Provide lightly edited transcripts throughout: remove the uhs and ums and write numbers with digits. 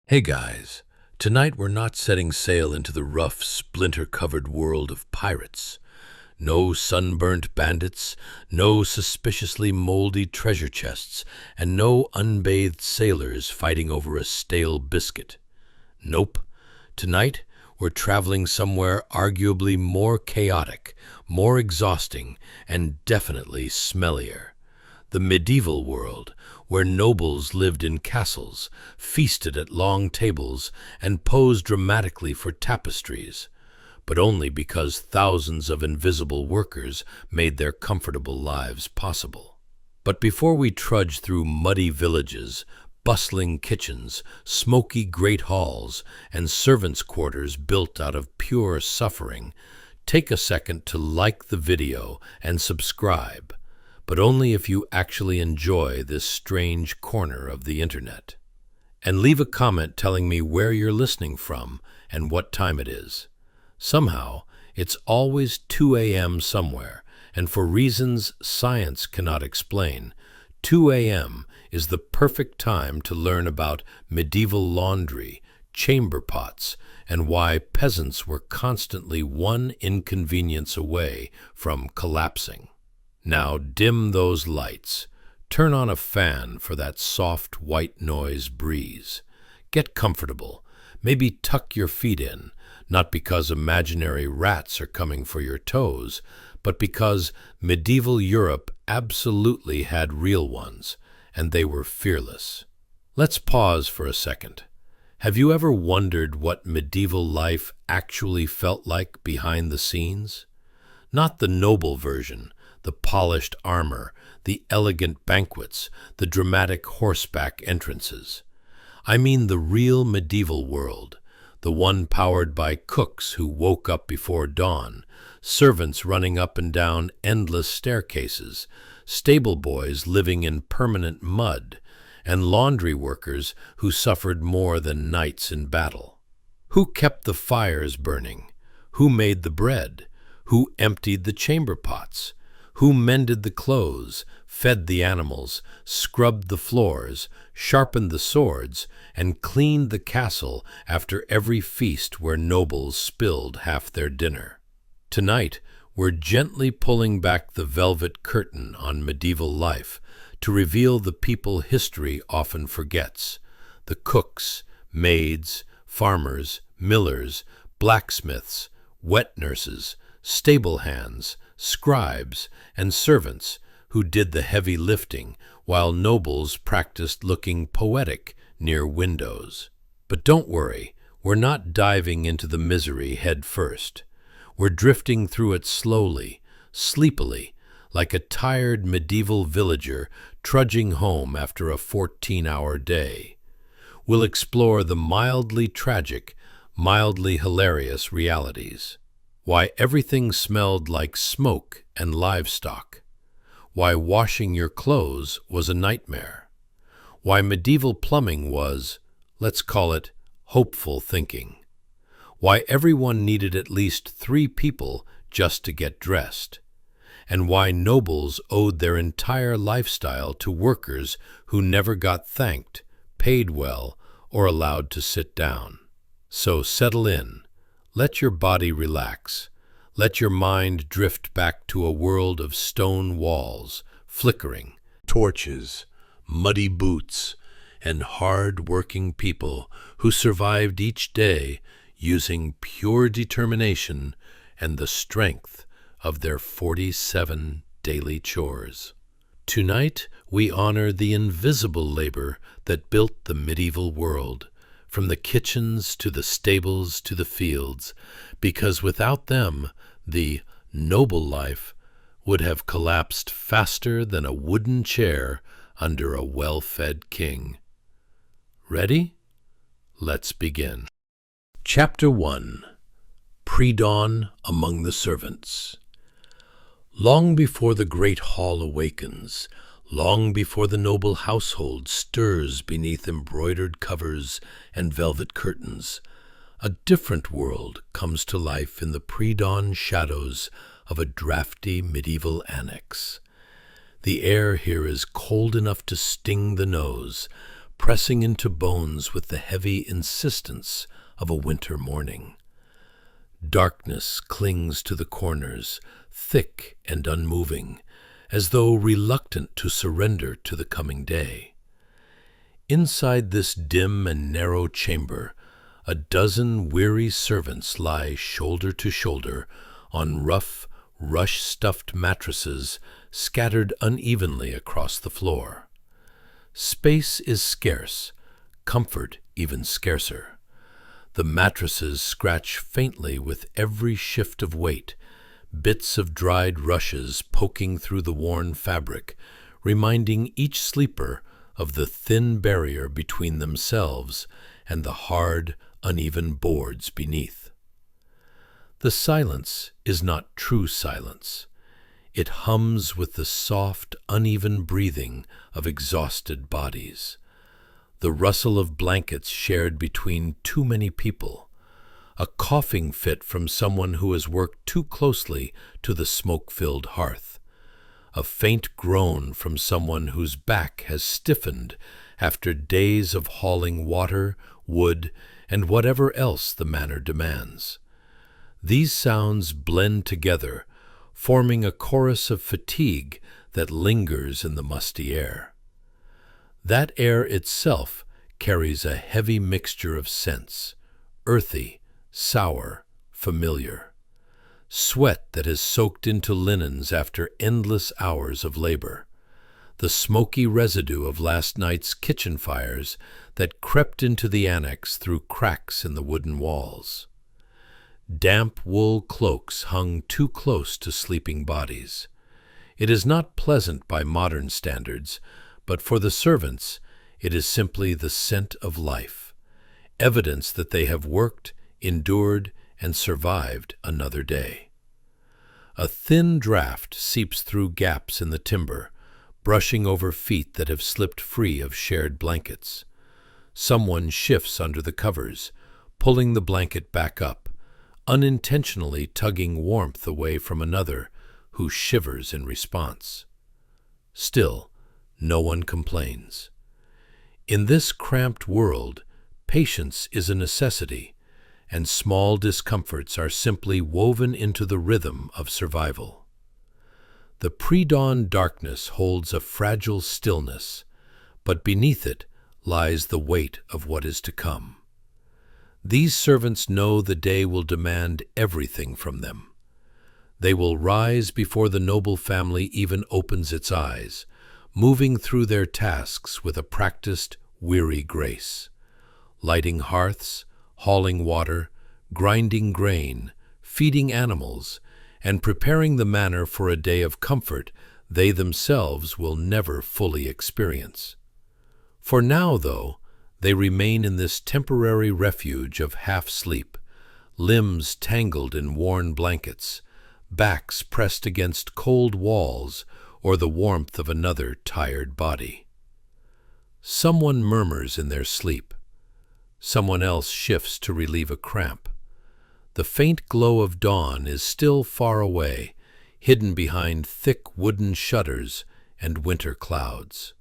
Hey guys, tonight we're not setting sail into the rough, splinter-covered world of pirates. No sunburnt bandits, no suspiciously moldy treasure chests, and no unbathed sailors fighting over a stale biscuit. Nope. Tonight, we're traveling somewhere arguably more chaotic, more exhausting, and definitely smellier. The medieval world, where nobles lived in castles, feasted at long tables, and posed dramatically for tapestries, but only because thousands of invisible workers made their comfortable lives possible. But before we trudge through muddy villages, bustling kitchens, smoky great halls, and servants' quarters built out of pure suffering, take a second to like the video and subscribe, but only if you actually enjoy this strange corner of the internet. And leave a comment telling me where you're listening from and what time it is. Somehow, it's always 2 a.m. somewhere, and for reasons science cannot explain, 2 a.m. is the perfect time to learn about medieval laundry, chamber pots, and why peasants were constantly one inconvenience away from collapsing. Now dim those lights. Turn on a fan for that soft white noise breeze. Get comfortable. Maybe tuck your feet in, not because imaginary rats are coming for your toes, but because medieval Europe absolutely had real ones, and they were fearless. Let's pause for a second. Have you ever wondered what medieval life actually felt like behind the scenes? Not the noble version, the polished armor, the elegant banquets, the dramatic horseback entrances. I mean the real medieval world, the one powered by cooks who woke up before dawn, servants running up and down endless staircases, stable boys living in permanent mud, and laundry workers who suffered more than knights in battle. Who kept the fires burning? Who made the bread? Who emptied the chamber pots? Who mended the clothes, fed the animals, scrubbed the floors, sharpened the swords, and cleaned the castle after every feast where nobles spilled half their dinner? Tonight, we're gently pulling back the velvet curtain on medieval life to reveal the people history often forgets: the cooks, maids, farmers, millers, blacksmiths, wet nurses, stable hands, scribes, and servants who did the heavy lifting while nobles practiced looking poetic near windows. But don't worry, we're not diving into the misery head first. We're drifting through it slowly, sleepily, like a tired medieval villager trudging home after a 14-hour day. We'll explore the mildly tragic, mildly hilarious realities. Why everything smelled like smoke and livestock. Why washing your clothes was a nightmare. Why medieval plumbing was, let's call it, hopeful thinking. Why everyone needed at least 3 people just to get dressed. And why nobles owed their entire lifestyle to workers who never got thanked, paid well, or allowed to sit down. So settle in. Let your body relax. Let your mind drift back to a world of stone walls, flickering torches, muddy boots, and hard-working people who survived each day using pure determination and the strength of their 47 daily chores. Tonight, we honor the invisible labor that built the medieval world, from the kitchens to the stables to the fields, because without them, the noble life would have collapsed faster than a wooden chair under a well-fed king. Ready? Let's begin. Chapter 1. Pre-dawn among the servants. Long before the great hall awakens, long before the noble household stirs beneath embroidered covers and velvet curtains, a different world comes to life in the pre-dawn shadows of a drafty medieval annex. The air here is cold enough to sting the nose, pressing into bones with the heavy insistence of a winter morning. Darkness clings to the corners, thick and unmoving, as though reluctant to surrender to the coming day. Inside this dim and narrow chamber, a dozen weary servants lie shoulder to shoulder on rough, rush-stuffed mattresses scattered unevenly across the floor. Space is scarce, comfort even scarcer. The mattresses scratch faintly with every shift of weight, bits of dried rushes poking through the worn fabric, reminding each sleeper of the thin barrier between themselves and the hard, uneven boards beneath. The silence is not true silence. It hums with the soft, uneven breathing of exhausted bodies, the rustle of blankets shared between too many people, a coughing fit from someone who has worked too closely to the smoke-filled hearth, a faint groan from someone whose back has stiffened after days of hauling water, wood, and whatever else the manor demands. These sounds blend together, forming a chorus of fatigue that lingers in the musty air. That air itself carries a heavy mixture of scents, earthy, sour, familiar. Sweat that has soaked into linens after endless hours of labor. The smoky residue of last night's kitchen fires that crept into the annex through cracks in the wooden walls. Damp wool cloaks hung too close to sleeping bodies. It is not pleasant by modern standards, but for the servants, it is simply the scent of life, evidence that they have worked, endured, and survived another day. A thin draft seeps through gaps in the timber, brushing over feet that have slipped free of shared blankets. Someone shifts under the covers, pulling the blanket back up, unintentionally tugging warmth away from another who shivers in response. Still, no one complains. In this cramped world, patience is a necessity, and small discomforts are simply woven into the rhythm of survival. The pre-dawn darkness holds a fragile stillness, but beneath it lies the weight of what is to come. These servants know the day will demand everything from them. They will rise before the noble family even opens its eyes, moving through their tasks with a practiced, weary grace. Lighting hearths, hauling water, grinding grain, feeding animals, and preparing the manor for a day of comfort they themselves will never fully experience. For now, though, they remain in this temporary refuge of half-sleep, limbs tangled in worn blankets, backs pressed against cold walls or the warmth of another tired body. Someone murmurs in their sleep. Someone else shifts to relieve a cramp. The faint glow of dawn is still far away, hidden behind thick wooden shutters and winter clouds.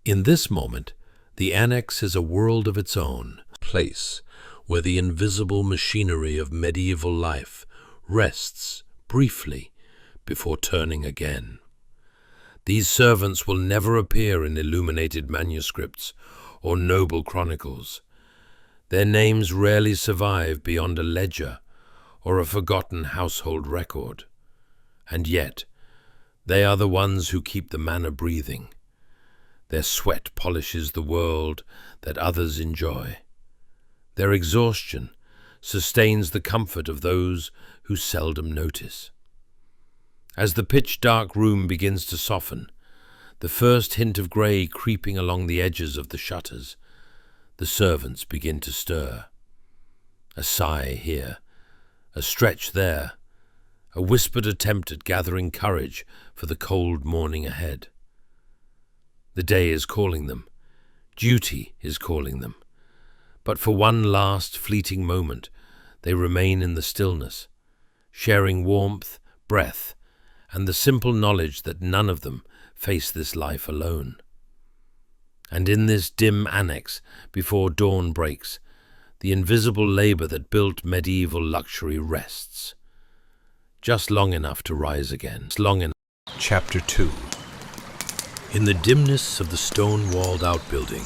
In this moment, the annex is a world of its own, place where the invisible machinery of medieval life rests briefly before turning again. These servants will never appear in illuminated manuscripts or noble chronicles. Their names rarely survive beyond a ledger or a forgotten household record. And yet, they are the ones who keep the manor breathing. Their sweat polishes the world that others enjoy. Their exhaustion sustains the comfort of those who seldom notice. As the pitch-dark room begins to soften, the first hint of grey creeping along the edges of the shutters, the servants begin to stir. A sigh here, a stretch there, a whispered attempt at gathering courage for the cold morning ahead. The day is calling them. Duty is calling them. But for one last fleeting moment, they remain in the stillness, sharing warmth, breath, and the simple knowledge that none of them face this life alone. And in this dim annex, before dawn breaks, the invisible labor that built medieval luxury rests. Just long enough to rise again. Chapter 2. In the dimness of the stone-walled outbuilding,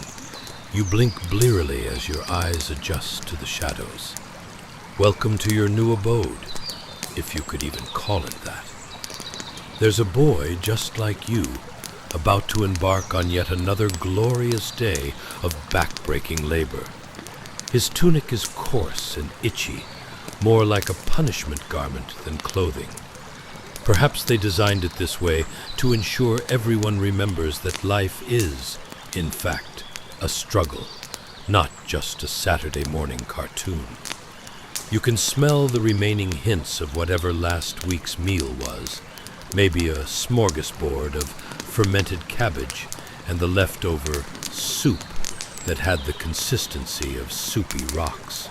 you blink blearily as your eyes adjust to the shadows. Welcome to your new abode, if you could even call it that. There's a boy just like you, about to embark on yet another glorious day of back-breaking labor. His tunic is coarse and itchy, more like a punishment garment than clothing. Perhaps they designed it this way to ensure everyone remembers that life is, in fact, a struggle, not just a Saturday morning cartoon. You can smell the remaining hints of whatever last week's meal was, maybe a smorgasbord of fermented cabbage and the leftover soup that had the consistency of soupy rocks.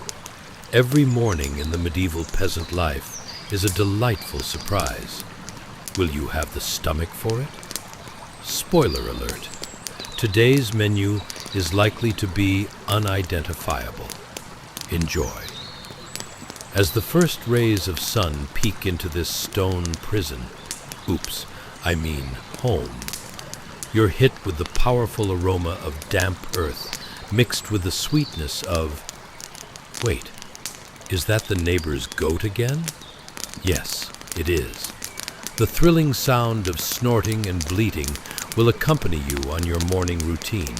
Every morning in the medieval peasant life is a delightful surprise. Will you have the stomach for it? Spoiler alert. Today's menu is likely to be unidentifiable. Enjoy. As the first rays of sun peek into this stone prison, home, you're hit with the powerful aroma of damp earth mixed with the sweetness of... Wait, is that the neighbor's goat again? Yes, it is. The thrilling sound of snorting and bleating will accompany you on your morning routine,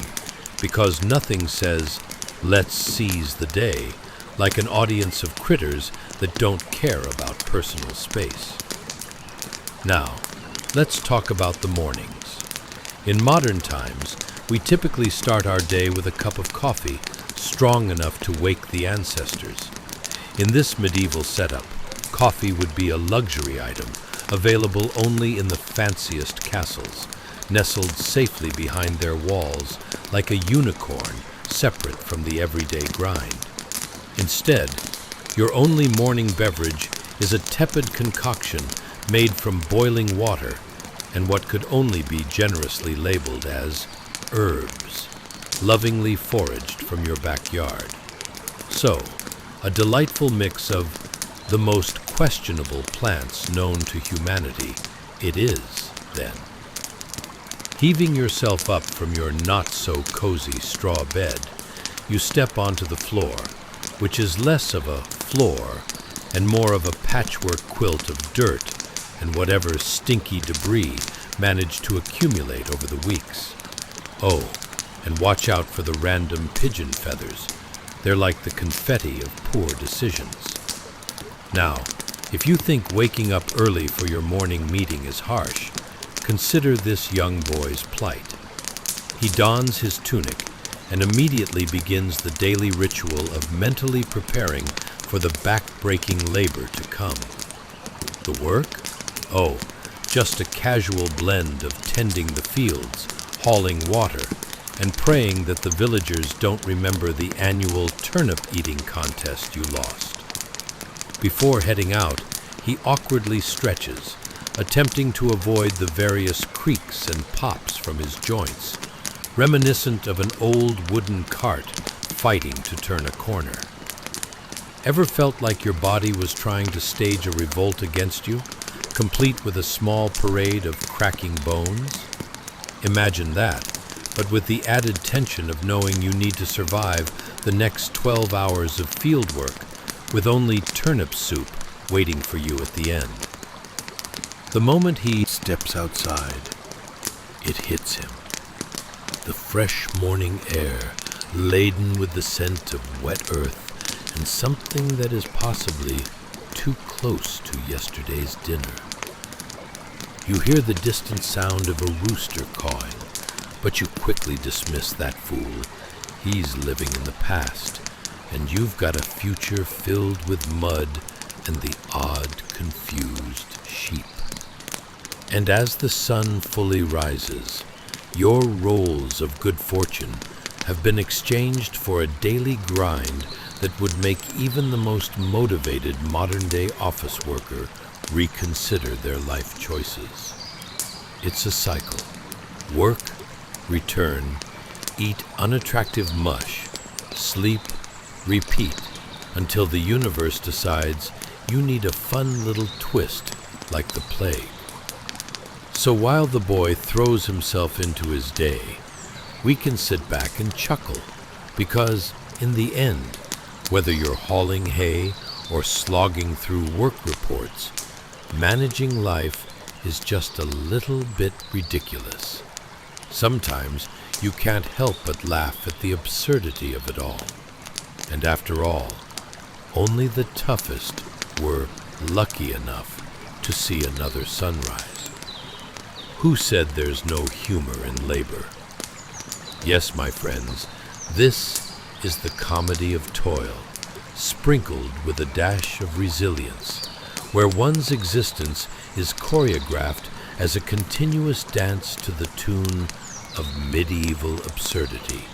because nothing says, "Let's seize the day," like an audience of critters that don't care about personal space. Now, let's talk about the mornings. In modern times, we typically start our day with a cup of coffee, strong enough to wake the ancestors. In this medieval setup, coffee would be a luxury item, available only in the fanciest castles, nestled safely behind their walls like a unicorn separate from the everyday grind. Instead, your only morning beverage is a tepid concoction made from boiling water and what could only be generously labeled as herbs, lovingly foraged from your backyard. So, a delightful mix of the most questionable plants known to humanity it is, then. Heaving yourself up from your not-so-cozy straw bed, you step onto the floor, which is less of a floor and more of a patchwork quilt of dirt and whatever stinky debris managed to accumulate over the weeks. Oh, and watch out for the random pigeon feathers. They're like the confetti of poor decisions. Now, if you think waking up early for your morning meeting is harsh, consider this young boy's plight. He dons his tunic and immediately begins the daily ritual of mentally preparing for the back-breaking labor to come. The work? Oh, just a casual blend of tending the fields, hauling water, and praying that the villagers don't remember the annual turnip-eating contest you lost. Before heading out, he awkwardly stretches, attempting to avoid the various creaks and pops from his joints, reminiscent of an old wooden cart fighting to turn a corner. Ever felt like your body was trying to stage a revolt against you, complete with a small parade of cracking bones? Imagine that, but with the added tension of knowing you need to survive the next 12 hours of field work with only turnip soup waiting for you at the end. The moment he steps outside, it hits him. The fresh morning air, laden with the scent of wet earth and something that is possibly too close to yesterday's dinner. You hear the distant sound of a rooster cawing, but you quickly dismiss that fool. He's living in the past, and you've got a future filled with mud and the odd, confused sheep. And as the sun fully rises, your roles of good fortune have been exchanged for a daily grind that would make even the most motivated modern-day office worker reconsider their life choices. It's a cycle. Work, return, eat unattractive mush, sleep, repeat, until the universe decides you need a fun little twist like the plague. So while the boy throws himself into his day, we can sit back and chuckle, because in the end, whether you're hauling hay or slogging through work reports, managing life is just a little bit ridiculous. Sometimes you can't help but laugh at the absurdity of it all. And after all, only the toughest were lucky enough to see another sunrise. Who said there's no humor in labor? Yes, my friends, this is the comedy of toil, sprinkled with a dash of resilience, where one's existence is choreographed as a continuous dance to the tune of medieval absurdity.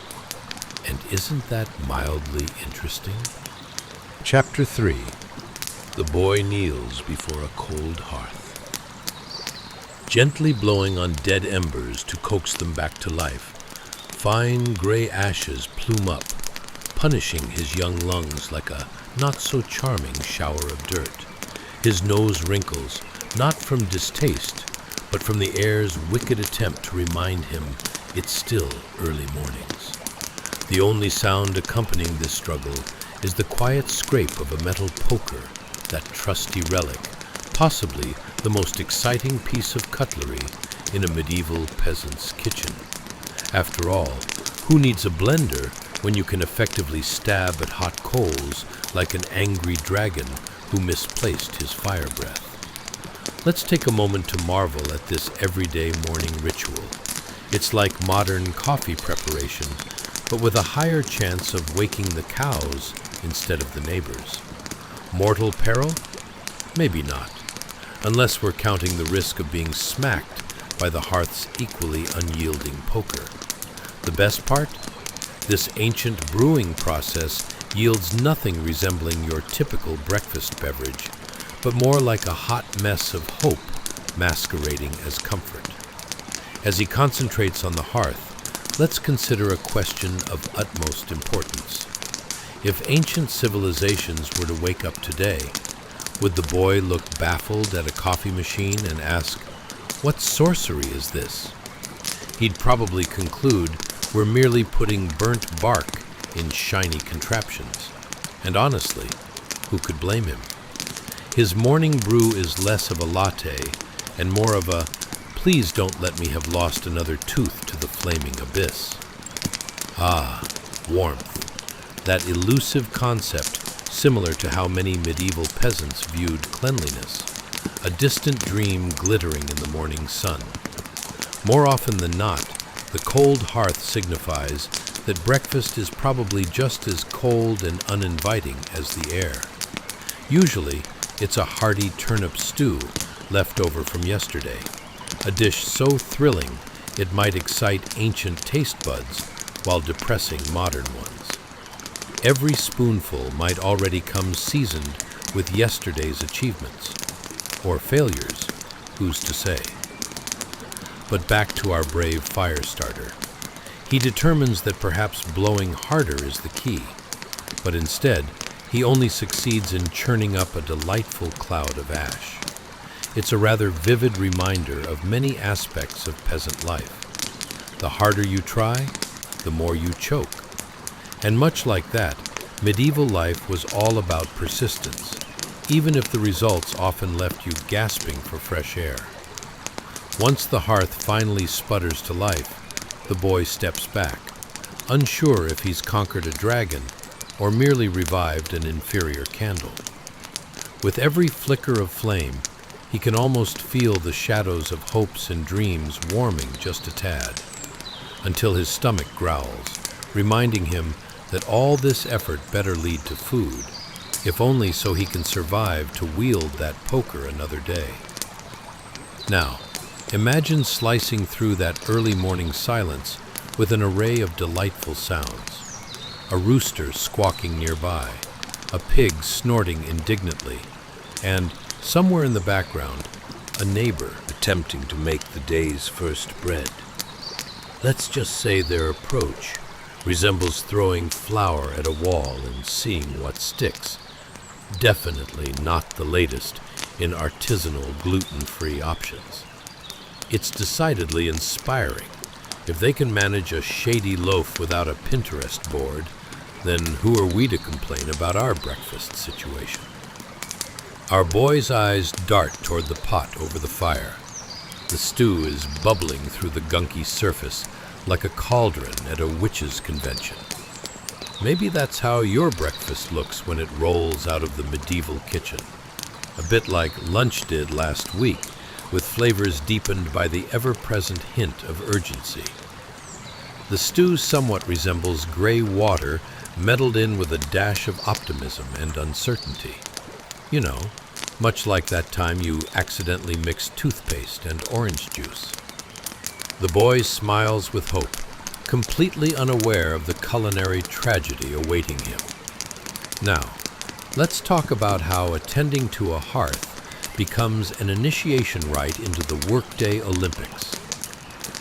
And isn't that mildly interesting? Chapter 3. The boy kneels before a cold hearth. Gently blowing on dead embers to coax them back to life, fine gray ashes plume up, punishing his young lungs like a not-so-charming shower of dirt. His nose wrinkles, not from distaste, but from the air's wicked attempt to remind him it's still early mornings. The only sound accompanying this struggle is the quiet scrape of a metal poker, that trusty relic, possibly the most exciting piece of cutlery in a medieval peasant's kitchen. After all, who needs a blender when you can effectively stab at hot coals like an angry dragon who misplaced his fire breath? Let's take a moment to marvel at this everyday morning ritual. It's like modern coffee preparation, but with a higher chance of waking the cows instead of the neighbors. Mortal peril? Maybe not, unless we're counting the risk of being smacked by the hearth's equally unyielding poker. The best part? This ancient brewing process yields nothing resembling your typical breakfast beverage, but more like a hot mess of hope masquerading as comfort. As he concentrates on the hearth, let's consider a question of utmost importance. If ancient civilizations were to wake up today, would the boy look baffled at a coffee machine and ask, "What sorcery is this?" He'd probably conclude we're merely putting burnt bark in shiny contraptions. And honestly, who could blame him? His morning brew is less of a latte and more of a, "Please don't let me have lost another tooth to the flaming abyss." Ah, warmth. That elusive concept similar to how many medieval peasants viewed cleanliness, a distant dream glittering in the morning sun. More often than not, the cold hearth signifies that breakfast is probably just as cold and uninviting as the air. Usually, it's a hearty turnip stew left over from yesterday, a dish so thrilling it might excite ancient taste buds while depressing modern ones. Every spoonful might already come seasoned with yesterday's achievements, or failures, who's to say? But back to our brave fire starter. He determines that perhaps blowing harder is the key, but instead, he only succeeds in churning up a delightful cloud of ash. It's a rather vivid reminder of many aspects of peasant life. The harder you try, the more you choke. And much like that, medieval life was all about persistence, even if the results often left you gasping for fresh air. Once the hearth finally sputters to life, the boy steps back, unsure if he's conquered a dragon or merely revived an inferior candle. With every flicker of flame, he can almost feel the shadows of hopes and dreams warming just a tad, until his stomach growls, reminding him that all this effort better lead to food, if only so he can survive to wield that poker another day. Now, imagine slicing through that early morning silence with an array of delightful sounds. A rooster squawking nearby, a pig snorting indignantly, and, somewhere in the background, a neighbor attempting to make the day's first bread. Let's just say their approach resembles throwing flour at a wall and seeing what sticks. Definitely not the latest in artisanal gluten-free options. It's decidedly inspiring. If they can manage a shady loaf without a Pinterest board, then who are we to complain about our breakfast situation? Our boy's eyes dart toward the pot over the fire. The stew is bubbling through the gunky surface like a cauldron at a witches' convention. Maybe that's how your breakfast looks when it rolls out of the medieval kitchen. A bit like lunch did last week, with flavors deepened by the ever-present hint of urgency. The stew somewhat resembles gray water meddled in with a dash of optimism and uncertainty. You know, much like that time you accidentally mixed toothpaste and orange juice. The boy smiles with hope, completely unaware of the culinary tragedy awaiting him. Now, let's talk about how attending to a hearth becomes an initiation rite into the workday Olympics.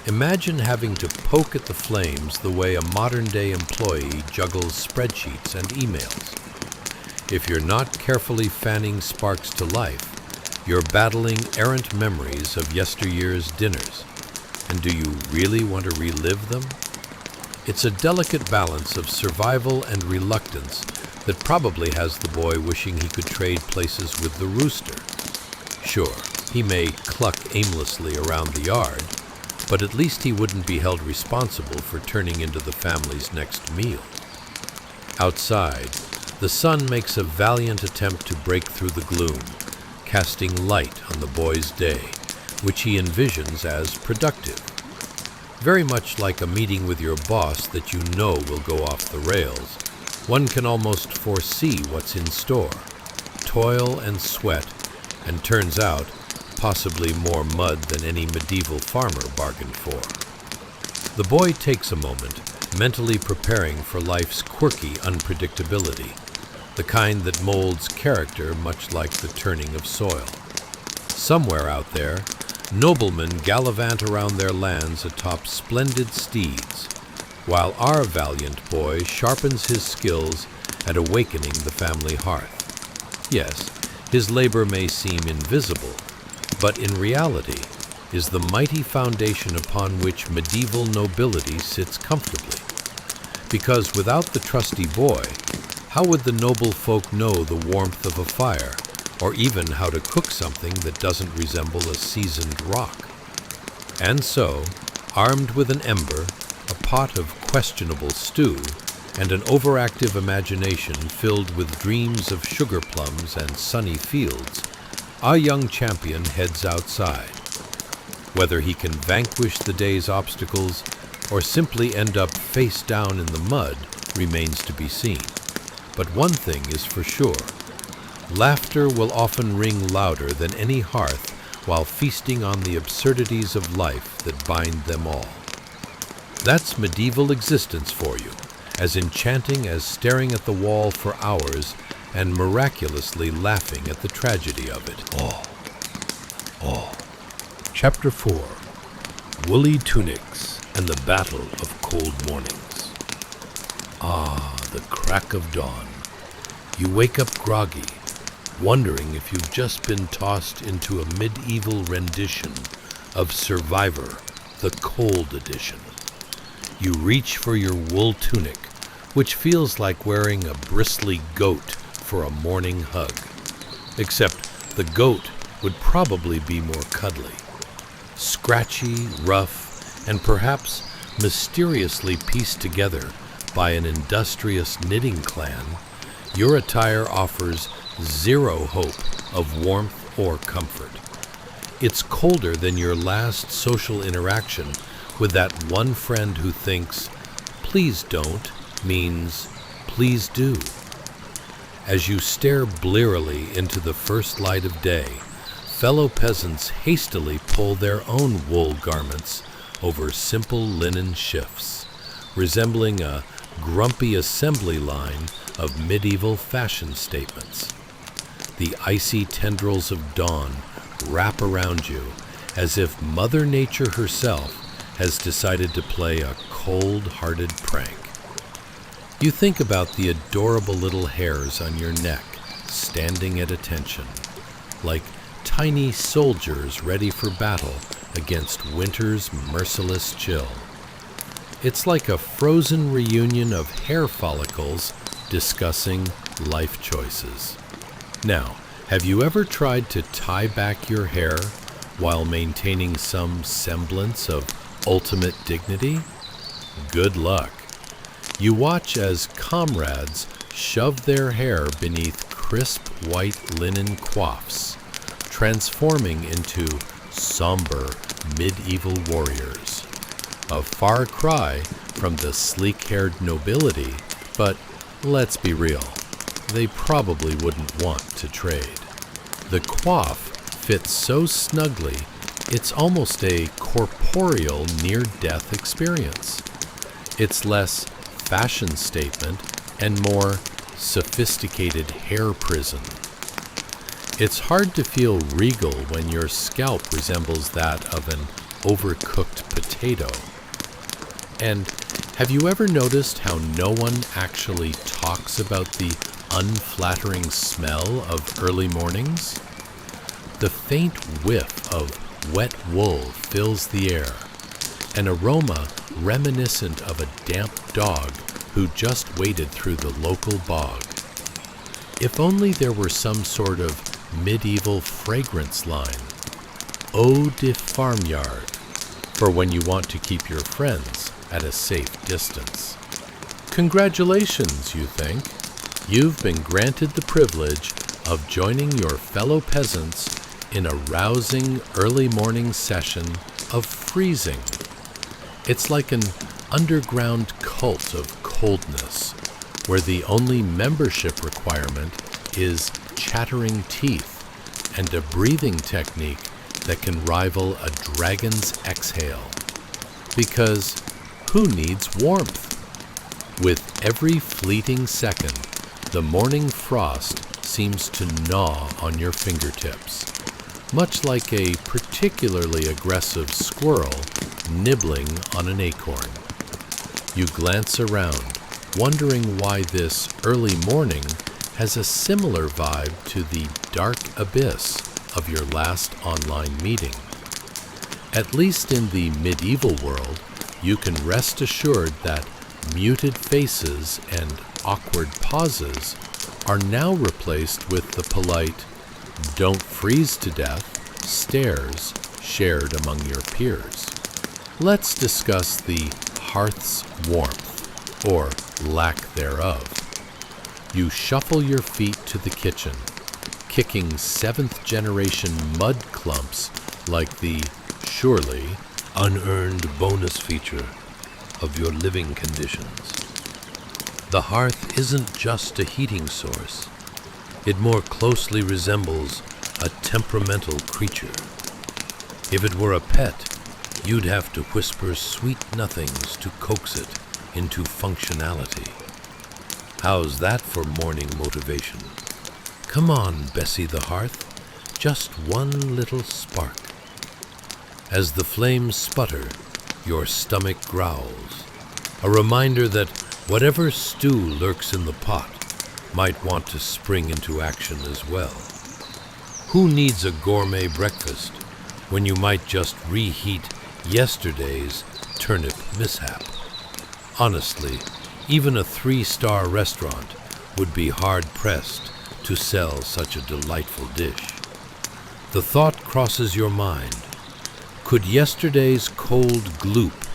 Imagine having to poke at the flames the way a modern-day employee juggles spreadsheets and emails. If you're not carefully fanning sparks to life, you're battling errant memories of yesteryear's dinners. And do you really want to relive them? It's a delicate balance of survival and reluctance that probably has the boy wishing he could trade places with the rooster. Sure, he may cluck aimlessly around the yard, but at least he wouldn't be held responsible for turning into the family's next meal. Outside, the sun makes a valiant attempt to break through the gloom, casting light on the boy's day, which he envisions as productive. Very much like a meeting with your boss that you know will go off the rails, one can almost foresee what's in store. Toil and sweat, and turns out, possibly more mud than any medieval farmer bargained for. The boy takes a moment, mentally preparing for life's quirky unpredictability, the kind that molds character much like the turning of soil. Somewhere out there, noblemen gallivant around their lands atop splendid steeds, while our valiant boy sharpens his skills at awakening the family hearth. Yes, his labor may seem invisible, but in reality is the mighty foundation upon which medieval nobility sits comfortably. Because without the trusty boy, how would the noble folk know the warmth of a fire, or even how to cook something that doesn't resemble a seasoned rock? And so, armed with an ember, a pot of questionable stew, and an overactive imagination filled with dreams of sugar plums and sunny fields, our young champion heads outside. Whether he can vanquish the day's obstacles or simply end up face down in the mud remains to be seen. But one thing is for sure. Laughter will often ring louder than any hearth while feasting on the absurdities of life that bind them all. That's medieval existence for you, as enchanting as staring at the wall for hours and miraculously laughing at the tragedy of it all. Chapter 4. Woolly Tunics and the Battle of Cold Mornings. Ah, the crack of dawn. You wake up groggy, wondering if you've just been tossed into a medieval rendition of Survivor, the Cold Edition. You reach for your wool tunic, which feels like wearing a bristly goat for a morning hug. Except the goat would probably be more cuddly. Scratchy, rough, and perhaps mysteriously pieced together by an industrious knitting clan, your attire offers zero hope of warmth or comfort. It's colder than your last social interaction with that one friend who thinks, "Please don't," means, "Please do." As you stare blearily into the first light of day, fellow peasants hastily pull their own wool garments over simple linen shifts, resembling a grumpy assembly line of medieval fashion statements. The icy tendrils of dawn wrap around you as if Mother Nature herself has decided to play a cold-hearted prank. You think about the adorable little hairs on your neck standing at attention, like tiny soldiers ready for battle against winter's merciless chill. It's like a frozen reunion of hair follicles discussing life choices. Now, have you ever tried to tie back your hair while maintaining some semblance of ultimate dignity? Good luck. You watch as comrades shove their hair beneath crisp white linen coifs, transforming into somber medieval warriors. A far cry from the sleek-haired nobility, but let's be real, they probably wouldn't want to trade. The coif fits so snugly, it's almost a corporeal near-death experience. It's less fashion statement and more sophisticated hair prison. It's hard to feel regal when your scalp resembles that of an overcooked potato. And have you ever noticed how no one actually talks about the unflattering smell of early mornings? The faint whiff of wet wool fills the air, an aroma reminiscent of a damp dog who just waded through the local bog. If only there were some sort of medieval fragrance line, eau de farmyard, for when you want to keep your friends at a safe distance. Congratulations, you think. You've been granted the privilege of joining your fellow peasants in a rousing early morning session of freezing. It's like an underground cult of coldness, where the only membership requirement is chattering teeth and a breathing technique that can rival a dragon's exhale. Because who needs warmth? With every fleeting second, the morning frost seems to gnaw on your fingertips, much like a particularly aggressive squirrel nibbling on an acorn. You glance around, wondering why this early morning has a similar vibe to the dark abyss of your last online meeting. At least in the medieval world, you can rest assured that muted faces and awkward pauses are now replaced with the polite, "don't freeze to death" stares shared among your peers. Let's discuss the hearth's warmth, or lack thereof. You shuffle your feet to the kitchen, kicking seventh-generation mud clumps like the, surely, unearned bonus feature of your living conditions. The hearth isn't just a heating source. It more closely resembles a temperamental creature. If it were a pet, you'd have to whisper sweet nothings to coax it into functionality. How's that for morning motivation? Come on, Bessie the Hearth, just one little spark. As the flames sputter, your stomach growls, a reminder that whatever stew lurks in the pot might want to spring into action as well. Who needs a gourmet breakfast when you might just reheat yesterday's turnip mishap? Honestly, even a 3-star restaurant would be hard-pressed to sell such a delightful dish. The thought crosses your mind, could yesterday's cold gloop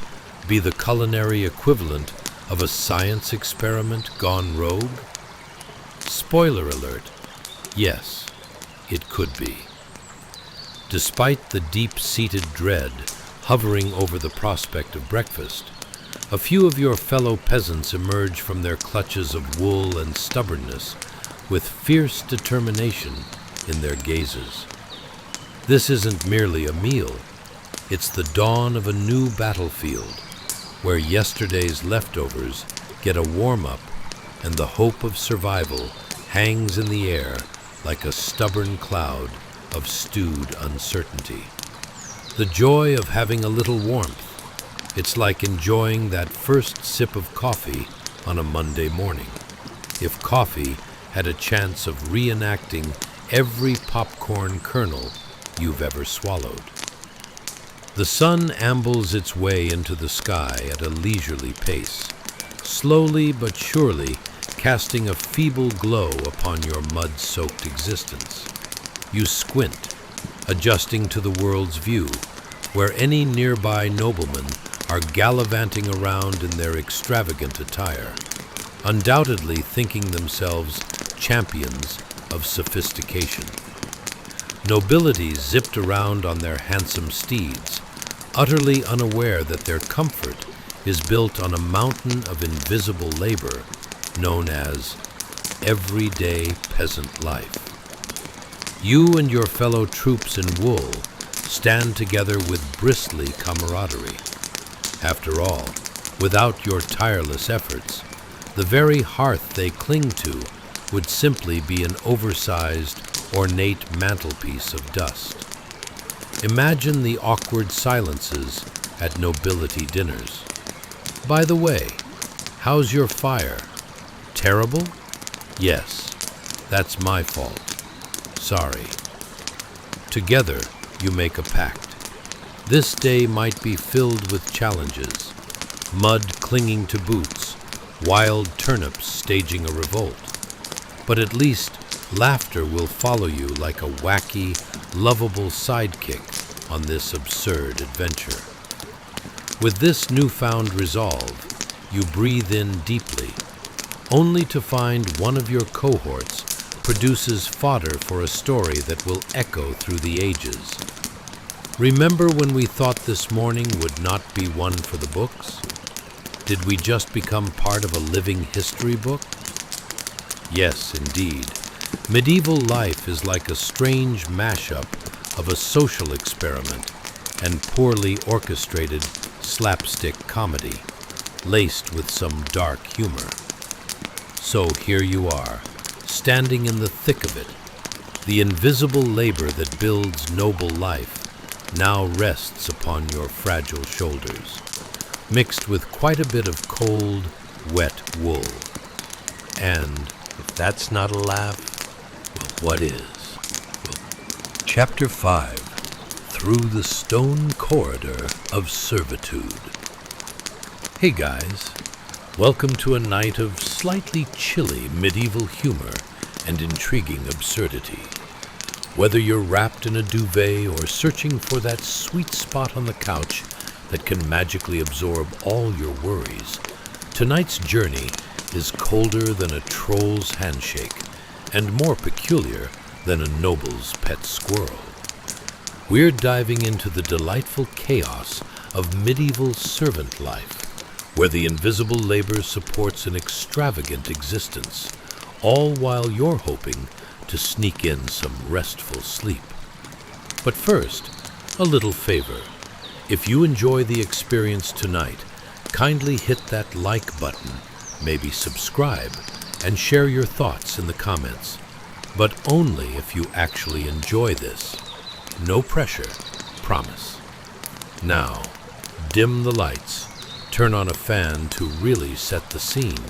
be the culinary equivalent of a science experiment gone rogue? Spoiler alert, yes, it could be. Despite the deep-seated dread hovering over the prospect of breakfast, a few of your fellow peasants emerge from their clutches of wool and stubbornness with fierce determination in their gazes. This isn't merely a meal, it's the dawn of a new battlefield, where yesterday's leftovers get a warm-up and the hope of survival hangs in the air like a stubborn cloud of stewed uncertainty. The joy of having a little warmth, It's like enjoying that first sip of coffee on a Monday morning. If coffee had a chance of reenacting every popcorn kernel you've ever swallowed. The sun ambles its way into the sky at a leisurely pace, slowly but surely casting a feeble glow upon your mud-soaked existence. You squint, adjusting to the world's view, where any nearby noblemen are gallivanting around in their extravagant attire, undoubtedly thinking themselves champions of sophistication. Nobility zipped around on their handsome steeds, utterly unaware that their comfort is built on a mountain of invisible labor known as everyday peasant life. You and your fellow troops in wool stand together with bristly camaraderie. After all, without your tireless efforts, the very hearth they cling to would simply be an oversized, ornate mantelpiece of dust. Imagine the awkward silences at nobility dinners. By the way, how's your fire? Terrible? Yes, that's my fault. Sorry. Together, you make a pact. This day might be filled with challenges, mud clinging to boots, wild turnips staging a revolt. But at least laughter will follow you like a wacky, lovable sidekick on this absurd adventure. With this newfound resolve, you breathe in deeply, only to find one of your cohorts produces fodder for a story that will echo through the ages. Remember when we thought this morning would not be one for the books? Did we just become part of a living history book? Yes, indeed. Medieval life is like a strange mashup of a social experiment and poorly orchestrated slapstick comedy, laced with some dark humor. So here you are, standing in the thick of it. The invisible labor that builds noble life now rests upon your fragile shoulders, mixed with quite a bit of cold, wet wool. And if that's not a laugh, well, what is? Well, Chapter 5, Through the Stone Corridor of Servitude. Hey guys, welcome to a night of slightly chilly medieval humor and intriguing absurdity. Whether you're wrapped in a duvet or searching for that sweet spot on the couch that can magically absorb all your worries, tonight's journey is colder than a troll's handshake and more peculiar than a noble's pet squirrel. We're diving into the delightful chaos of medieval servant life, where the invisible labor supports an extravagant existence, all while you're hoping to sneak in some restful sleep. But first, a little favor. If you enjoy the experience tonight, kindly hit that like button, maybe subscribe, and share your thoughts in the comments. But only if you actually enjoy this. No pressure, promise. Now, dim the lights, turn on a fan to really set the scene,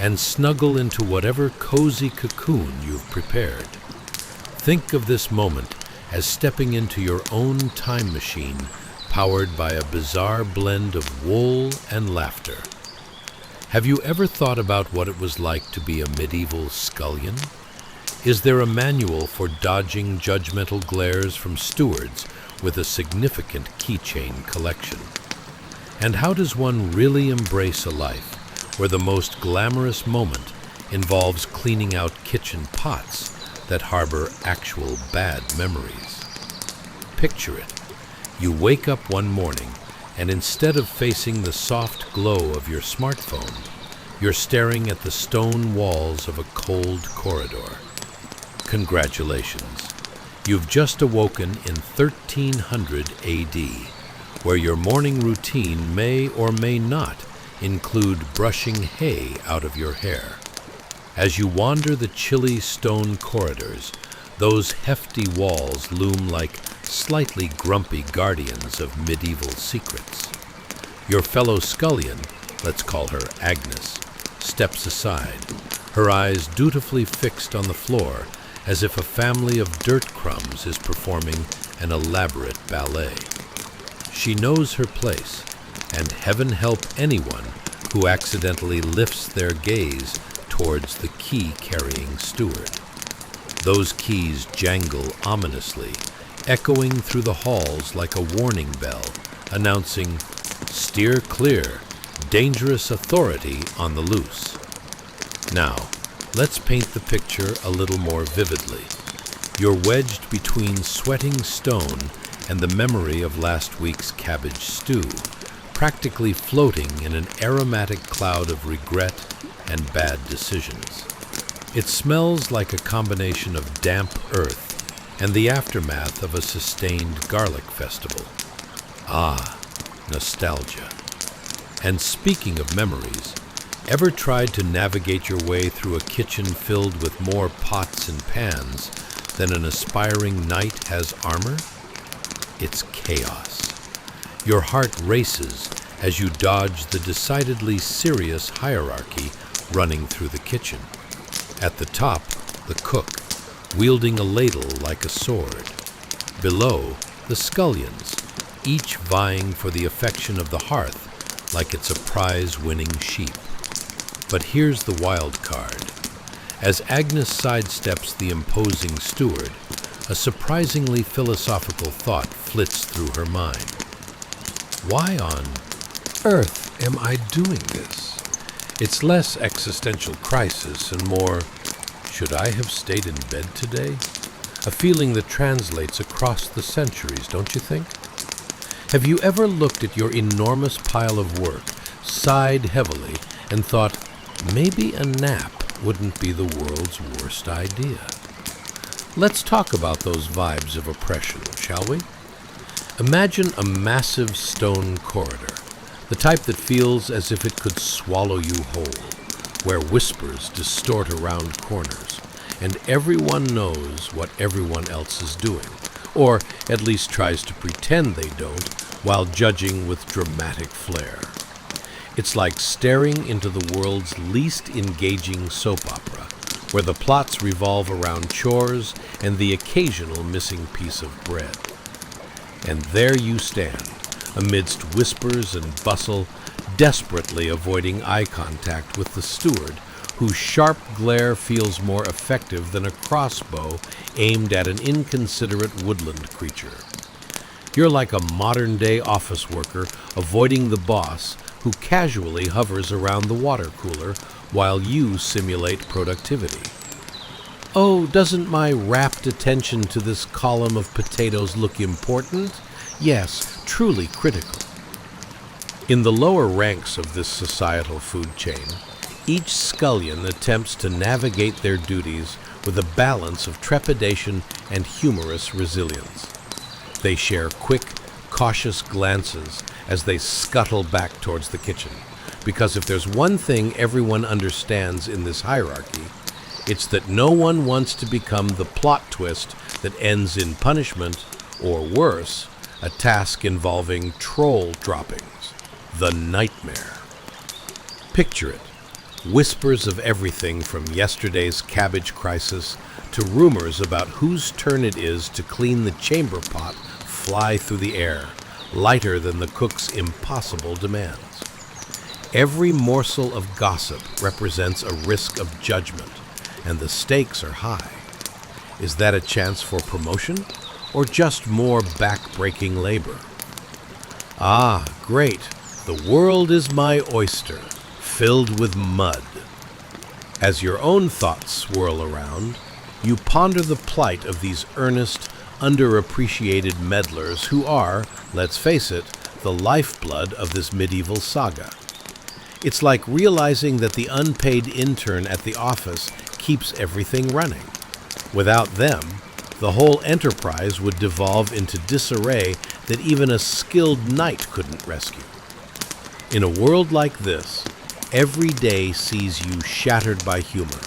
and snuggle into whatever cozy cocoon you've prepared. Think of this moment as stepping into your own time machine, powered by a bizarre blend of wool and laughter. Have you ever thought about what it was like to be a medieval scullion? Is there a manual for dodging judgmental glares from stewards with a significant keychain collection? And how does one really embrace a life where the most glamorous moment involves cleaning out kitchen pots that harbor actual bad memories? Picture it. You wake up one morning, and instead of facing the soft glow of your smartphone, you're staring at the stone walls of a cold corridor. Congratulations. You've just awoken in 1300 AD, where your morning routine may or may not include brushing hay out of your hair. As you wander the chilly stone corridors, those hefty walls loom like slightly grumpy guardians of medieval secrets. Your fellow scullion, let's call her Agnes, steps aside, her eyes dutifully fixed on the floor as if a family of dirt crumbs is performing an elaborate ballet. She knows her place, and heaven help anyone who accidentally lifts their gaze towards the key-carrying steward. Those keys jangle ominously, echoing through the halls like a warning bell, announcing, "Steer clear, dangerous authority on the loose." Now, let's paint the picture a little more vividly. You're wedged between sweating stone and the memory of last week's cabbage stew, practically floating in an aromatic cloud of regret and bad decisions. It smells like a combination of damp earth and the aftermath of a sustained garlic festival. Ah, nostalgia. And speaking of memories, ever tried to navigate your way through a kitchen filled with more pots and pans than an aspiring knight has armor? It's chaos. Your heart races as you dodge the decidedly serious hierarchy running through the kitchen. At the top, the cook, wielding a ladle like a sword. Below, the scullions, each vying for the affection of the hearth like it's a prize-winning sheep. But here's the wild card. As Agnes sidesteps the imposing steward, a surprisingly philosophical thought flits through her mind. Why on earth am I doing this? It's less existential crisis and more, should I have stayed in bed today? A feeling that translates across the centuries, don't you think? Have you ever looked at your enormous pile of work, sighed heavily, and thought, maybe a nap wouldn't be the world's worst idea? Let's talk about those vibes of oppression, shall we? Imagine a massive stone corridor, the type that feels as if it could swallow you whole, where whispers distort around corners, and everyone knows what everyone else is doing, or at least tries to pretend they don't, while judging with dramatic flair. It's like staring into the world's least engaging soap opera, where the plots revolve around chores and the occasional missing piece of bread. And there you stand, amidst whispers and bustle, desperately avoiding eye contact with the steward, whose sharp glare feels more effective than a crossbow aimed at an inconsiderate woodland creature. You're like a modern-day office worker avoiding the boss who casually hovers around the water cooler while you simulate productivity. Oh, doesn't my rapt attention to this column of potatoes look important? Yes, truly critical. In the lower ranks of this societal food chain, each scullion attempts to navigate their duties with a balance of trepidation and humorous resilience. They share quick, cautious glances as they scuttle back towards the kitchen, because if there's one thing everyone understands in this hierarchy, it's that no one wants to become the plot twist that ends in punishment, or worse, a task involving troll droppings, the nightmare. Picture it. Whispers of everything from yesterday's cabbage crisis to rumors about whose turn it is to clean the chamber pot fly through the air, lighter than the cook's impossible demands. Every morsel of gossip represents a risk of judgment, and the stakes are high. Is that a chance for promotion, or just more back-breaking labor? Ah, great. The world is my oyster, filled with mud. As your own thoughts swirl around, you ponder the plight of these earnest, underappreciated meddlers who are, let's face it, the lifeblood of this medieval saga. It's like realizing that the unpaid intern at the office keeps everything running. Without them, the whole enterprise would devolve into disarray that even a skilled knight couldn't rescue. In a world like this, every day sees you shattered by humor,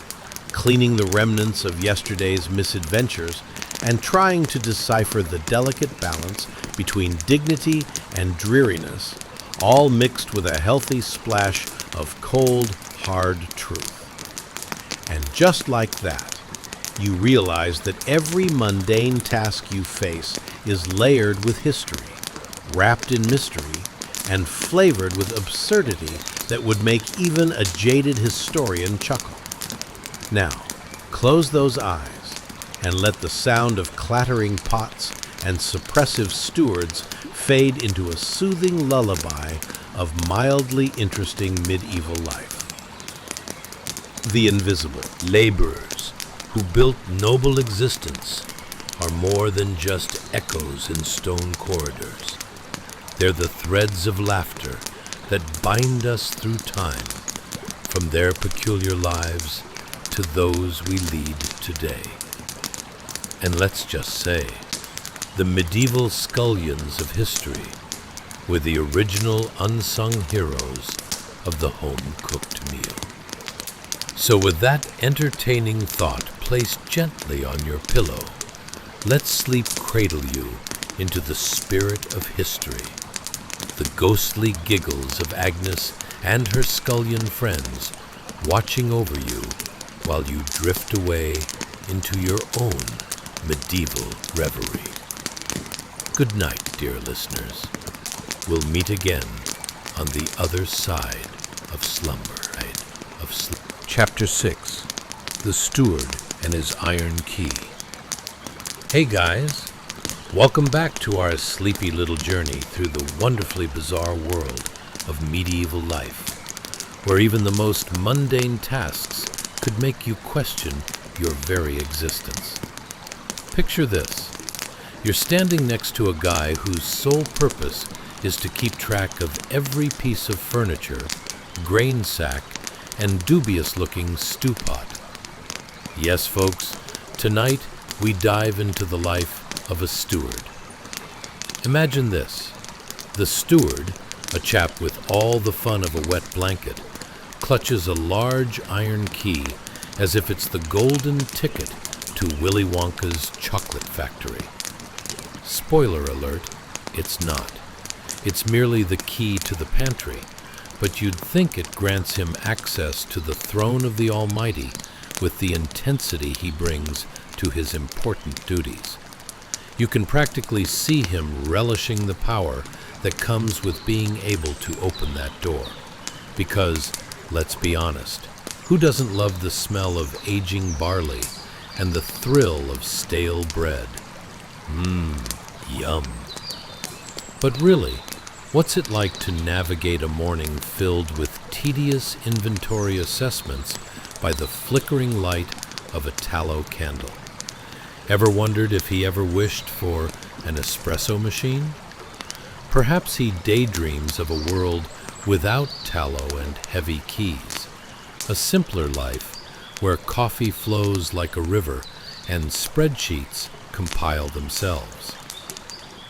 cleaning the remnants of yesterday's misadventures and trying to decipher the delicate balance between dignity and dreariness, all mixed with a healthy splash of cold, hard truth. And just like that, you realize that every mundane task you face is layered with history, wrapped in mystery, and flavored with absurdity that would make even a jaded historian chuckle. Now, close those eyes and let the sound of clattering pots and suppressive stewards fade into a soothing lullaby of mildly interesting medieval life. The invisible Laborers who built noble existence are more than just echoes in stone corridors. They're the threads of laughter that bind us through time, from their peculiar lives to those we lead today. And let's just say, the medieval scullions of history were the original unsung heroes of the home-cooked meal. So with that entertaining thought placed gently on your pillow, let sleep cradle you into the spirit of history, the ghostly giggles of Agnes and her scullion friends watching over you while you drift away into your own medieval reverie. Good night, dear listeners. We'll meet again on the other side of slumber. Chapter 6. The Steward and His Iron Key. Hey guys, welcome back to our sleepy little journey through the wonderfully bizarre world of medieval life, where even the most mundane tasks could make you question your very existence. Picture this. You're standing next to a guy whose sole purpose is to keep track of every piece of furniture, grain sack, and dubious-looking stew pot. Yes, folks, tonight we dive into the life of a steward. Imagine this. The steward, a chap with all the fun of a wet blanket, clutches a large iron key as if it's the golden ticket to Willy Wonka's chocolate factory. Spoiler alert, it's not. It's merely the key to the pantry, but you'd think it grants him access to the throne of the Almighty with the intensity he brings to his important duties. You can practically see him relishing the power that comes with being able to open that door. Because, let's be honest, who doesn't love the smell of aging barley and the thrill of stale bread? Yum. But really, what's it like to navigate a morning filled with tedious inventory assessments by the flickering light of a tallow candle? Ever wondered if he ever wished for an espresso machine? Perhaps he daydreams of a world without tallow and heavy keys, a simpler life where coffee flows like a river and spreadsheets compile themselves.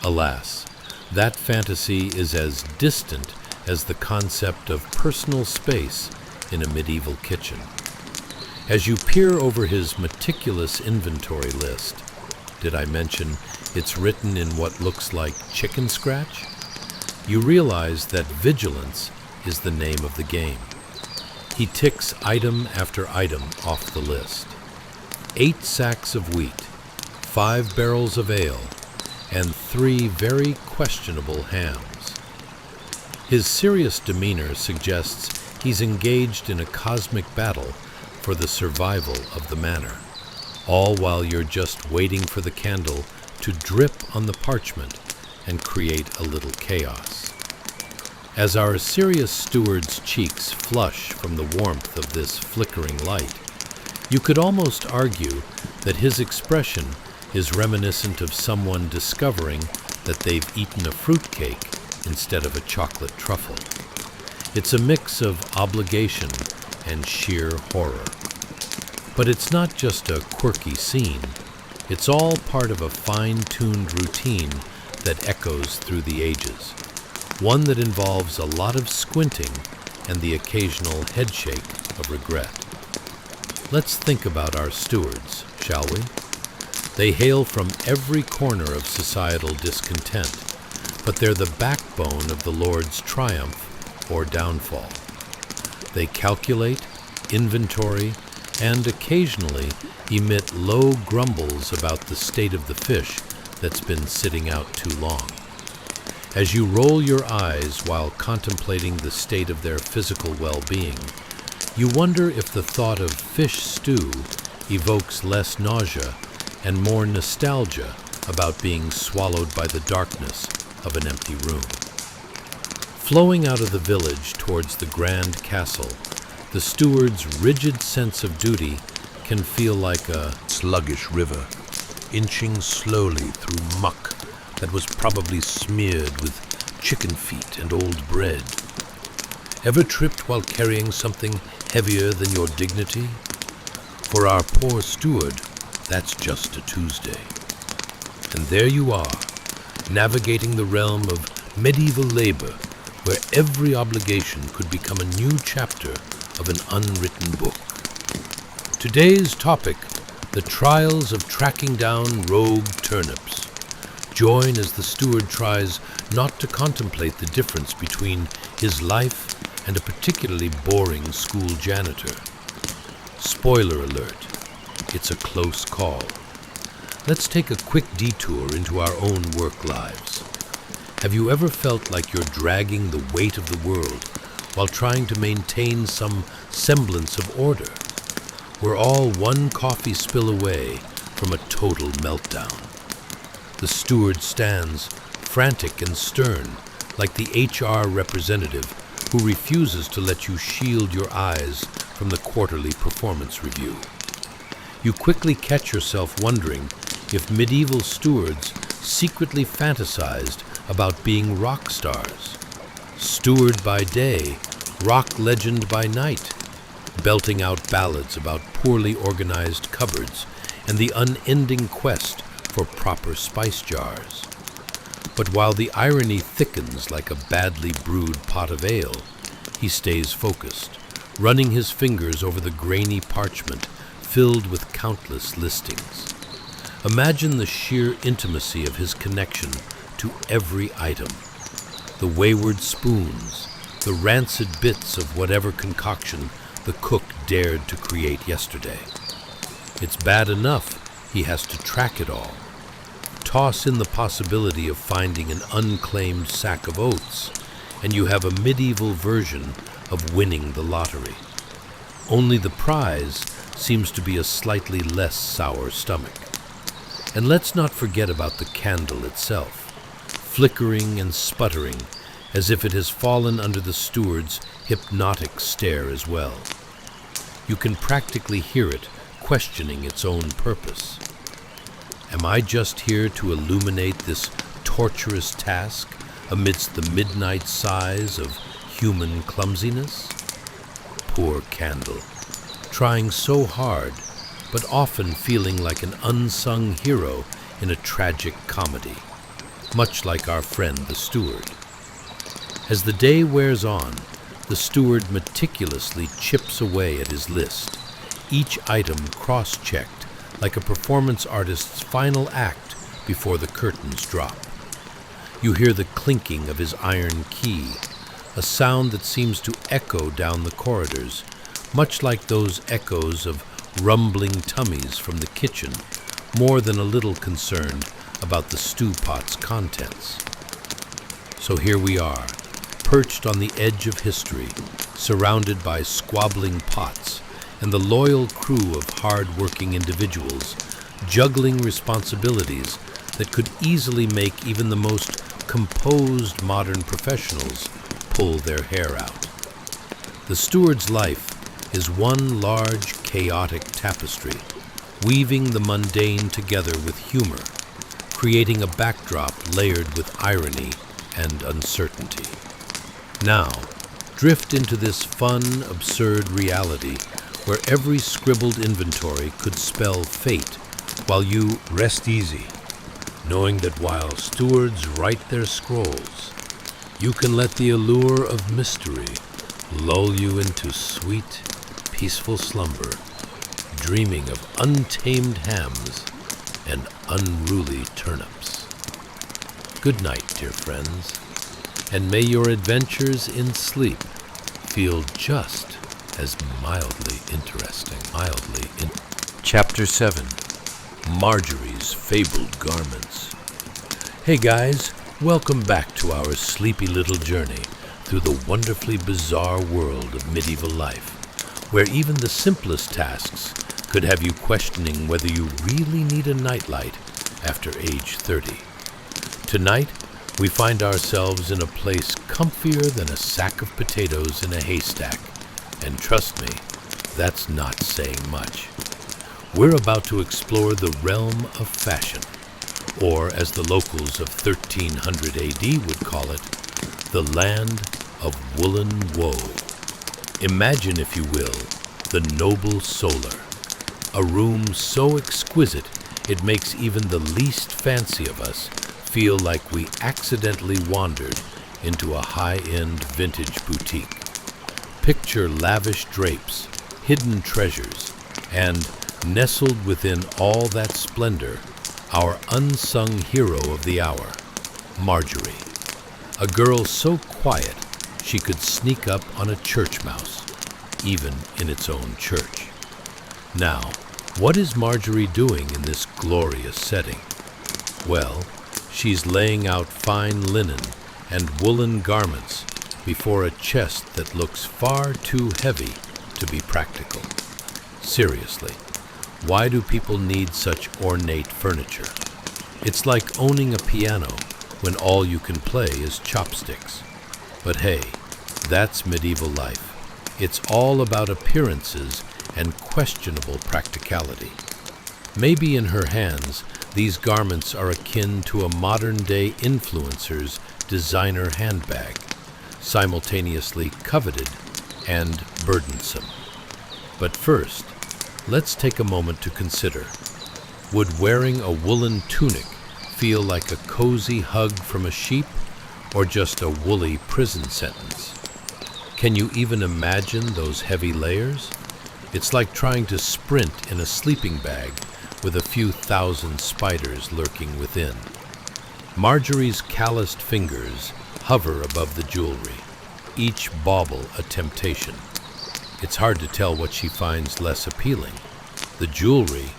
Alas, that fantasy is as distant as the concept of personal space in a medieval kitchen. As you peer over his meticulous inventory list, did I mention it's written in what looks like chicken scratch? You realize that vigilance is the name of the game. He ticks item after item off the list. 8 sacks of wheat, 5 barrels of ale, and 3 very questionable hams. His serious demeanor suggests he's engaged in a cosmic battle for the survival of the manor, all while you're just waiting for the candle to drip on the parchment and create a little chaos. As our serious steward's cheeks flush from the warmth of this flickering light, you could almost argue that his expression is reminiscent of someone discovering that they've eaten a fruitcake instead of a chocolate truffle. It's a mix of obligation and sheer horror. But it's not just a quirky scene. It's all part of a fine-tuned routine that echoes through the ages, one that involves a lot of squinting and the occasional headshake of regret. Let's think about our stewards, shall we? They hail from every corner of societal discontent, but they're the backbone of the Lord's triumph or downfall. They calculate, inventory, and occasionally emit low grumbles about the state of the fish that's been sitting out too long. As you roll your eyes while contemplating the state of their physical well-being, you wonder if the thought of fish stew evokes less nausea and more nostalgia about being swallowed by the darkness of an empty room. Flowing out of the village towards the grand castle, the steward's rigid sense of duty can feel like a sluggish river, inching slowly through muck that was probably smeared with chicken feet and old bread. Ever tripped while carrying something heavier than your dignity? For our poor steward, that's just a Tuesday. And there you are, navigating the realm of medieval labor, where every obligation could become a new chapter of an unwritten book. Today's topic, the trials of tracking down rogue turnips. Join as the steward tries not to contemplate the difference between his life and a particularly boring school janitor. Spoiler alert, it's a close call. Let's take a quick detour into our own work lives. Have you ever felt like you're dragging the weight of the world while trying to maintain some semblance of order? We're all one coffee spill away from a total meltdown. The steward stands, frantic and stern, like the HR representative who refuses to let you shield your eyes from the quarterly performance review. You quickly catch yourself wondering if medieval stewards secretly fantasized about being rock stars. Steward by day, rock legend by night, belting out ballads about poorly organized cupboards and the unending quest for proper spice jars. But while the irony thickens like a badly brewed pot of ale, he stays focused, running his fingers over the grainy parchment filled with countless listings. Imagine the sheer intimacy of his connection to every item. The wayward spoons, the rancid bits of whatever concoction the cook dared to create yesterday. It's bad enough he has to track it all. Toss in the possibility of finding an unclaimed sack of oats, and you have a medieval version of winning the lottery. Only the prize seems to be a slightly less sour stomach. And let's not forget about the candle itself, flickering and sputtering as if it has fallen under the steward's hypnotic stare as well. You can practically hear it questioning its own purpose. Am I just here to illuminate this torturous task amidst the midnight sighs of human clumsiness? Poor candle, trying so hard, but often feeling like an unsung hero in a tragic comedy, much like our friend the steward. As the day wears on, the steward meticulously chips away at his list, each item cross-checked like a performance artist's final act before the curtains drop. You hear the clinking of his iron key, a sound that seems to echo down the corridors, much like those echoes of rumbling tummies from the kitchen, more than a little concerned about the stew pot's contents. So here we are, perched on the edge of history, surrounded by squabbling pots and the loyal crew of hard-working individuals, juggling responsibilities that could easily make even the most composed modern professionals pull their hair out. The steward's life is one large, chaotic tapestry, weaving the mundane together with humor, creating a backdrop layered with irony and uncertainty. Now, drift into this fun, absurd reality where every scribbled inventory could spell fate, while you rest easy, knowing that while stewards write their scrolls, you can let the allure of mystery lull you into sweet, peaceful slumber, dreaming of untamed hams and unruly turnips. Good night, dear friends, and may your adventures in sleep feel just as mildly interesting. Chapter 7. Marjorie's Fabled Garments. Hey guys, welcome back to our sleepy little journey through the wonderfully bizarre world of medieval life, where even the simplest tasks could have you questioning whether you really need a nightlight after age 30. Tonight, we find ourselves in a place comfier than a sack of potatoes in a haystack, and trust me, that's not saying much. We're about to explore the realm of fashion, or as the locals of 1300 AD would call it, the land of woolen woe. Imagine, if you will, the noble solar, a room so exquisite it makes even the least fancy of us feel like we accidentally wandered into a high-end vintage boutique. Picture lavish drapes, hidden treasures, and nestled within all that splendor, our unsung hero of the hour, Marjorie. A girl so quiet she could sneak up on a church mouse, even in its own church. Now, what is Marjorie doing in this glorious setting? Well, she's laying out fine linen and woolen garments before a chest that looks far too heavy to be practical. Seriously, why do people need such ornate furniture? It's like owning a piano when all you can play is chopsticks. But hey, that's medieval life. It's all about appearances and questionable practicality. Maybe in her hands, these garments are akin to a modern-day influencer's designer handbag, simultaneously coveted and burdensome. But first, let's take a moment to consider, would wearing a woolen tunic feel like a cozy hug from a sheep, or just a woolly prison sentence? Can you even imagine those heavy layers? It's like trying to sprint in a sleeping bag with a few thousand spiders lurking within. Marjorie's calloused fingers hover above the jewelry, each bauble a temptation. It's hard to tell what she finds less appealing, the jewelry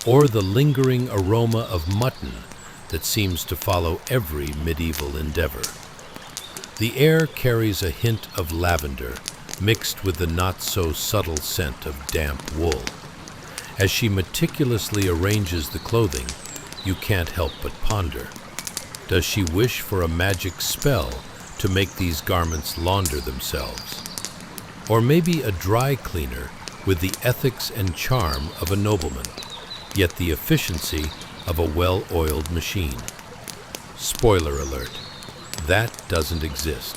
or the lingering aroma of mutton that seems to follow every medieval endeavor. The air carries a hint of lavender mixed with the not-so-subtle scent of damp wool. As she meticulously arranges the clothing, you can't help but ponder. Does she wish for a magic spell to make these garments launder themselves? Or maybe a dry cleaner with the ethics and charm of a nobleman, yet the efficiency of a well-oiled machine? Spoiler alert, that doesn't exist.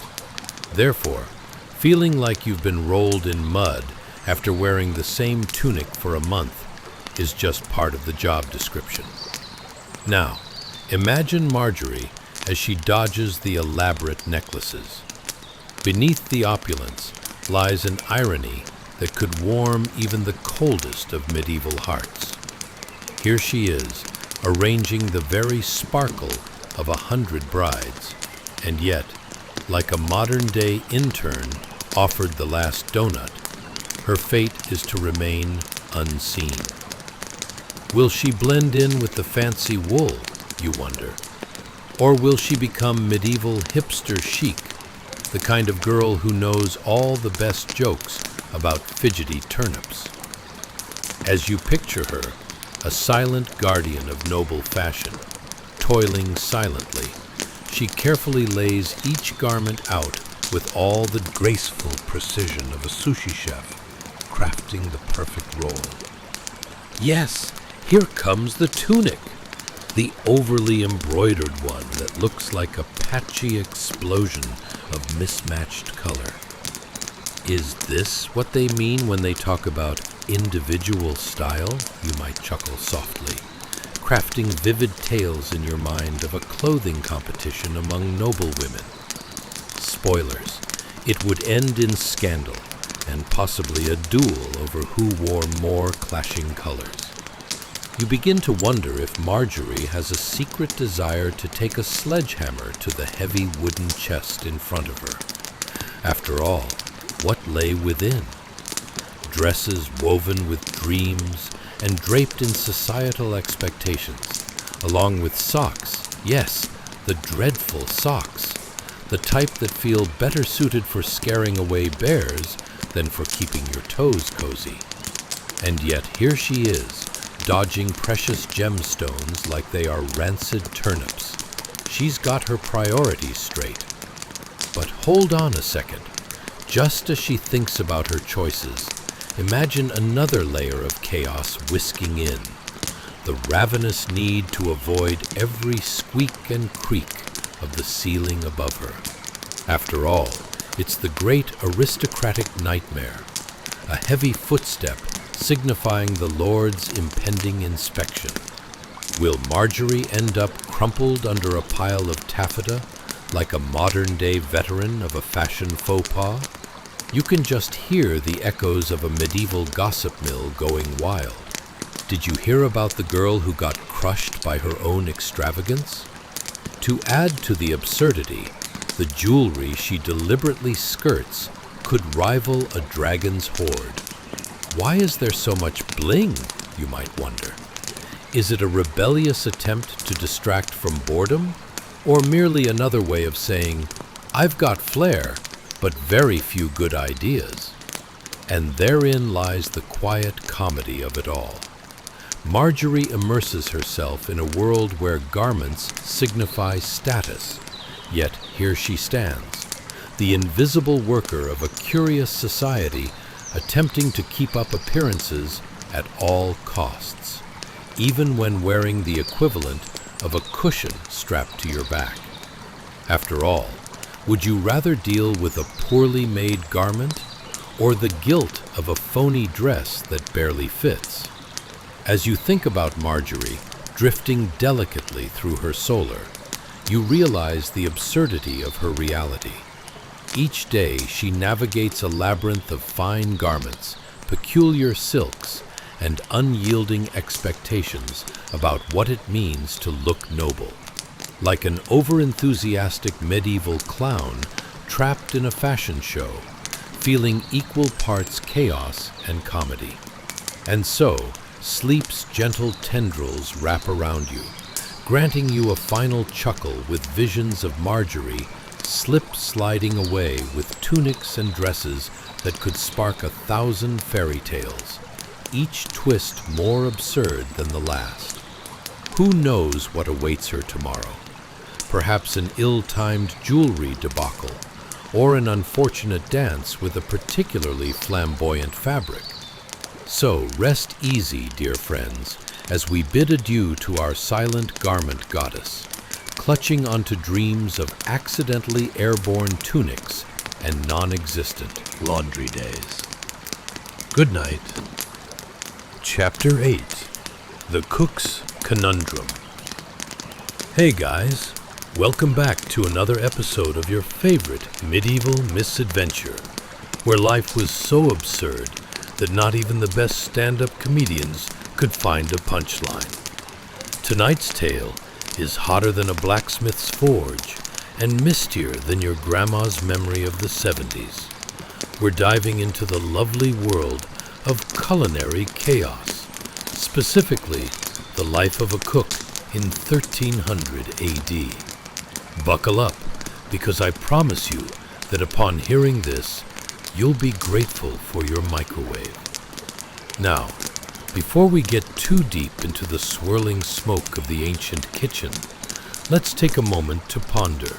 Therefore, feeling like you've been rolled in mud after wearing the same tunic for a month is just part of the job description. Now, imagine Marjorie as she dodges the elaborate necklaces. Beneath the opulence lies an irony that could warm even the coldest of medieval hearts. Here she is, arranging the very sparkle of 100 brides, and yet, like a modern-day intern offered the last donut, her fate is to remain unseen. Will she blend in with the fancy wool, you wonder? Or will she become medieval hipster chic, the kind of girl who knows all the best jokes about fidgety turnips? As you picture her, a silent guardian of noble fashion, toiling silently, she carefully lays each garment out with all the graceful precision of a sushi chef, crafting the perfect roll. Yes, here comes the tunic, the overly embroidered one that looks like a patchy explosion of mismatched color. Is this what they mean when they talk about individual style? You might chuckle softly, crafting vivid tales in your mind of a clothing competition among noble women. Spoilers, it would end in scandal and possibly a duel over who wore more clashing colors. You begin to wonder if Marjorie has a secret desire to take a sledgehammer to the heavy wooden chest in front of her. After all, what lay within? Dresses woven with dreams and draped in societal expectations, along with socks, yes, the dreadful socks, the type that feel better suited for scaring away bears than for keeping your toes cozy. And yet here she is, dodging precious gemstones like they are rancid turnips. She's got her priorities straight. But hold on a second. Just as she thinks about her choices, imagine another layer of chaos whisking in. The ravenous need to avoid every squeak and creak of the ceiling above her. After all, it's the great aristocratic nightmare, a heavy footstep signifying the Lord's impending inspection. Will Marjorie end up crumpled under a pile of taffeta, like a modern-day veteran of a fashion faux pas? You can just hear the echoes of a medieval gossip mill going wild. Did you hear about the girl who got crushed by her own extravagance? To add to the absurdity, the jewelry she deliberately skirts could rival a dragon's hoard. Why is there so much bling, you might wonder? Is it a rebellious attempt to distract from boredom, or merely another way of saying, I've got flair, but very few good ideas? And therein lies the quiet comedy of it all. Marjorie immerses herself in a world where garments signify status, yet here she stands, the invisible worker of a curious society attempting to keep up appearances at all costs, even when wearing the equivalent of a cushion strapped to your back. After all, would you rather deal with a poorly made garment or the guilt of a phony dress that barely fits? As you think about Marjorie drifting delicately through her solar, you realize the absurdity of her reality. Each day she navigates a labyrinth of fine garments, peculiar silks, and unyielding expectations about what it means to look noble. Like an overenthusiastic medieval clown trapped in a fashion show, feeling equal parts chaos and comedy. And so, sleep's gentle tendrils wrap around you, granting you a final chuckle with visions of Marjorie slip-sliding away with tunics and dresses that could spark 1,000 fairy tales, each twist more absurd than the last. Who knows what awaits her tomorrow? Perhaps an ill-timed jewelry debacle, or an unfortunate dance with a particularly flamboyant fabric. So rest easy, dear friends, as we bid adieu to our silent garment goddess, clutching onto dreams of accidentally airborne tunics and non-existent laundry days. Good night. Chapter 8. The Cook's Conundrum. Hey guys, welcome back to another episode of your favorite medieval misadventure, where life was so absurd that not even the best stand-up comedians could find a punchline. Tonight's tale is hotter than a blacksmith's forge and mistier than your grandma's memory of the 70s. We're diving into the lovely world of culinary chaos, specifically the life of a cook in 1300 AD. Buckle up, because I promise you that upon hearing this, you'll be grateful for your microwave. Now, before we get too deep into the swirling smoke of the ancient kitchen, let's take a moment to ponder.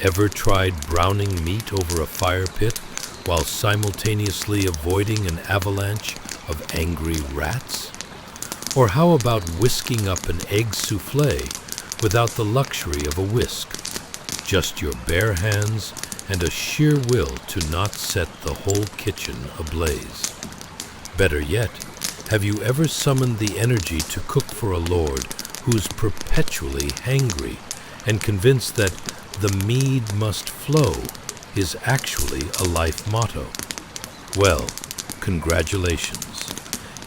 Ever tried browning meat over a fire pit while simultaneously avoiding an avalanche of angry rats? Or how about whisking up an egg soufflé without the luxury of a whisk? Just your bare hands and a sheer will to not set the whole kitchen ablaze. Better yet, have you ever summoned the energy to cook for a lord who's perpetually hangry and convinced that the mead must flow is actually a life motto? Well, congratulations.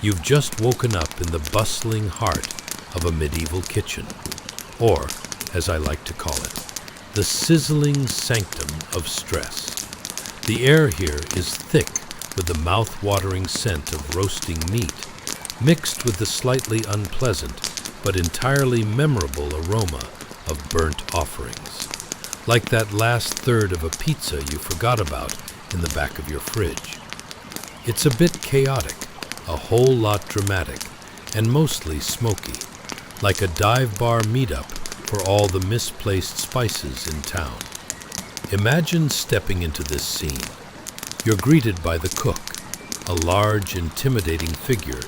You've just woken up in the bustling heart of a medieval kitchen, or, as I like to call it, the sizzling sanctum of stress. The air here is thick with the mouth-watering scent of roasting meat, mixed with the slightly unpleasant but entirely memorable aroma of burnt offerings, like that last third of a pizza you forgot about in the back of your fridge. It's a bit chaotic, a whole lot dramatic, and mostly smoky, like a dive bar meetup for all the misplaced spices in town. Imagine stepping into this scene. You're greeted by the cook, a large, intimidating figure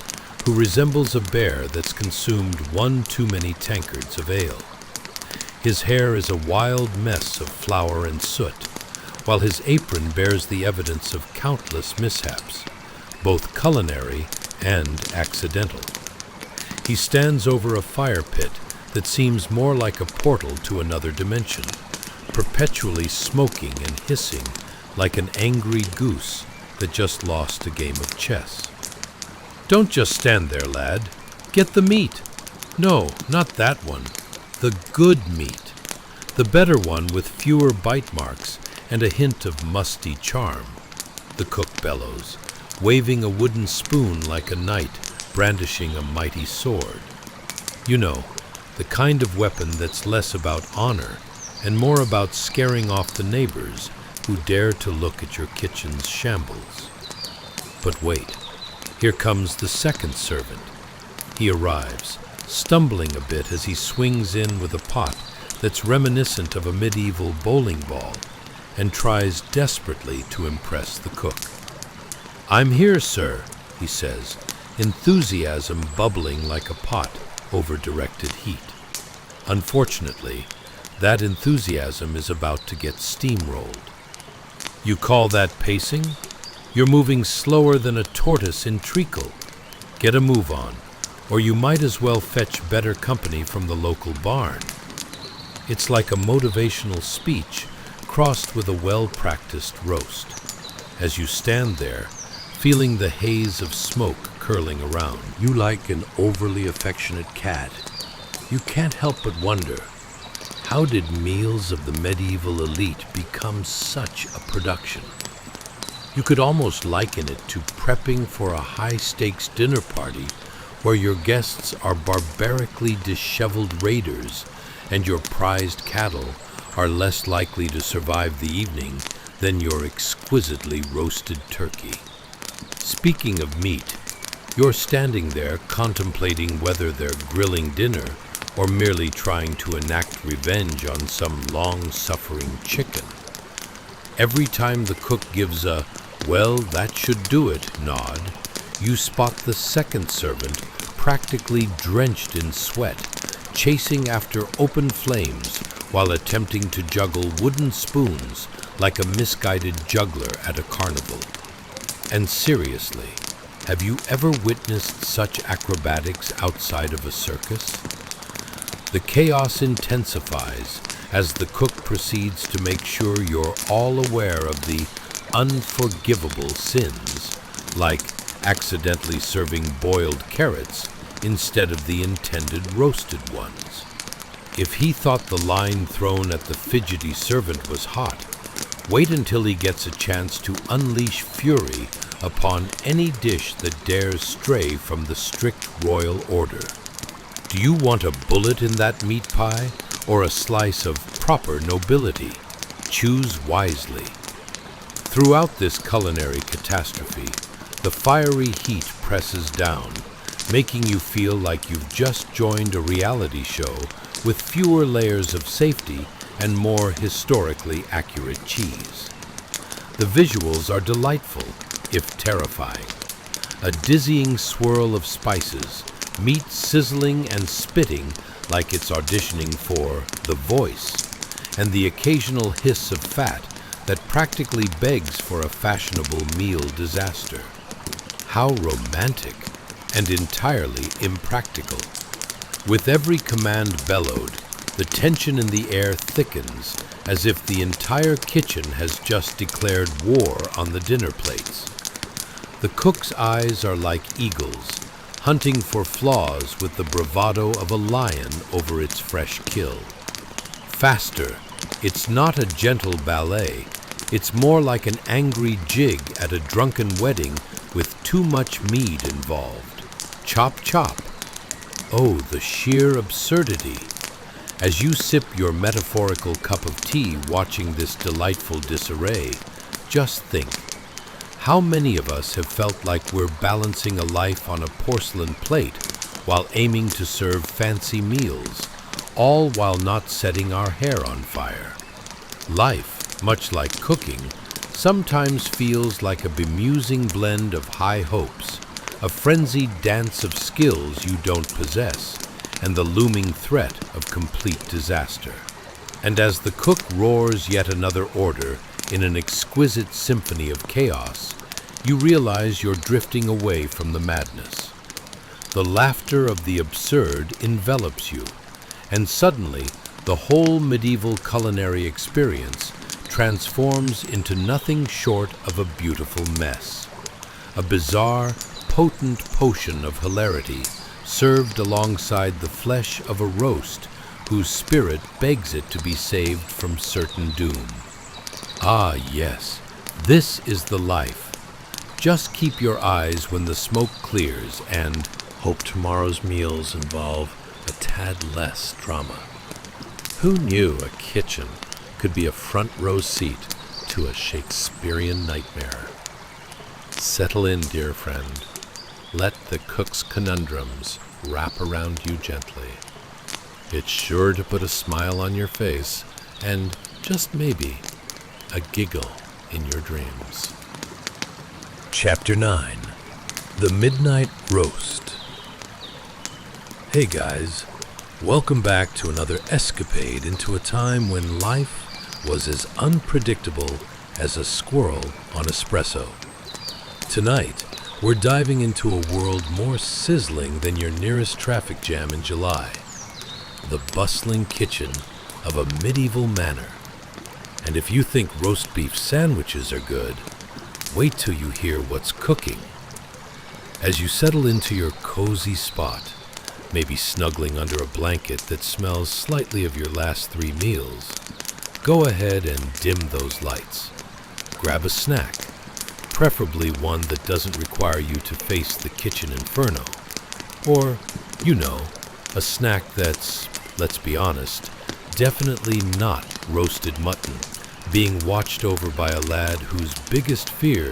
who resembles a bear that's consumed one too many tankards of ale. His hair is a wild mess of flour and soot, while his apron bears the evidence of countless mishaps, both culinary and accidental. He stands over a fire pit that seems more like a portal to another dimension, perpetually smoking and hissing like an angry goose that just lost a game of chess. Don't just stand there, lad. Get the meat. No, not that one. The good meat. The better one with fewer bite marks and a hint of musty charm, the cook bellows, waving a wooden spoon like a knight brandishing a mighty sword. You know, the kind of weapon that's less about honor and more about scaring off the neighbors who dare to look at your kitchen's shambles. But wait, here comes the second servant. He arrives, stumbling a bit as he swings in with a pot that's reminiscent of a medieval bowling ball and tries desperately to impress the cook. "I'm here, sir," he says, enthusiasm bubbling like a pot over directed heat. Unfortunately, that enthusiasm is about to get steamrolled. You call that pacing? You're moving slower than a tortoise in treacle. Get a move on, or you might as well fetch better company from the local barn. It's like a motivational speech crossed with a well-practiced roast. As you stand there, feeling the haze of smoke curling around, you like an overly affectionate cat. You can't help but wonder, how did meals of the medieval elite become such a production? You could almost liken it to prepping for a high-stakes dinner party where your guests are barbarically disheveled raiders and your prized cattle are less likely to survive the evening than your exquisitely roasted turkey. Speaking of meat, you're standing there contemplating whether they're grilling dinner or merely trying to enact revenge on some long-suffering chicken. Every time the cook gives a, "well, that should do it," nod, you spot the second servant practically drenched in sweat, chasing after open flames while attempting to juggle wooden spoons like a misguided juggler at a carnival. And seriously, have you ever witnessed such acrobatics outside of a circus? The chaos intensifies as the cook proceeds to make sure you're all aware of the unforgivable sins, like accidentally serving boiled carrots instead of the intended roasted ones. If he thought the line thrown at the fidgety servant was hot, wait until he gets a chance to unleash fury upon any dish that dares stray from the strict royal order. Do you want a bullet in that meat pie or a slice of proper nobility? Choose wisely. Throughout this culinary catastrophe, the fiery heat presses down, making you feel like you've just joined a reality show with fewer layers of safety and more historically accurate cheese. The visuals are delightful, if terrifying. A dizzying swirl of spices, meat sizzling and spitting like it's auditioning for The Voice, and the occasional hiss of fat that practically begs for a fashionable meal disaster. How romantic and entirely impractical. With every command bellowed, the tension in the air thickens as if the entire kitchen has just declared war on the dinner plates. The cook's eyes are like eagles, hunting for flaws with the bravado of a lion over its fresh kill. Faster, it's not a gentle ballet, it's more like an angry jig at a drunken wedding with too much mead involved. Chop, chop. Oh, the sheer absurdity. As you sip your metaphorical cup of tea watching this delightful disarray, just think, how many of us have felt like we're balancing a life on a porcelain plate while aiming to serve fancy meals, all while not setting our hair on fire? Life, much like cooking, sometimes feels like a bemusing blend of high hopes, a frenzied dance of skills you don't possess, and the looming threat of complete disaster. And as the cook roars yet another order in an exquisite symphony of chaos, you realize you're drifting away from the madness. The laughter of the absurd envelops you, and suddenly the whole medieval culinary experience transforms into nothing short of a beautiful mess. A bizarre, potent potion of hilarity served alongside the flesh of a roast whose spirit begs it to be saved from certain doom. Ah, yes, this is the life. Just keep your eyes when the smoke clears and hope tomorrow's meals involve a tad less drama. Who knew a kitchen could be a front row seat to a Shakespearean nightmare? Settle in, dear friend. Let the cook's conundrums wrap around you gently. It's sure to put a smile on your face and, just maybe, a giggle in your dreams. Chapter 9. The Midnight Roast. Hey guys, welcome back to another escapade into a time when life was as unpredictable as a squirrel on espresso. Tonight, we're diving into a world more sizzling than your nearest traffic jam in July. The bustling kitchen of a medieval manor. And if you think roast beef sandwiches are good, wait till you hear what's cooking. As you settle into your cozy spot, maybe snuggling under a blanket that smells slightly of your last 3 meals, go ahead and dim those lights. Grab a snack, preferably one that doesn't require you to face the kitchen inferno. Or, a snack that's, let's be honest, definitely not roasted mutton, being watched over by a lad whose biggest fear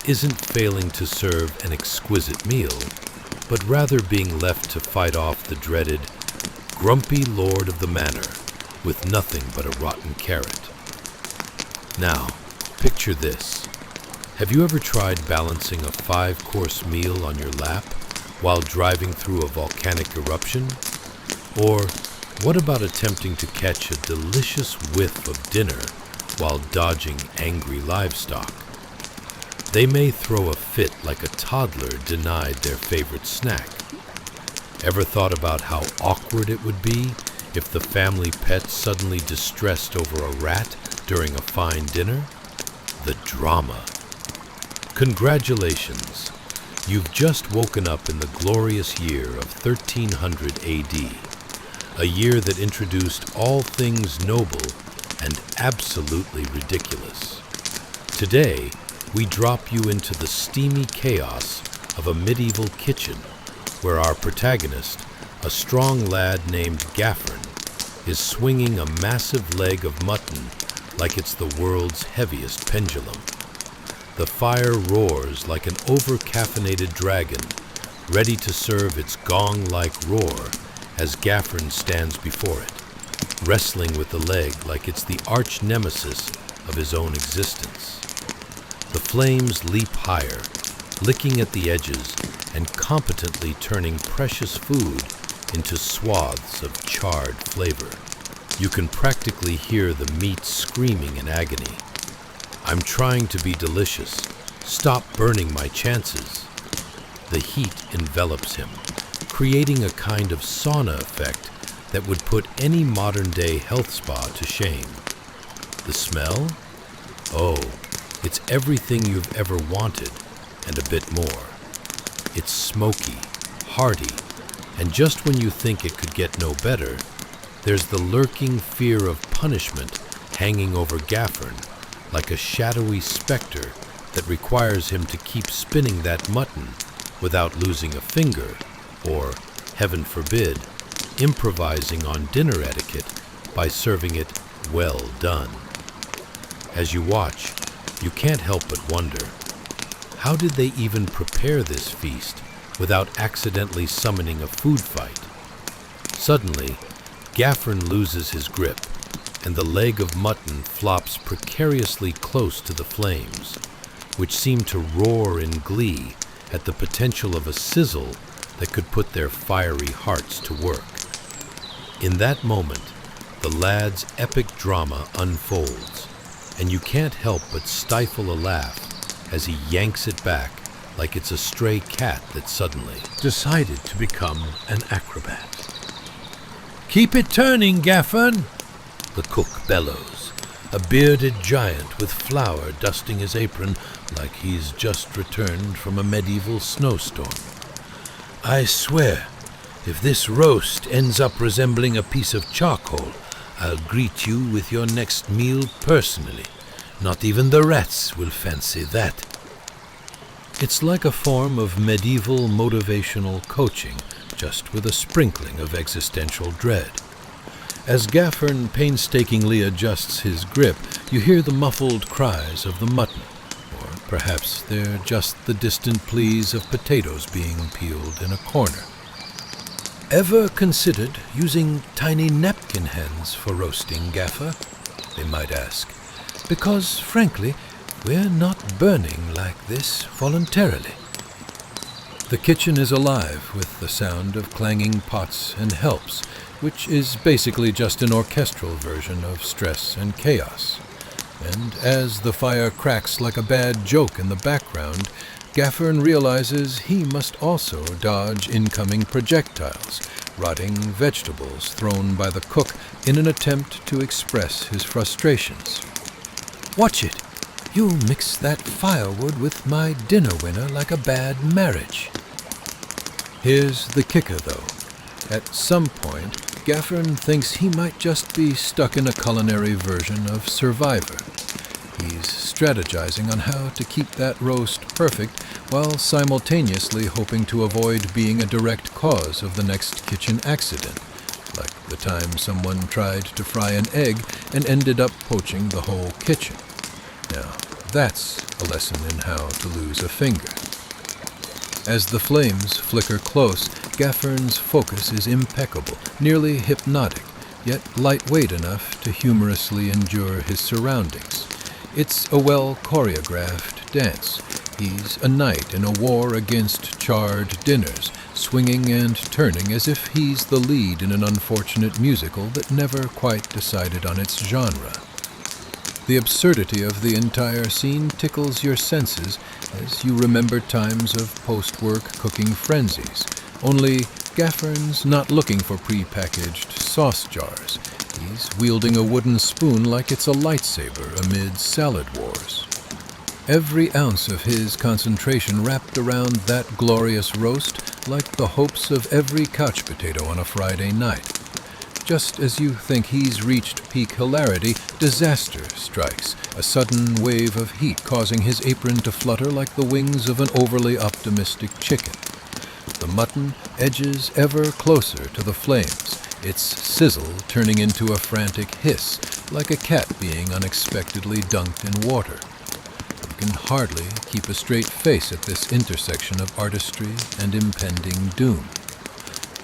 isn't failing to serve an exquisite meal, but rather being left to fight off the dreaded grumpy lord of the manor with nothing but a rotten carrot. Now, picture this. Have you ever tried balancing a 5-course meal on your lap while driving through a volcanic eruption? Or what about attempting to catch a delicious whiff of dinner while dodging angry livestock? They may throw a fit like a toddler denied their favorite snack. Ever thought about how awkward it would be if the family pet suddenly distressed over a rat during a fine dinner? The drama. Congratulations! You've just woken up in the glorious year of 1300 AD, a year that introduced all things noble and absolutely ridiculous. Today, we drop you into the steamy chaos of a medieval kitchen where our protagonist, a strong lad named Gaffern, is swinging a massive leg of mutton like it's the world's heaviest pendulum. The fire roars like an over-caffeinated dragon, ready to serve its gong-like roar as Gaffern stands before it, wrestling with the leg like it's the arch-nemesis of his own existence. The flames leap higher, licking at the edges and competently turning precious food into swaths of charred flavor. You can practically hear the meat screaming in agony. I'm trying to be delicious. Stop burning my chances. The heat envelops him, creating a kind of sauna effect that would put any modern-day health spa to shame. The smell? Oh, it's everything you've ever wanted, and a bit more. It's smoky, hearty, and just when you think it could get no better, there's the lurking fear of punishment hanging over Gaffern, like a shadowy specter that requires him to keep spinning that mutton without losing a finger, or, heaven forbid, improvising on dinner etiquette by serving it well done. As you watch, you can't help but wonder, how did they even prepare this feast without accidentally summoning a food fight? Suddenly, Gaffern loses his grip, and the leg of mutton flops precariously close to the flames, which seem to roar in glee at the potential of a sizzle that could put their fiery hearts to work. In that moment, the lad's epic drama unfolds, and you can't help but stifle a laugh as he yanks it back like it's a stray cat that suddenly decided to become an acrobat. "Keep it turning, Gaffern," the cook bellows, a bearded giant with flour dusting his apron like he's just returned from a medieval snowstorm. "I swear, if this roast ends up resembling a piece of charcoal, I'll greet you with your next meal personally. Not even the rats will fancy that." It's like a form of medieval motivational coaching, just with a sprinkling of existential dread. As Gaffern painstakingly adjusts his grip, you hear the muffled cries of the mutton, or perhaps they're just the distant pleas of potatoes being peeled in a corner. "Ever considered using tiny napkin hands for roasting, Gaffer?" they might ask. "Because, frankly, we're not burning like this voluntarily." The kitchen is alive with the sound of clanging pots and helps, which is basically just an orchestral version of stress and chaos. And as the fire cracks like a bad joke in the background, Gaffern realizes he must also dodge incoming projectiles, rotting vegetables thrown by the cook in an attempt to express his frustrations. "Watch it! You'll mix that firewood with my dinner winner like a bad marriage." Here's the kicker, though. At some point, Gaffern thinks he might just be stuck in a culinary version of Survivor. He's strategizing on how to keep that roast perfect while simultaneously hoping to avoid being a direct cause of the next kitchen accident, like the time someone tried to fry an egg and ended up poaching the whole kitchen. Now, that's a lesson in how to lose a finger. As the flames flicker close, Gaffern's focus is impeccable, nearly hypnotic, yet lightweight enough to humorously endure his surroundings. It's a well-choreographed dance. He's a knight in a war against charred dinners, swinging and turning as if he's the lead in an unfortunate musical that never quite decided on its genre. The absurdity of the entire scene tickles your senses as you remember times of post-work cooking frenzies, only Gaffern's not looking for pre-packaged sauce jars. He's wielding a wooden spoon like it's a lightsaber amid salad wars. Every ounce of his concentration wrapped around that glorious roast like the hopes of every couch potato on a Friday night. Just as you think he's reached peak hilarity, disaster strikes, a sudden wave of heat causing his apron to flutter like the wings of an overly optimistic chicken. The mutton edges ever closer to the flames, its sizzle turning into a frantic hiss, like a cat being unexpectedly dunked in water. You can hardly keep a straight face at this intersection of artistry and impending doom.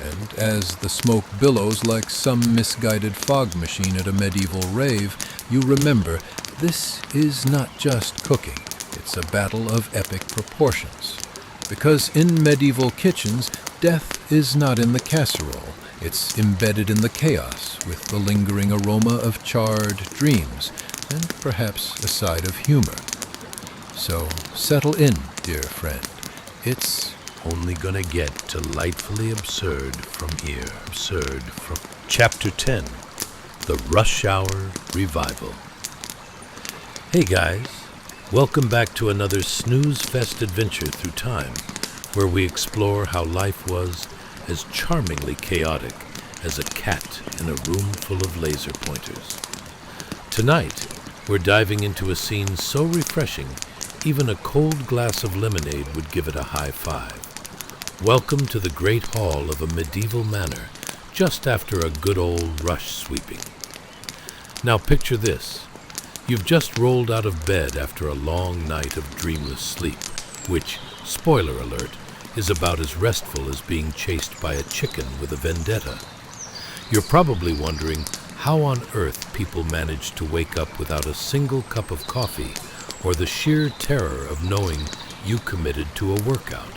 And as the smoke billows like some misguided fog machine at a medieval rave, you remember this is not just cooking, it's a battle of epic proportions. Because in medieval kitchens, death is not in the casserole, it's embedded in the chaos with the lingering aroma of charred dreams and perhaps a side of humor. So settle in, dear friend. It's only gonna get delightfully absurd from here. Absurd from Chapter 10, The Rush Hour Revival. Hey guys, welcome back to another snooze-fest adventure through time, where we explore how life was as charmingly chaotic as a cat in a room full of laser pointers. Tonight, we're diving into a scene so refreshing, even a cold glass of lemonade would give it a high five. Welcome to the great hall of a medieval manor, just after a good old rush sweeping. Now picture this. You've just rolled out of bed after a long night of dreamless sleep, which, spoiler alert, is about as restful as being chased by a chicken with a vendetta. You're probably wondering how on earth people manage to wake up without a single cup of coffee, or the sheer terror of knowing you committed to a workout.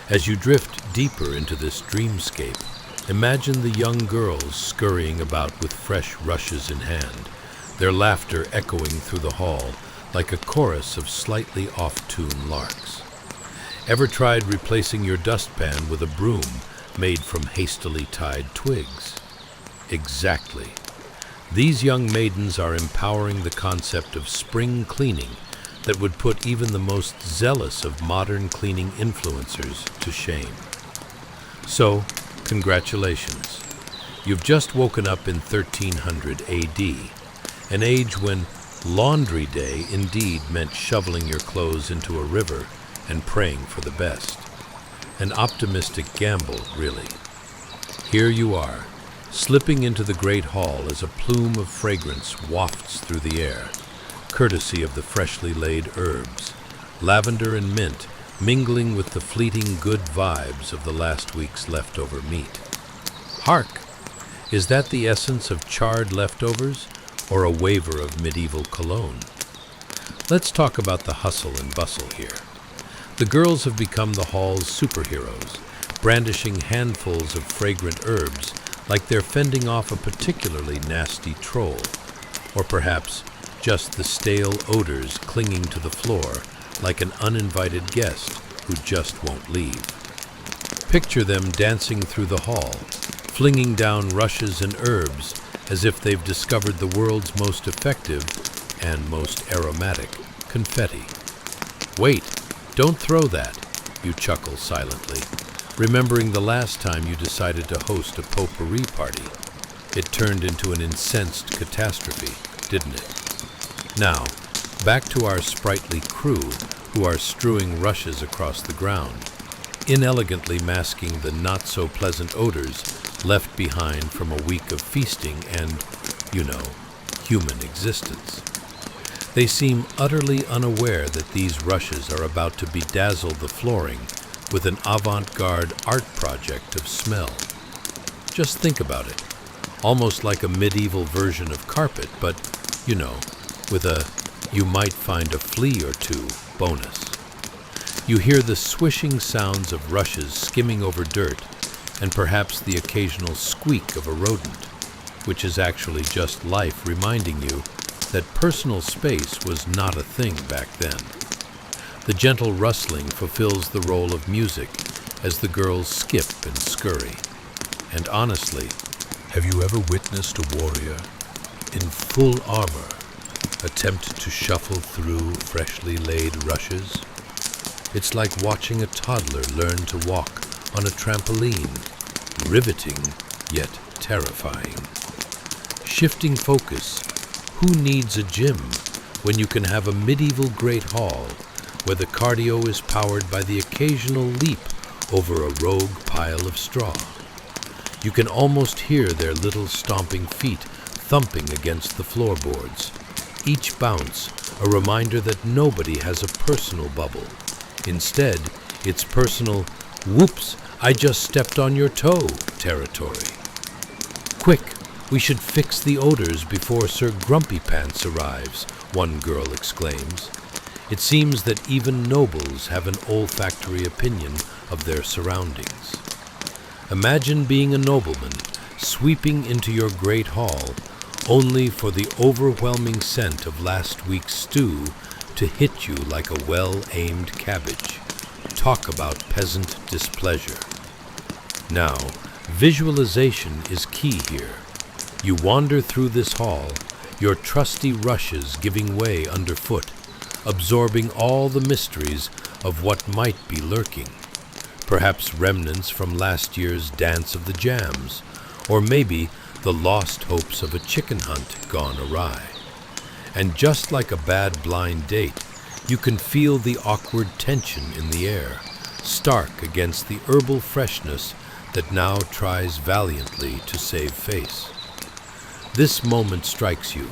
As you drift deeper into this dreamscape, imagine the young girls scurrying about with fresh rushes in hand, their laughter echoing through the hall like a chorus of slightly off-tune larks. Ever tried replacing your dustpan with a broom made from hastily tied twigs? Exactly. These young maidens are empowering the concept of spring cleaning that would put even the most zealous of modern cleaning influencers to shame. So, congratulations. You've just woken up in 1300 AD, an age when laundry day indeed meant shoveling your clothes into a river and praying for the best. An optimistic gamble, really. Here you are, slipping into the great hall as a plume of fragrance wafts through the air, courtesy of the freshly laid herbs, lavender and mint mingling with the fleeting good vibes of the last week's leftover meat. Hark! Is that the essence of charred leftovers, or a waver of medieval cologne? Let's talk about the hustle and bustle here. The girls have become the hall's superheroes, brandishing handfuls of fragrant herbs like they're fending off a particularly nasty troll, or perhaps just the stale odors clinging to the floor like an uninvited guest who just won't leave. Picture them dancing through the hall, flinging down rushes and herbs as if they've discovered the world's most effective and most aromatic confetti. Wait, don't throw that, you chuckle silently, remembering the last time you decided to host a potpourri party. It turned into an incensed catastrophe, didn't it? Now, back to our sprightly crew who are strewing rushes across the ground, inelegantly masking the not-so-pleasant odors left behind from a week of feasting and, human existence. They seem utterly unaware that these rushes are about to bedazzle the flooring with an avant-garde art project of smell. Just think about it. Almost like a medieval version of carpet, but, with a "you might find a flea or two" bonus. You hear the swishing sounds of rushes skimming over dirt, and perhaps the occasional squeak of a rodent, which is actually just life reminding you that personal space was not a thing back then. The gentle rustling fulfills the role of music as the girls skip and scurry. And honestly, have you ever witnessed a warrior in full armor attempt to shuffle through freshly laid rushes? It's like watching a toddler learn to walk on a trampoline, riveting yet terrifying. Shifting focus, who needs a gym when you can have a medieval great hall where the cardio is powered by the occasional leap over a rogue pile of straw? You can almost hear their little stomping feet thumping against the floorboards, each bounce a reminder that nobody has a personal bubble. Instead, it's personal, "whoops, I just stepped on your toe" territory. Quick, we should fix the odors before Sir Grumpy Pants arrives, one girl exclaims. It seems that even nobles have an olfactory opinion of their surroundings. Imagine being a nobleman, sweeping into your great hall, only for the overwhelming scent of last week's stew to hit you like a well-aimed cabbage. Talk about peasant displeasure. Now, visualization is key here. You wander through this hall, your trusty rushes giving way underfoot, absorbing all the mysteries of what might be lurking. Perhaps remnants from last year's dance of the jams, or maybe the lost hopes of a chicken hunt gone awry. And just like a bad blind date, you can feel the awkward tension in the air, stark against the herbal freshness that now tries valiantly to save face. This moment strikes you.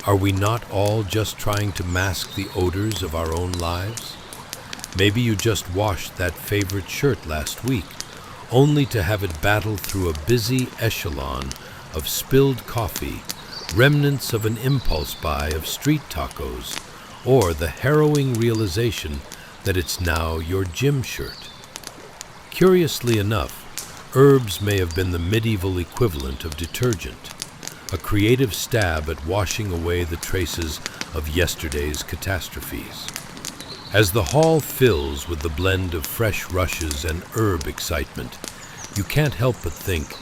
Are we not all just trying to mask the odors of our own lives? Maybe you just washed that favorite shirt last week, only to have it battle through a busy echelon of spilled coffee, remnants of an impulse buy of street tacos, or the harrowing realization that it's now your gym shirt. Curiously enough, herbs may have been the medieval equivalent of detergent, a creative stab at washing away the traces of yesterday's catastrophes. As the hall fills with the blend of fresh rushes and herb excitement, you can't help but think,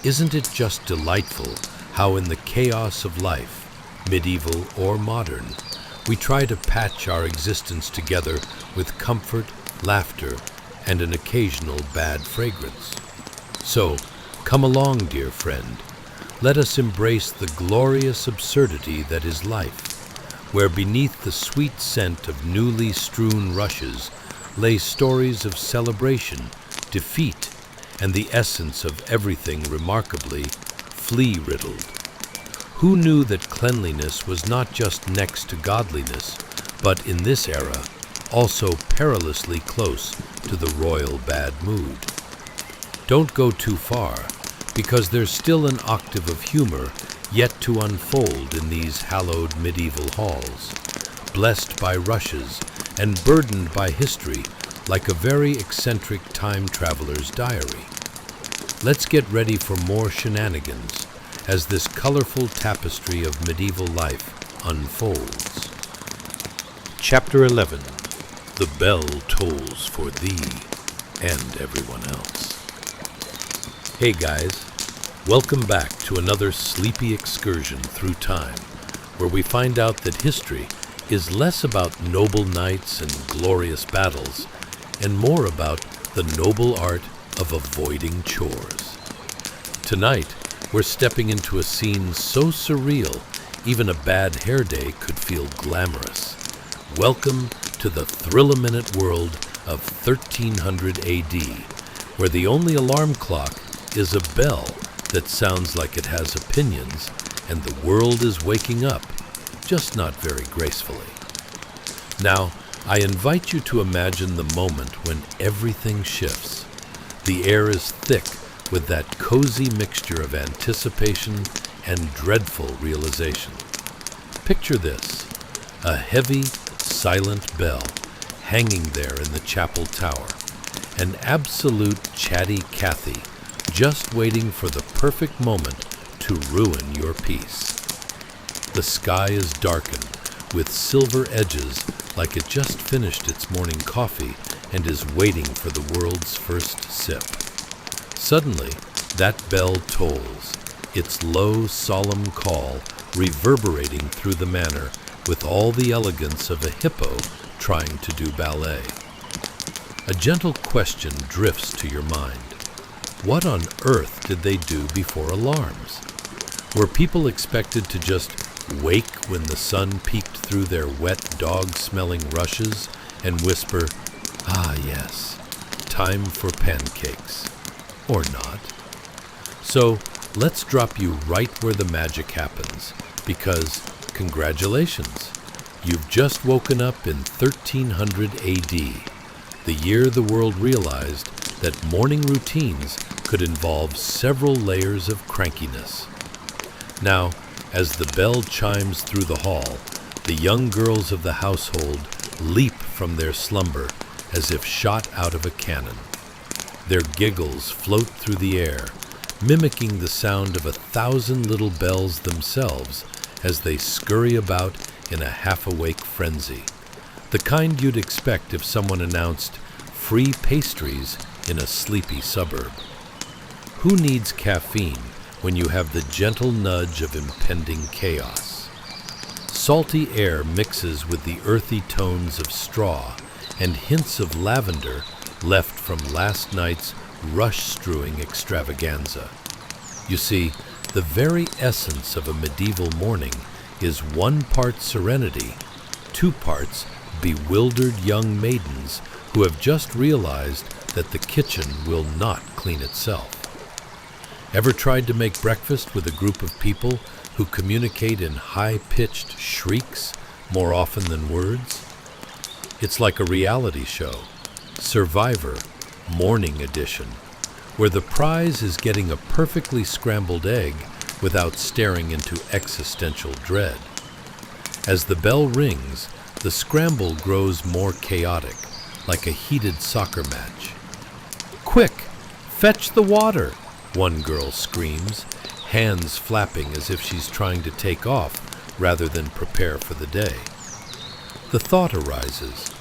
isn't it just delightful how in the chaos of life, medieval or modern, we try to patch our existence together with comfort, laughter, and an occasional bad fragrance. So, come along, dear friend. Let us embrace the glorious absurdity that is life, where beneath the sweet scent of newly strewn rushes lay stories of celebration, defeat, and the essence of everything remarkably flea-riddled. Who knew that cleanliness was not just next to godliness, but in this era, also perilously close to the royal bad mood? Don't go too far, because there's still an octave of humor yet to unfold in these hallowed medieval halls, blessed by rushes and burdened by history like a very eccentric time traveler's diary. Let's get ready for more shenanigans as this colorful tapestry of medieval life unfolds. Chapter 11. The bell tolls for thee and everyone else. Hey guys, welcome back to another sleepy excursion through time, where we find out that history is less about noble knights and glorious battles, and more about the noble art of avoiding chores. Tonight, we're stepping into a scene so surreal, even a bad hair day could feel glamorous. Welcome to the thrill-a-minute world of 1300 AD, where the only alarm clock is a bell that sounds like it has opinions, and the world is waking up, just not very gracefully. Now, I invite you to imagine the moment when everything shifts. The air is thick with that cozy mixture of anticipation and dreadful realization. Picture this, a heavy, silent bell hanging there in the chapel tower, an absolute chatty Cathy, just waiting for the perfect moment to ruin your peace. The sky is darkened with silver edges like it just finished its morning coffee and is waiting for the world's first sip. Suddenly, that bell tolls, its low, solemn call reverberating through the manor with all the elegance of a hippo trying to do ballet. A gentle question drifts to your mind. What on earth did they do before alarms? Were people expected to just wake when the sun peeked through their wet dog-smelling rushes and whisper, "Ah yes, time for pancakes," or not? So let's drop you right where the magic happens, because congratulations, you've just woken up in 1300 AD, the year the world realized that morning routines could involve several layers of crankiness. Now, as the bell chimes through the hall, the young girls of the household leap from their slumber as if shot out of a cannon. Their giggles float through the air, mimicking the sound of 1,000 little bells themselves as they scurry about in a half-awake frenzy, the kind you'd expect if someone announced free pastries in a sleepy suburb. Who needs caffeine when you have the gentle nudge of impending chaos? Salty air mixes with the earthy tones of straw and hints of lavender left from last night's rush-strewing extravaganza. You see, the very essence of a medieval morning is 1 part serenity, 2 parts bewildered young maidens who have just realized that the kitchen will not clean itself. Ever tried to make breakfast with a group of people who communicate in high-pitched shrieks more often than words? It's like a reality show, Survivor, Morning Edition, where the prize is getting a perfectly scrambled egg without staring into existential dread. As the bell rings, the scramble grows more chaotic, like a heated soccer match. "Quick! Fetch the water!" one girl screams, hands flapping as if she's trying to take off rather than prepare for the day. The thought arises,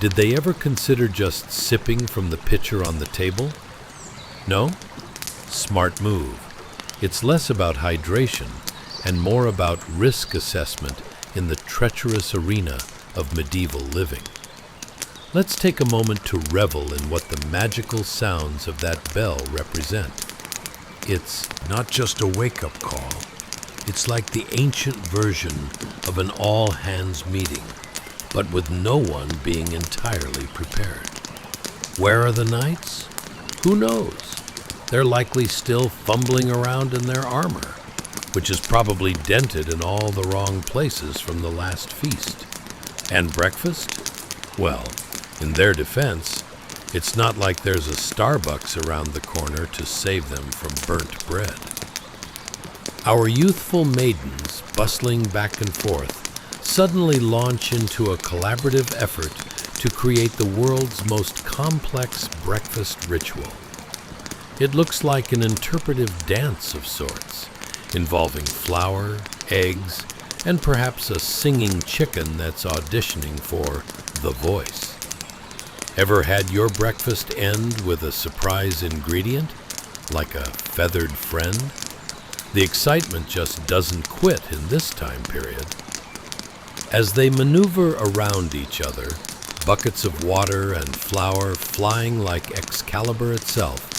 did they ever consider just sipping from the pitcher on the table? No? Smart move. It's less about hydration and more about risk assessment in the treacherous arena of medieval living. Let's take a moment to revel in what the magical sounds of that bell represent. It's not just a wake-up call. It's like the ancient version of an all-hands meeting, but with no one being entirely prepared. Where are the knights? Who knows? They're likely still fumbling around in their armor, which is probably dented in all the wrong places from the last feast. And breakfast? Well, in their defense, it's not like there's a Starbucks around the corner to save them from burnt bread. Our youthful maidens, bustling back and forth, suddenly launch into a collaborative effort to create the world's most complex breakfast ritual. It looks like an interpretive dance of sorts, involving flour, eggs, and perhaps a singing chicken that's auditioning for The Voice. Ever had your breakfast end with a surprise ingredient, like a feathered friend? The excitement just doesn't quit in this time period. As they maneuver around each other, buckets of water and flour flying like Excalibur itself,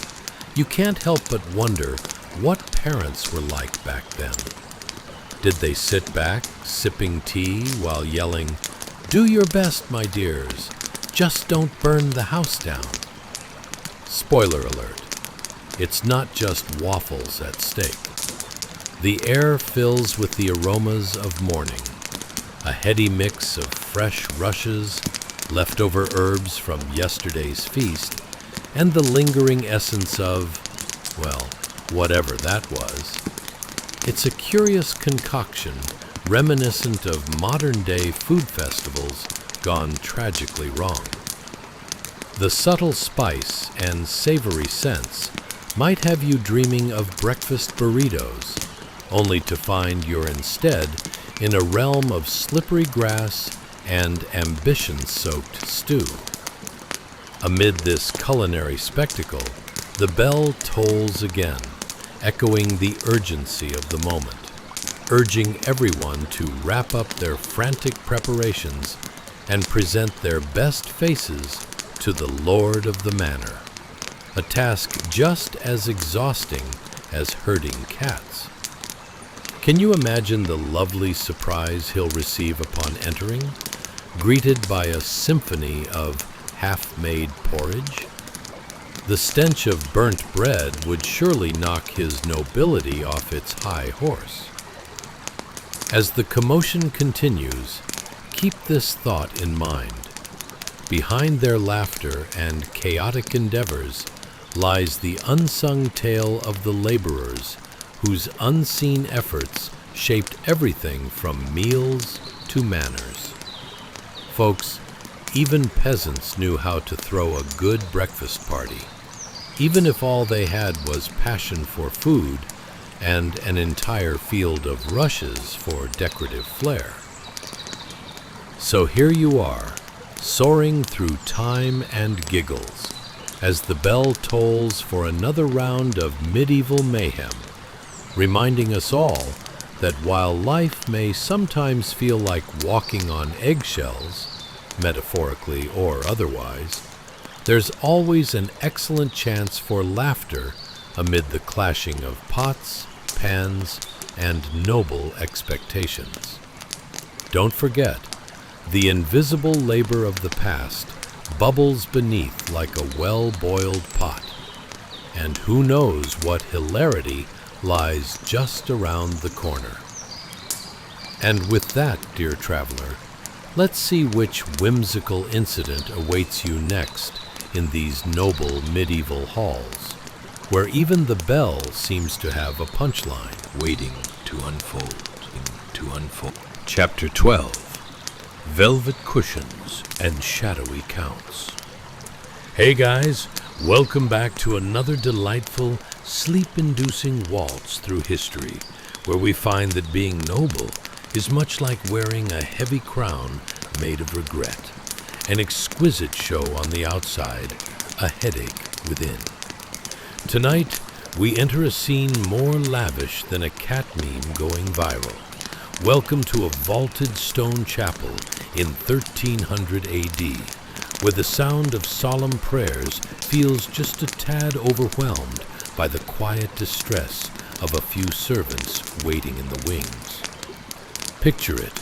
you can't help but wonder what parents were like back then. Did they sit back, sipping tea while yelling, "Do your best, my dears. Just don't burn the house down"? Spoiler alert, it's not just waffles at stake. The air fills with the aromas of morning, a heady mix of fresh rushes, leftover herbs from yesterday's feast, and the lingering essence of, well, whatever that was. It's a curious concoction reminiscent of modern-day food festivals gone tragically wrong. The subtle spice and savory scents might have you dreaming of breakfast burritos, only to find you're instead in a realm of slippery grass and ambition-soaked stew. Amid this culinary spectacle, the bell tolls again, echoing the urgency of the moment, urging everyone to wrap up their frantic preparations and present their best faces to the Lord of the Manor, a task just as exhausting as herding cats. Can you imagine the lovely surprise he'll receive upon entering, greeted by a symphony of half-made porridge? The stench of burnt bread would surely knock his nobility off its high horse. As the commotion continues, keep this thought in mind. Behind their laughter and chaotic endeavors lies the unsung tale of the laborers whose unseen efforts shaped everything from meals to manners. Folks, even peasants knew how to throw a good breakfast party, even if all they had was passion for food and an entire field of rushes for decorative flair. So here you are, soaring through time and giggles, as the bell tolls for another round of medieval mayhem, reminding us all that while life may sometimes feel like walking on eggshells, metaphorically or otherwise, there's always an excellent chance for laughter amid the clashing of pots, pans, and noble expectations. Don't forget, the invisible labor of the past bubbles beneath like a well-boiled pot, and who knows what hilarity lies just around the corner. And with that, dear traveler, let's see which whimsical incident awaits you next in these noble medieval halls, where even the bell seems to have a punchline waiting to unfold. Chapter 12. Velvet Cushions and Shadowy Counts. Hey guys, welcome back to another delightful, sleep-inducing waltz through history, where we find that being noble is much like wearing a heavy crown made of regret, an exquisite show on the outside, a headache within. Tonight, we enter a scene more lavish than a cat meme going viral. Welcome to a vaulted stone chapel in 1300 AD, where the sound of solemn prayers feels just a tad overwhelmed by the quiet distress of a few servants waiting in the wings. Picture it,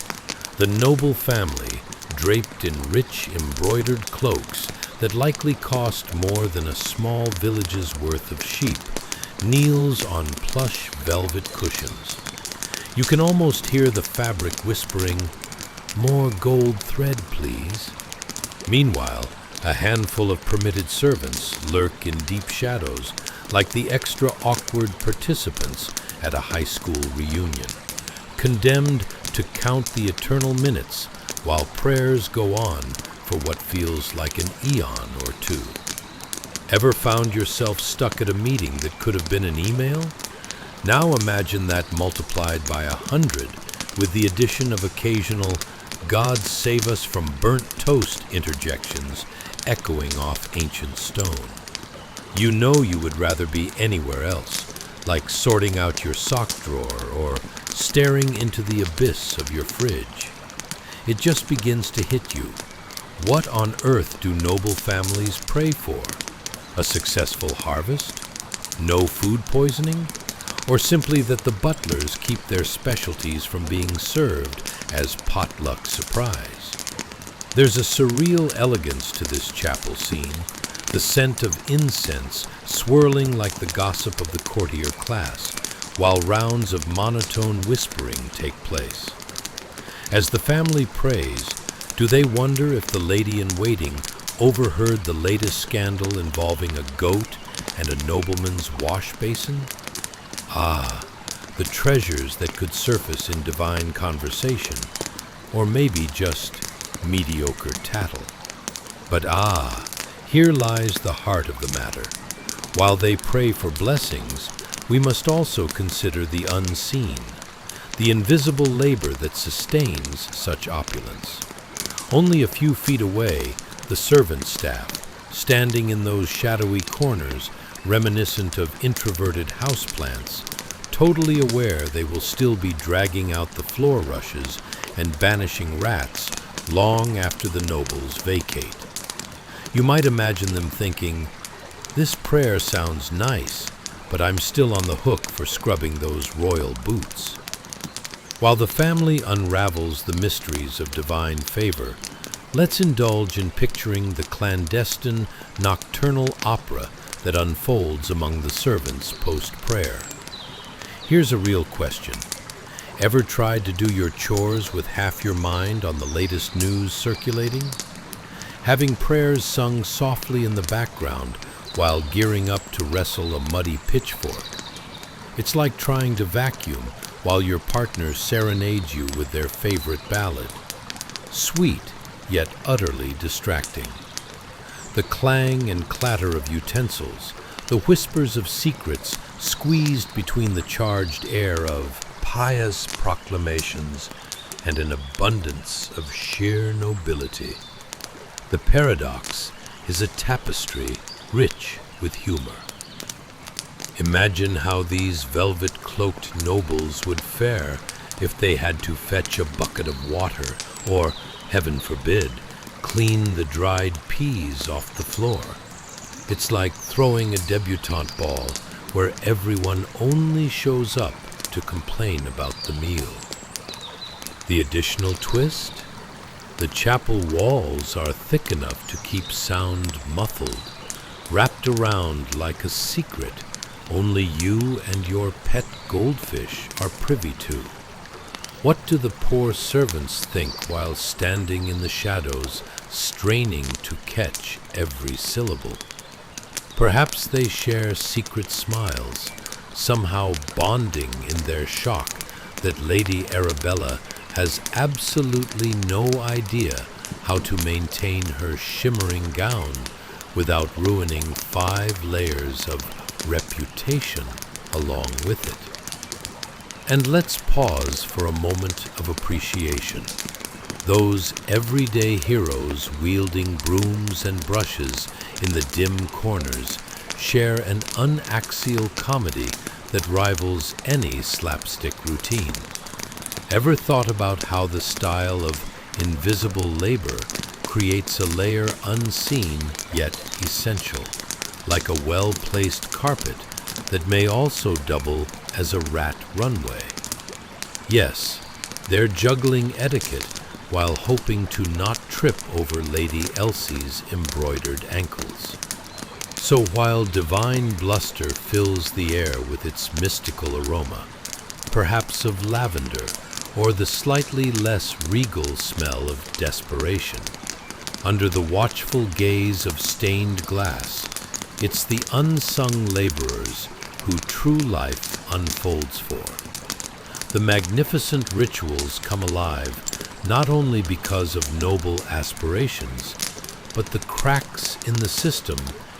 the noble family, draped in rich embroidered cloaks that likely cost more than a small village's worth of sheep, kneels on plush velvet cushions. You can almost hear the fabric whispering, "More gold thread, please." Meanwhile, a handful of permitted servants lurk in deep shadows like the extra awkward participants at a high school reunion, condemned to count the eternal minutes while prayers go on for what feels like an eon or two. Ever found yourself stuck at a meeting that could have been an email? Now imagine that multiplied by 100 with the addition of occasional "God save us from burnt toast" interjections echoing off ancient stone. You know you would rather be anywhere else, like sorting out your sock drawer or staring into the abyss of your fridge. It just begins to hit you. What on earth do noble families pray for? A successful harvest? No food poisoning? Or simply that the butlers keep their specialties from being served as potluck surprise? There's a surreal elegance to this chapel scene, the scent of incense swirling like the gossip of the courtier class, while rounds of monotone whispering take place. As the family prays, do they wonder if the lady-in-waiting overheard the latest scandal involving a goat and a nobleman's wash basin? Ah, the treasures that could surface in divine conversation, or maybe just mediocre tattle. But here lies the heart of the matter. While they pray for blessings, we must also consider the unseen, the invisible labor that sustains such opulence. Only a few feet away, the servant staff, standing in those shadowy corners reminiscent of introverted houseplants, totally aware they will still be dragging out the floor rushes and banishing rats long after the nobles vacate. You might imagine them thinking, "This prayer sounds nice, but I'm still on the hook for scrubbing those royal boots." While the family unravels the mysteries of divine favor, let's indulge in picturing the clandestine nocturnal opera that unfolds among the servants post-prayer. Here's a real question. Ever tried to do your chores with half your mind on the latest news circulating? Having prayers sung softly in the background while gearing up to wrestle a muddy pitchfork. It's like trying to vacuum while your partner serenades you with their favorite ballad. Sweet, yet utterly distracting. The clang and clatter of utensils, the whispers of secrets squeezed between the charged air of pious proclamations and an abundance of sheer nobility. The paradox is a tapestry rich with humor. Imagine how these velvet-cloaked nobles would fare if they had to fetch a bucket of water or, heaven forbid, clean the dried peas off the floor. It's like throwing a debutante ball where everyone only shows up to complain about the meal. The additional twist? The chapel walls are thick enough to keep sound muffled, wrapped around like a secret only you and your pet goldfish are privy to. What do the poor servants think while standing in the shadows, straining to catch every syllable? Perhaps they share secret smiles, somehow bonding in their shock that Lady Arabella has absolutely no idea how to maintain her shimmering gown without ruining 5 layers of reputation along with it. And let's pause for a moment of appreciation. Those everyday heroes wielding brooms and brushes in the dim corners share an unaxial comedy that rivals any slapstick routine. Ever thought about how the style of invisible labor creates a layer unseen yet essential, like a well-placed carpet that may also double as a rat runway? Yes, they're juggling etiquette while hoping to not trip over Lady Elsie's embroidered ankles. So while divine bluster fills the air with its mystical aroma, perhaps of lavender or the slightly less regal smell of desperation, under the watchful gaze of stained glass, it's the unsung laborers who true life unfolds for. The magnificent rituals come alive not only because of noble aspirations, but the cracks in the system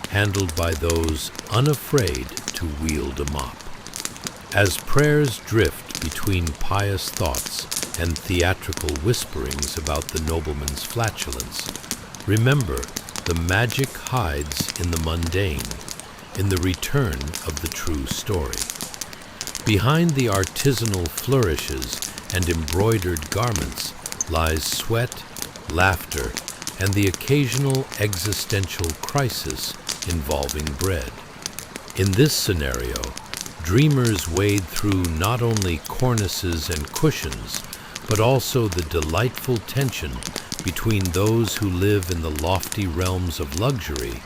handled by those unafraid to wield a mop. As prayers drift between pious thoughts and theatrical whisperings about the nobleman's flatulence, remember the magic hides in the mundane, in the return of the true story. Behind the artisanal flourishes and embroidered garments lies sweat, laughter, and the occasional existential crisis involving bread. In this scenario, dreamers wade through not only cornices and cushions, but also the delightful tension between those who live in the lofty realms of luxury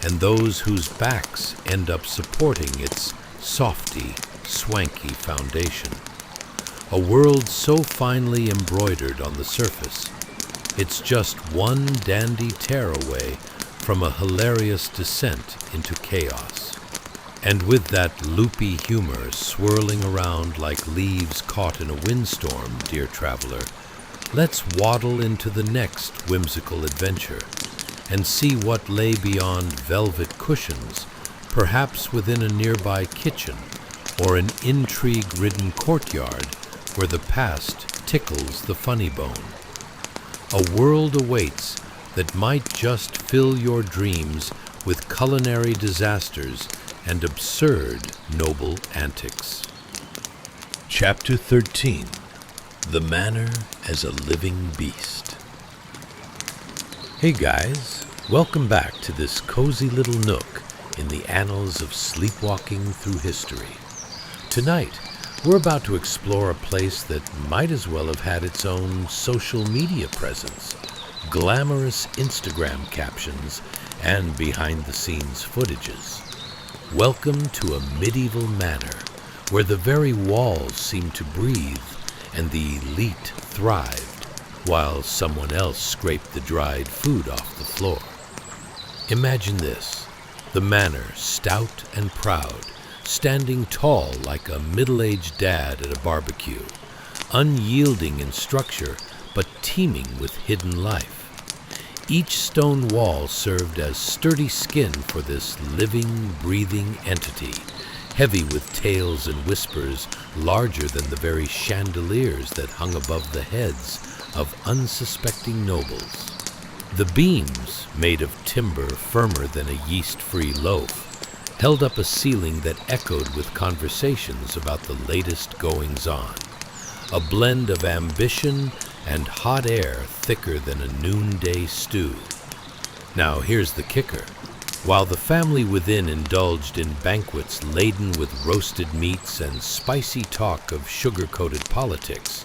and those whose backs end up supporting its softy, swanky foundation. A world so finely embroidered on the surface, it's just one dandy tear away from a hilarious descent into chaos. And with that loopy humor swirling around like leaves caught in a windstorm, dear traveler, let's waddle into the next whimsical adventure and see what lay beyond velvet cushions, perhaps within a nearby kitchen or an intrigue-ridden courtyard where the past tickles the funny bone. A world awaits that might just fill your dreams with culinary disasters and absurd noble antics. Chapter 13. The Manor as a Living Beast. Hey guys, welcome back to this cozy little nook in the annals of sleepwalking through history. Tonight, we're about to explore a place that might as well have had its own social media presence, glamorous Instagram captions, and behind-the-scenes footages. Welcome to a medieval manor where the very walls seem to breathe and the elite thrived while someone else scraped the dried food off the floor. Imagine this, the manor stout and proud, standing tall like a middle-aged dad at a barbecue, unyielding in structure but teeming with hidden life. Each stone wall served as sturdy skin for this living, breathing entity, heavy with tales and whispers larger than the very chandeliers that hung above the heads of unsuspecting nobles. The beams, made of timber firmer than a yeast-free loaf, held up a ceiling that echoed with conversations about the latest goings-on, a blend of ambition and hot air thicker than a noonday stew. Now here's the kicker. While the family within indulged in banquets laden with roasted meats and spicy talk of sugar-coated politics,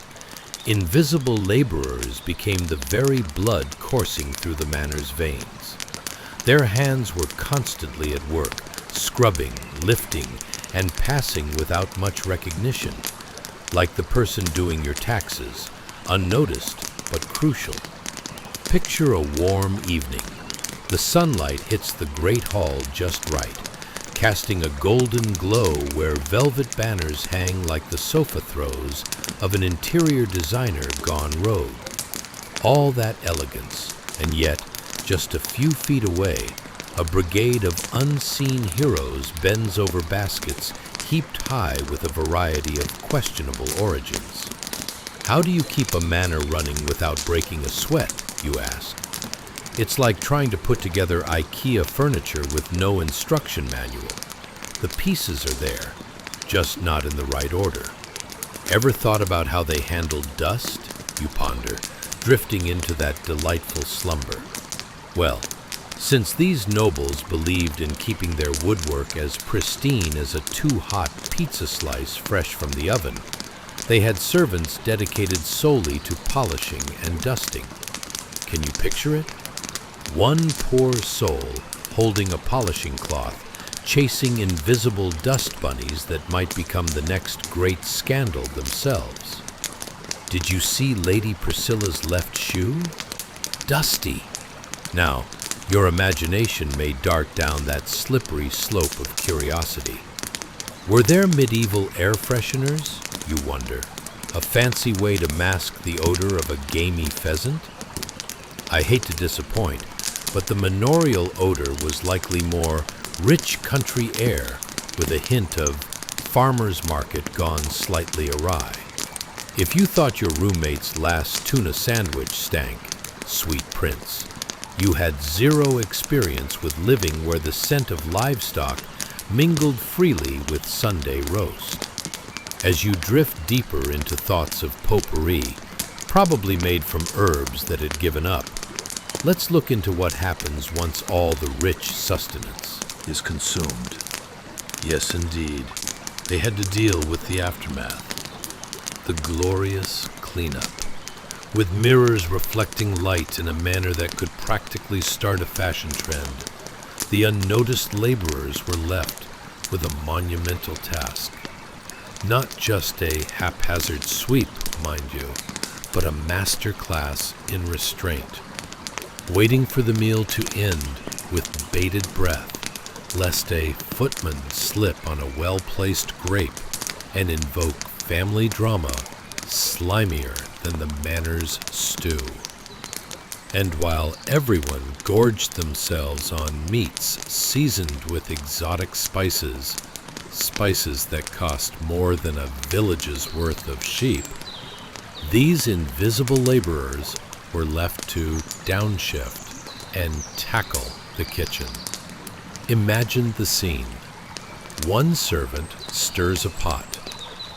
invisible laborers became the very blood coursing through the manor's veins. Their hands were constantly at work, scrubbing, lifting, and passing without much recognition, like the person doing your taxes, unnoticed but crucial. Picture a warm evening. The sunlight hits the great hall just right, casting a golden glow where velvet banners hang like the sofa throws of an interior designer gone rogue. All that elegance, and yet, just a few feet away, a brigade of unseen heroes bends over baskets heaped high with a variety of questionable origins. How do you keep a manor running without breaking a sweat, you ask? It's like trying to put together IKEA furniture with no instruction manual. The pieces are there, just not in the right order. Ever thought about how they handled dust, you ponder, drifting into that delightful slumber? Well, since these nobles believed in keeping their woodwork as pristine as a too-hot pizza slice fresh from the oven, they had servants dedicated solely to polishing and dusting. Can you picture it? One poor soul holding a polishing cloth, chasing invisible dust bunnies that might become the next great scandal themselves. Did you see Lady Priscilla's left shoe? Dusty. Now, your imagination may dart down that slippery slope of curiosity. Were there medieval air fresheners, you wonder? A fancy way to mask the odor of a gamey pheasant? I hate to disappoint, but the manorial odor was likely more rich country air with a hint of farmer's market gone slightly awry. If you thought your roommate's last tuna sandwich stank, sweet prince, you had zero experience with living where the scent of livestock mingled freely with Sunday roast. As you drift deeper into thoughts of potpourri, probably made from herbs that had given up, let's look into what happens once all the rich sustenance is consumed. Yes, indeed. They had to deal with the aftermath. The glorious cleanup, with mirrors reflecting light in a manner that could practically start a fashion trend. The unnoticed laborers were left with a monumental task. Not just a haphazard sweep, mind you, but a master class in restraint, waiting for the meal to end with bated breath, lest a footman slip on a well-placed grape and invoke family drama slimier than the manor's stew. And while everyone gorged themselves on meats seasoned with exotic spices, spices that cost more than a village's worth of sheep, these invisible laborers were left to downshift and tackle the kitchen. Imagine the scene. One servant stirs a pot,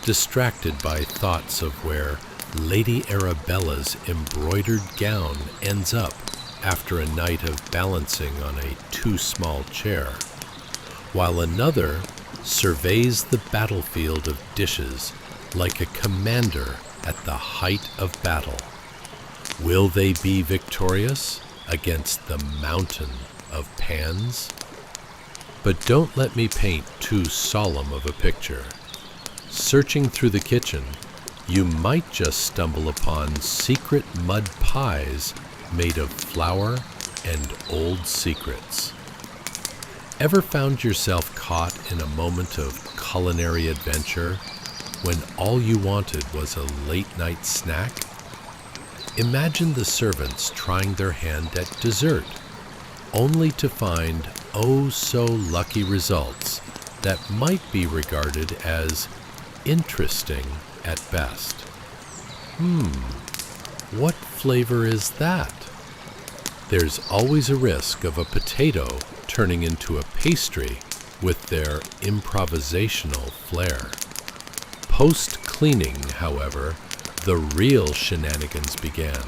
distracted by thoughts of where Lady Arabella's embroidered gown ends up after a night of balancing on a too-small chair, while another surveys the battlefield of dishes like a commander at the height of battle. Will they be victorious against the mountain of pans? But don't let me paint too solemn of a picture. Searching through the kitchen, you might just stumble upon secret mud pies made of flour and old secrets. Ever found yourself caught in a moment of culinary adventure when all you wanted was a late-night snack? Imagine the servants trying their hand at dessert, only to find oh-so-lucky results that might be regarded as interesting at best. What flavor is that? There's always a risk of a potato turning into a pastry with their improvisational flair. Post-cleaning, however, the real shenanigans began.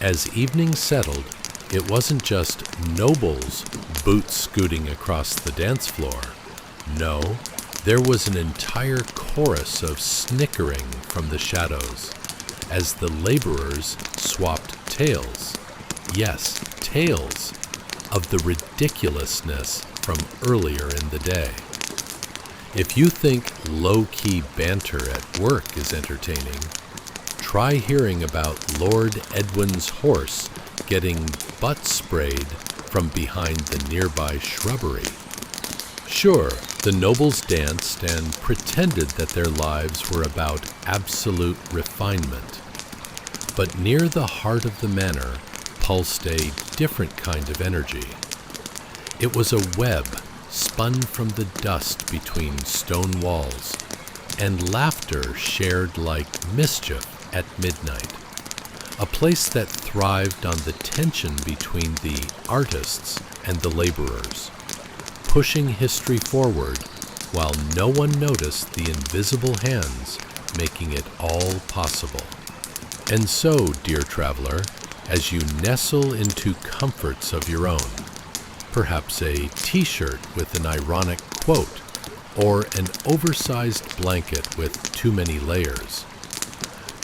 As evening settled, it wasn't just nobles boots scooting across the dance floor. No, there was an entire chorus of snickering from the shadows as the laborers swapped tales. Yes, tales of the ridiculousness from earlier in the day. If you think low-key banter at work is entertaining, try hearing about Lord Edwin's horse getting butt sprayed from behind the nearby shrubbery. Sure, the nobles danced and pretended that their lives were about absolute refinement. But near the heart of the manor pulsed a different kind of energy. It was a web spun from the dust between stone walls, and laughter shared like mischief at midnight. A place that thrived on the tension between the artists and the laborers, pushing history forward while no one noticed the invisible hands making it all possible. And so, dear traveler, as you nestle into comforts of your own, perhaps a t-shirt with an ironic quote, or an oversized blanket with too many layers,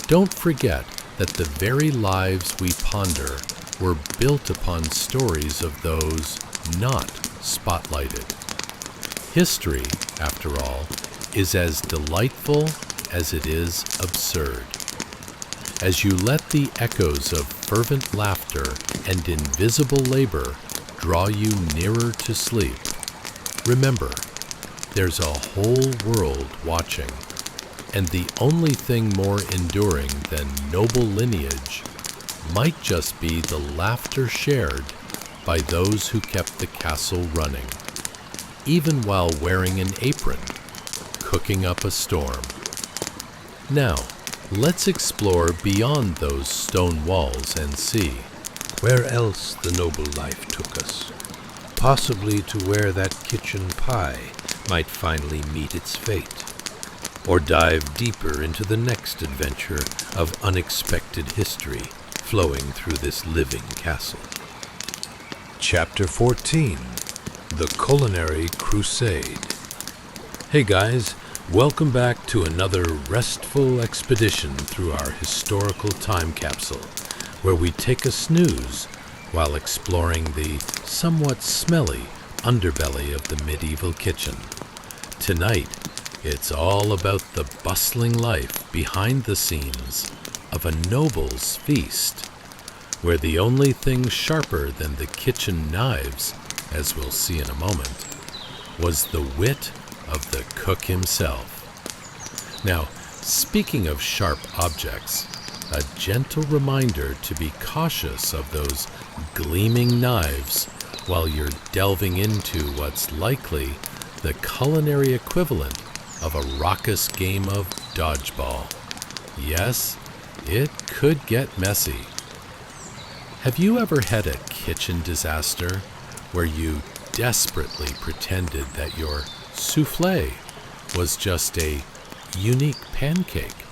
don't forget that the very lives we ponder were built upon stories of those not spotlighted. History, after all, is as delightful as it is absurd. As you let the echoes of fervent laughter and invisible labor draw you nearer to sleep, remember, there's a whole world watching, and the only thing more enduring than noble lineage might just be the laughter shared by those who kept the castle running, even while wearing an apron, cooking up a storm. Now, let's explore beyond those stone walls and see where else the noble life took us, possibly to where that kitchen pie might finally meet its fate, or dive deeper into the next adventure of unexpected history flowing through this living castle. Chapter 14, The Culinary Crusade. Hey guys, welcome back to another restful expedition through our historical time capsule, where we take a snooze while exploring the somewhat smelly underbelly of the medieval kitchen. Tonight, it's all about the bustling life behind the scenes of a noble's feast, where the only thing sharper than the kitchen knives, as we'll see in a moment, was the wit of the cook himself. Now, speaking of sharp objects, a gentle reminder to be cautious of those gleaming knives while you're delving into what's likely the culinary equivalent of a raucous game of dodgeball. Yes, it could get messy. Have you ever had a kitchen disaster where you desperately pretended that your soufflé was just a unique pancake?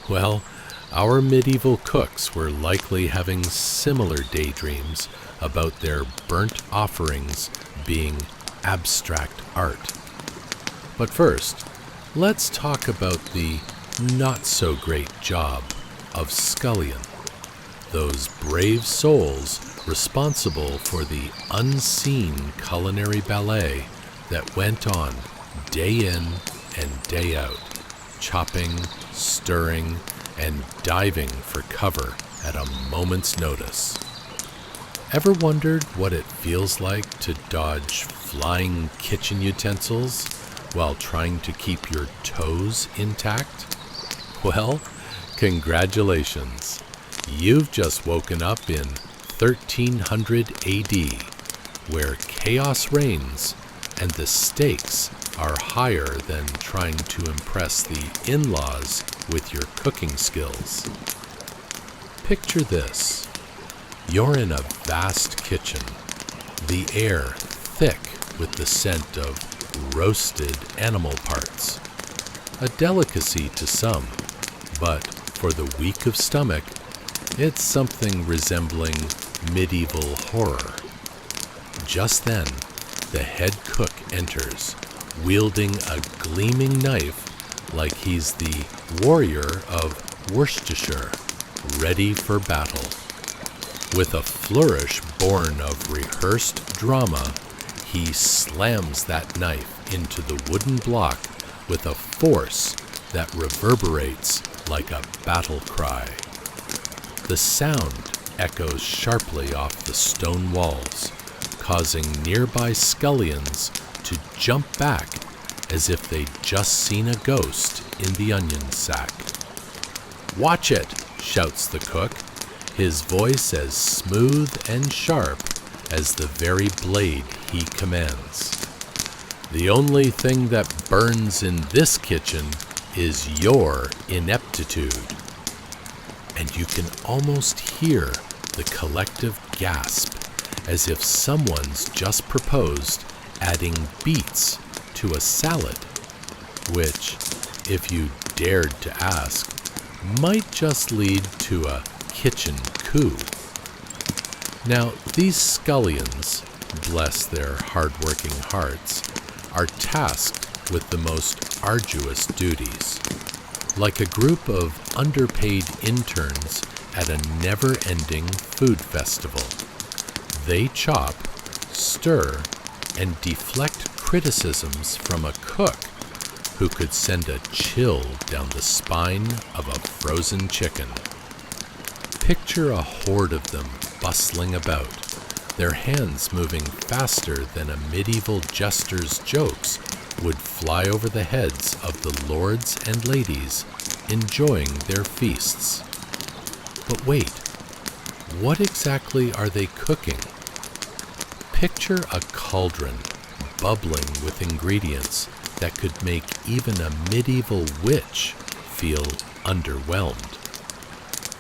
Well, our medieval cooks were likely having similar daydreams about their burnt offerings being abstract art. But first, let's talk about the not-so-great job of scullion, those brave souls responsible for the unseen culinary ballet that went on day in and day out, chopping, stirring, and diving for cover at a moment's notice. Ever wondered what it feels like to dodge flying kitchen utensils while trying to keep your toes intact? Well, congratulations. You've just woken up in 1300 AD, where chaos reigns and the stakes are higher than trying to impress the in-laws with your cooking skills. Picture this. You're in a vast kitchen, the air thick with the scent of roasted animal parts. A delicacy to some, but For the weak of stomach, it's something resembling medieval horror. Just then, the head cook enters, wielding a gleaming knife like he's the warrior of Worcestershire, ready for battle. With a flourish born of rehearsed drama, he slams that knife into the wooden block with a force that reverberates like a battle cry. The sound echoes sharply off the stone walls, causing nearby scullions to jump back as if they'd just seen a ghost in the onion sack. "Watch it!" shouts the cook, his voice as smooth and sharp as the very blade he commands. "The only thing that burns in this kitchen is your ineptitude." And you can almost hear the collective gasp, as if someone's just proposed adding beets to a salad, which, if you dared to ask, might just lead to a kitchen coup. Now, these scullions, bless their hard-working hearts, are tasked with the most arduous duties. Like a group of underpaid interns at a never-ending food festival, they chop, stir, and deflect criticisms from a cook who could send a chill down the spine of a frozen chicken. Picture a horde of them bustling about, their hands moving faster than a medieval jester's jokes would fly over the heads of the lords and ladies enjoying their feasts. But wait, what exactly are they cooking? Picture a cauldron bubbling with ingredients that could make even a medieval witch feel underwhelmed.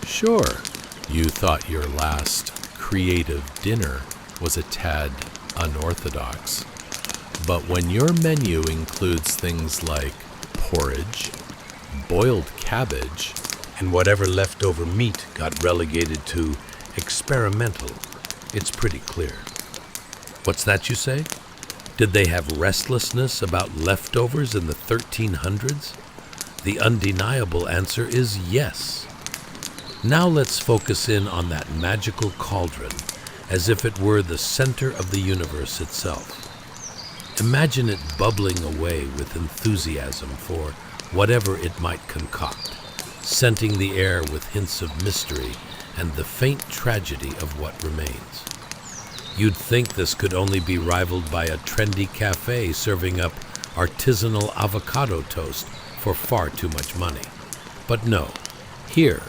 Sure, you thought your last creative dinner was a tad unorthodox, but when your menu includes things like porridge, boiled cabbage, And whatever leftover meat got relegated to experimental, it's pretty clear. What's that you say? Did they have restlessness about leftovers in the 1300s? The undeniable answer is yes. Now let's focus in on that magical cauldron as if it were the center of the universe itself. Imagine it bubbling away with enthusiasm for whatever it might concoct, scenting the air with hints of mystery and the faint tragedy of what remains. You'd think this could only be rivaled by a trendy cafe serving up artisanal avocado toast for far too much money. But no, here,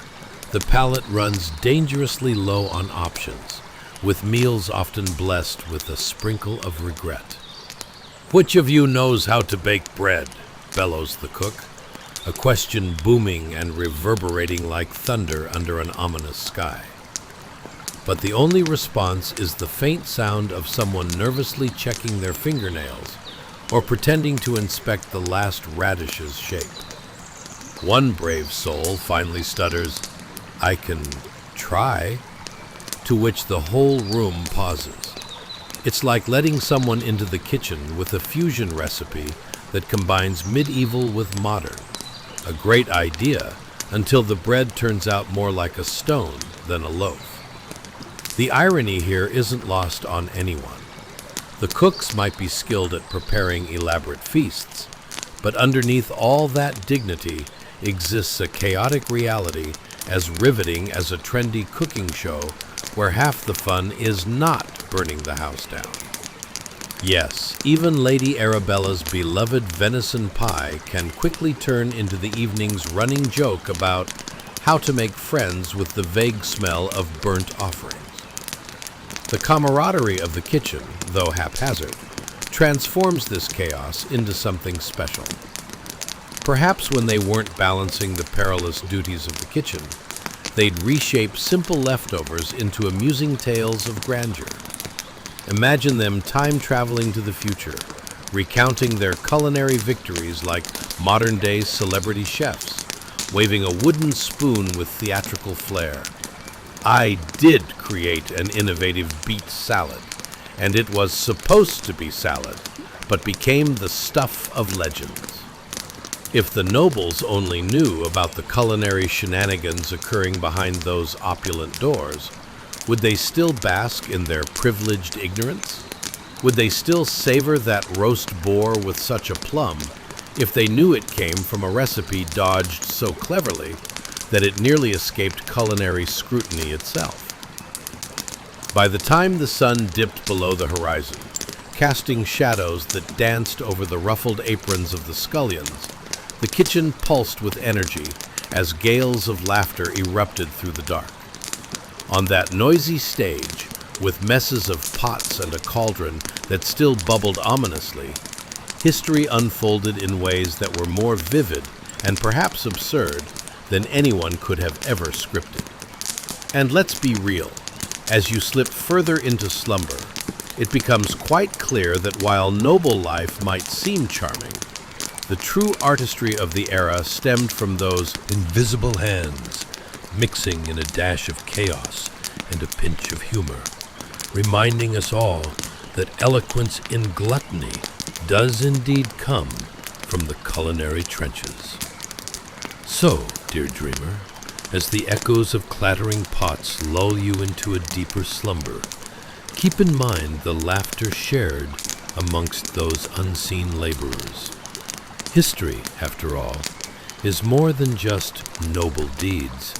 the palate runs dangerously low on options, with meals often blessed with a sprinkle of regret. "Which of you knows how to bake bread?" bellows the cook, a question booming and reverberating like thunder under an ominous sky. But the only response is the faint sound of someone nervously checking their fingernails or pretending to inspect the last radish's shape. One brave soul finally stutters, "I can try," to which the whole room pauses. It's like letting someone into the kitchen with a fusion recipe that combines medieval with modern. A great idea until the bread turns out more like a stone than a loaf. The irony here isn't lost on anyone. The cooks might be skilled at preparing elaborate feasts, but underneath all that dignity exists a chaotic reality as riveting as a trendy cooking show where half the fun is not burning the house down. Yes, even Lady Arabella's beloved venison pie can quickly turn into the evening's running joke about how to make friends with the vague smell of burnt offerings. The camaraderie of the kitchen, though haphazard, transforms this chaos into something special. Perhaps when they weren't balancing the perilous duties of the kitchen, they'd reshape simple leftovers into amusing tales of grandeur. Imagine them time-traveling to the future, recounting their culinary victories like modern-day celebrity chefs, waving a wooden spoon with theatrical flair. I did create an innovative beet salad, and it was supposed to be salad, but became the stuff of legends. If the nobles only knew about the culinary shenanigans occurring behind those opulent doors, would they still bask in their privileged ignorance? Would they still savor that roast boar with such aplomb if they knew it came from a recipe dodged so cleverly that it nearly escaped culinary scrutiny itself? By the time the sun dipped below the horizon, casting shadows that danced over the ruffled aprons of the scullions, the kitchen pulsed with energy as gales of laughter erupted through the dark. On that noisy stage, with messes of pots and a cauldron that still bubbled ominously, history unfolded in ways that were more vivid and perhaps absurd than anyone could have ever scripted. And let's be real, as you slip further into slumber, it becomes quite clear that while noble life might seem charming, the true artistry of the era stemmed from those Invisible hands, mixing in a dash of chaos and a pinch of humor, reminding us all that eloquence in gluttony does indeed come from the culinary trenches. So, dear dreamer, as the echoes of clattering pots lull you into a deeper slumber, keep in mind the laughter shared amongst those unseen laborers. History, after all, is more than just noble deeds.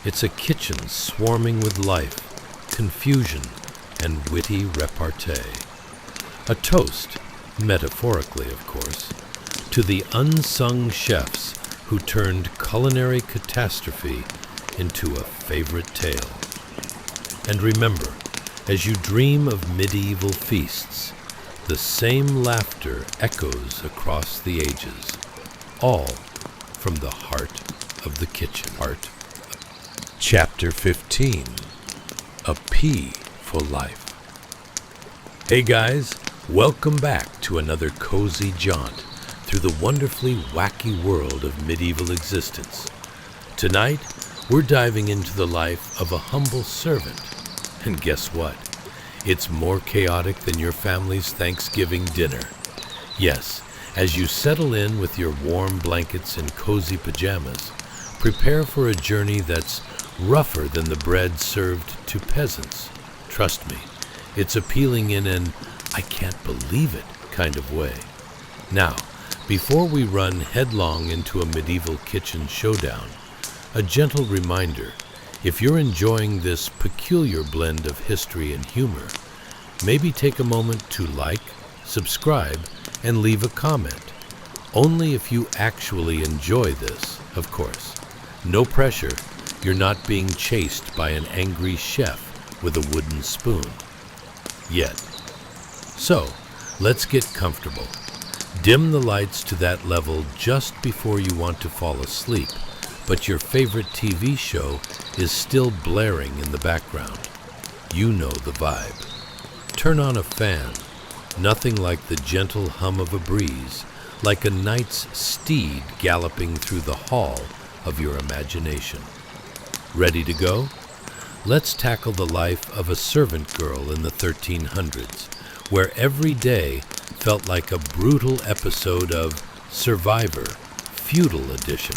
It's a kitchen swarming with life, confusion, and witty repartee. A toast, metaphorically of course, to the unsung chefs who turned culinary catastrophe into a favorite tale. And remember, as you dream of medieval feasts, the same laughter echoes across the ages, all from the heart of the kitchen. Chapter 15, A Pea for Life. Hey guys, welcome back to another cozy jaunt through the wonderfully wacky world of medieval existence. Tonight, we're diving into the life of a humble servant. And guess what? It's more chaotic than your family's Thanksgiving dinner. Yes, as you settle in with your warm blankets and cozy pajamas, prepare for a journey that's rougher than the bread served to peasants. Trust me, it's appealing in an I can't believe it kind of way. Now, before we run headlong into a medieval kitchen showdown, a gentle reminder: if you're enjoying this peculiar blend of history and humor, maybe take a moment to like, subscribe, and leave a comment. Only if you actually enjoy this, of course. No pressure, you're not being chased by an angry chef with a wooden spoon. Yet. So, let's get comfortable. Dim the lights to that level just before you want to fall asleep, but your favorite TV show is still blaring in the background. You know the vibe. Turn on a fan. Nothing like the gentle hum of a breeze, like a knight's steed galloping through the hall of your imagination. Ready to go? Let's tackle the life of a servant girl in the 1300s, where every day felt like a brutal episode of Survivor, Feudal Edition.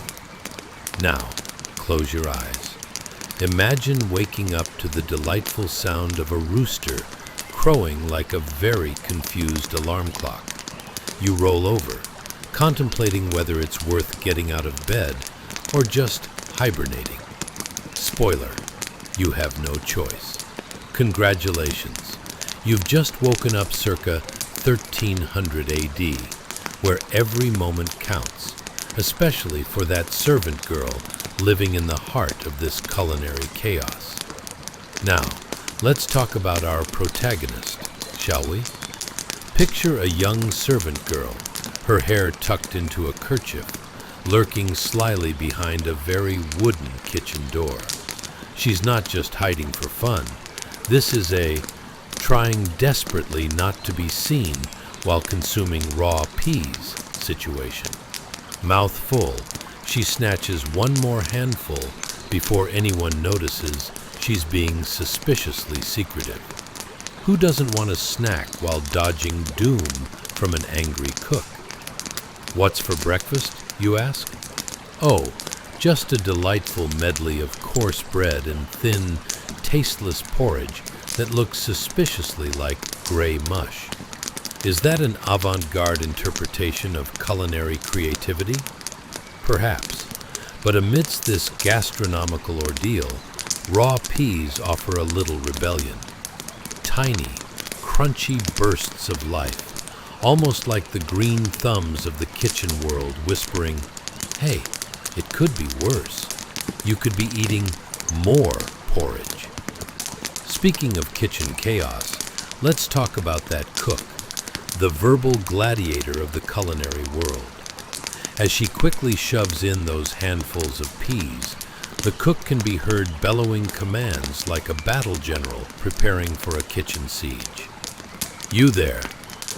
Now, close your eyes. Imagine waking up to the delightful sound of a rooster crowing like a very confused alarm clock. You roll over, contemplating whether it's worth getting out of bed or just hibernating. Spoiler, you have no choice. Congratulations. You've just woken up circa 1300 AD, where every moment counts, especially for that servant girl living in the heart of this culinary chaos. Now, let's talk about our protagonist, shall we? Picture a young servant girl, her hair tucked into a kerchief, lurking slyly behind a very wooden kitchen door. She's not just hiding for fun. This is a trying desperately not to be seen while consuming raw peas situation. Mouth full, She snatches one more handful before anyone notices she's being suspiciously secretive. Who doesn't want a snack while dodging doom from an angry cook? What's for breakfast, you ask? Oh, just a delightful medley of coarse bread and thin, tasteless porridge that looks suspiciously like gray mush. Is that an avant-garde interpretation of culinary creativity? Perhaps, but amidst this gastronomical ordeal, raw peas offer a little rebellion. Tiny, crunchy bursts of life, almost like the green thumbs of the kitchen world whispering, "Hey, it could be worse. You could be eating more porridge." Speaking of kitchen chaos, let's talk about that cook, the verbal gladiator of the culinary world. As she quickly shoves in those handfuls of peas, the cook can be heard bellowing commands like a battle general preparing for a kitchen siege. You there,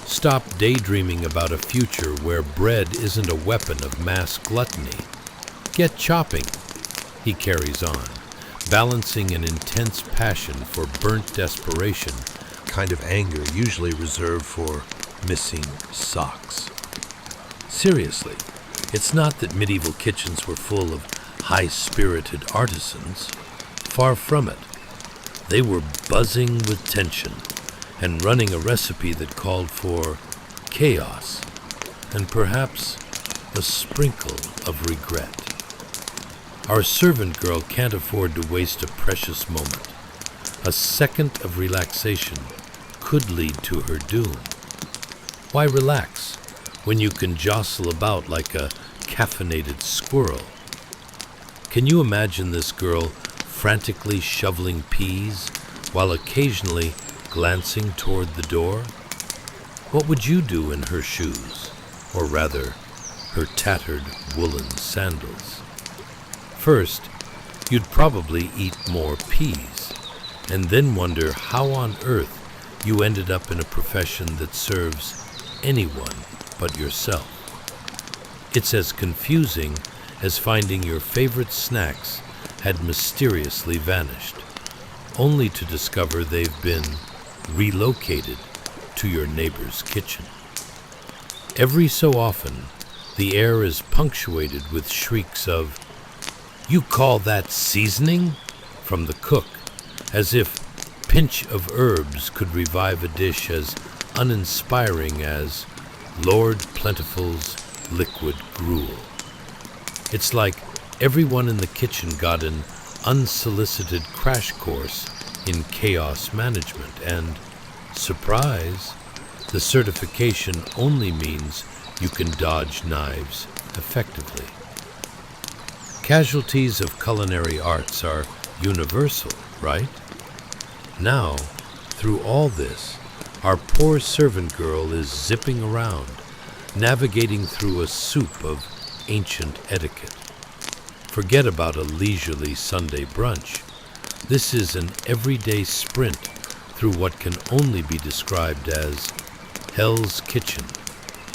stop daydreaming about a future where bread isn't a weapon of mass gluttony. Get chopping, he carries on, balancing an intense passion for burnt desperation, Kind of anger usually reserved for missing socks. Seriously, it's not that medieval kitchens were full of high-spirited artisans. Far from it. They were buzzing with tension and running a recipe that called for chaos and perhaps a sprinkle of regret. Our servant girl can't afford to waste a precious moment. A second of relaxation could lead to her doom. Why relax when you can jostle about like a caffeinated squirrel? Can you imagine this girl frantically shoveling peas while occasionally glancing toward the door? What would you do in her shoes, or rather, her tattered woolen sandals? First, you'd probably eat more peas, and then wonder how on earth you ended up in a profession that serves anyone but yourself. It's as confusing as finding your favorite snacks had mysteriously vanished, only to discover they've been relocated to your neighbor's kitchen. Every so often, the air is punctuated with shrieks of, "You call that seasoning?" from the cook, as if pinch of herbs could revive a dish as uninspiring as Lord Plentiful's liquid gruel. It's like everyone in the kitchen got an unsolicited crash course in chaos management, and, surprise, the certification only means you can dodge knives effectively. Casualties of culinary arts are universal, right? Now, through all this, our poor servant girl is zipping around, navigating through a soup of ancient etiquette. Forget about a leisurely Sunday brunch. This is an everyday sprint through what can only be described as Hell's Kitchen,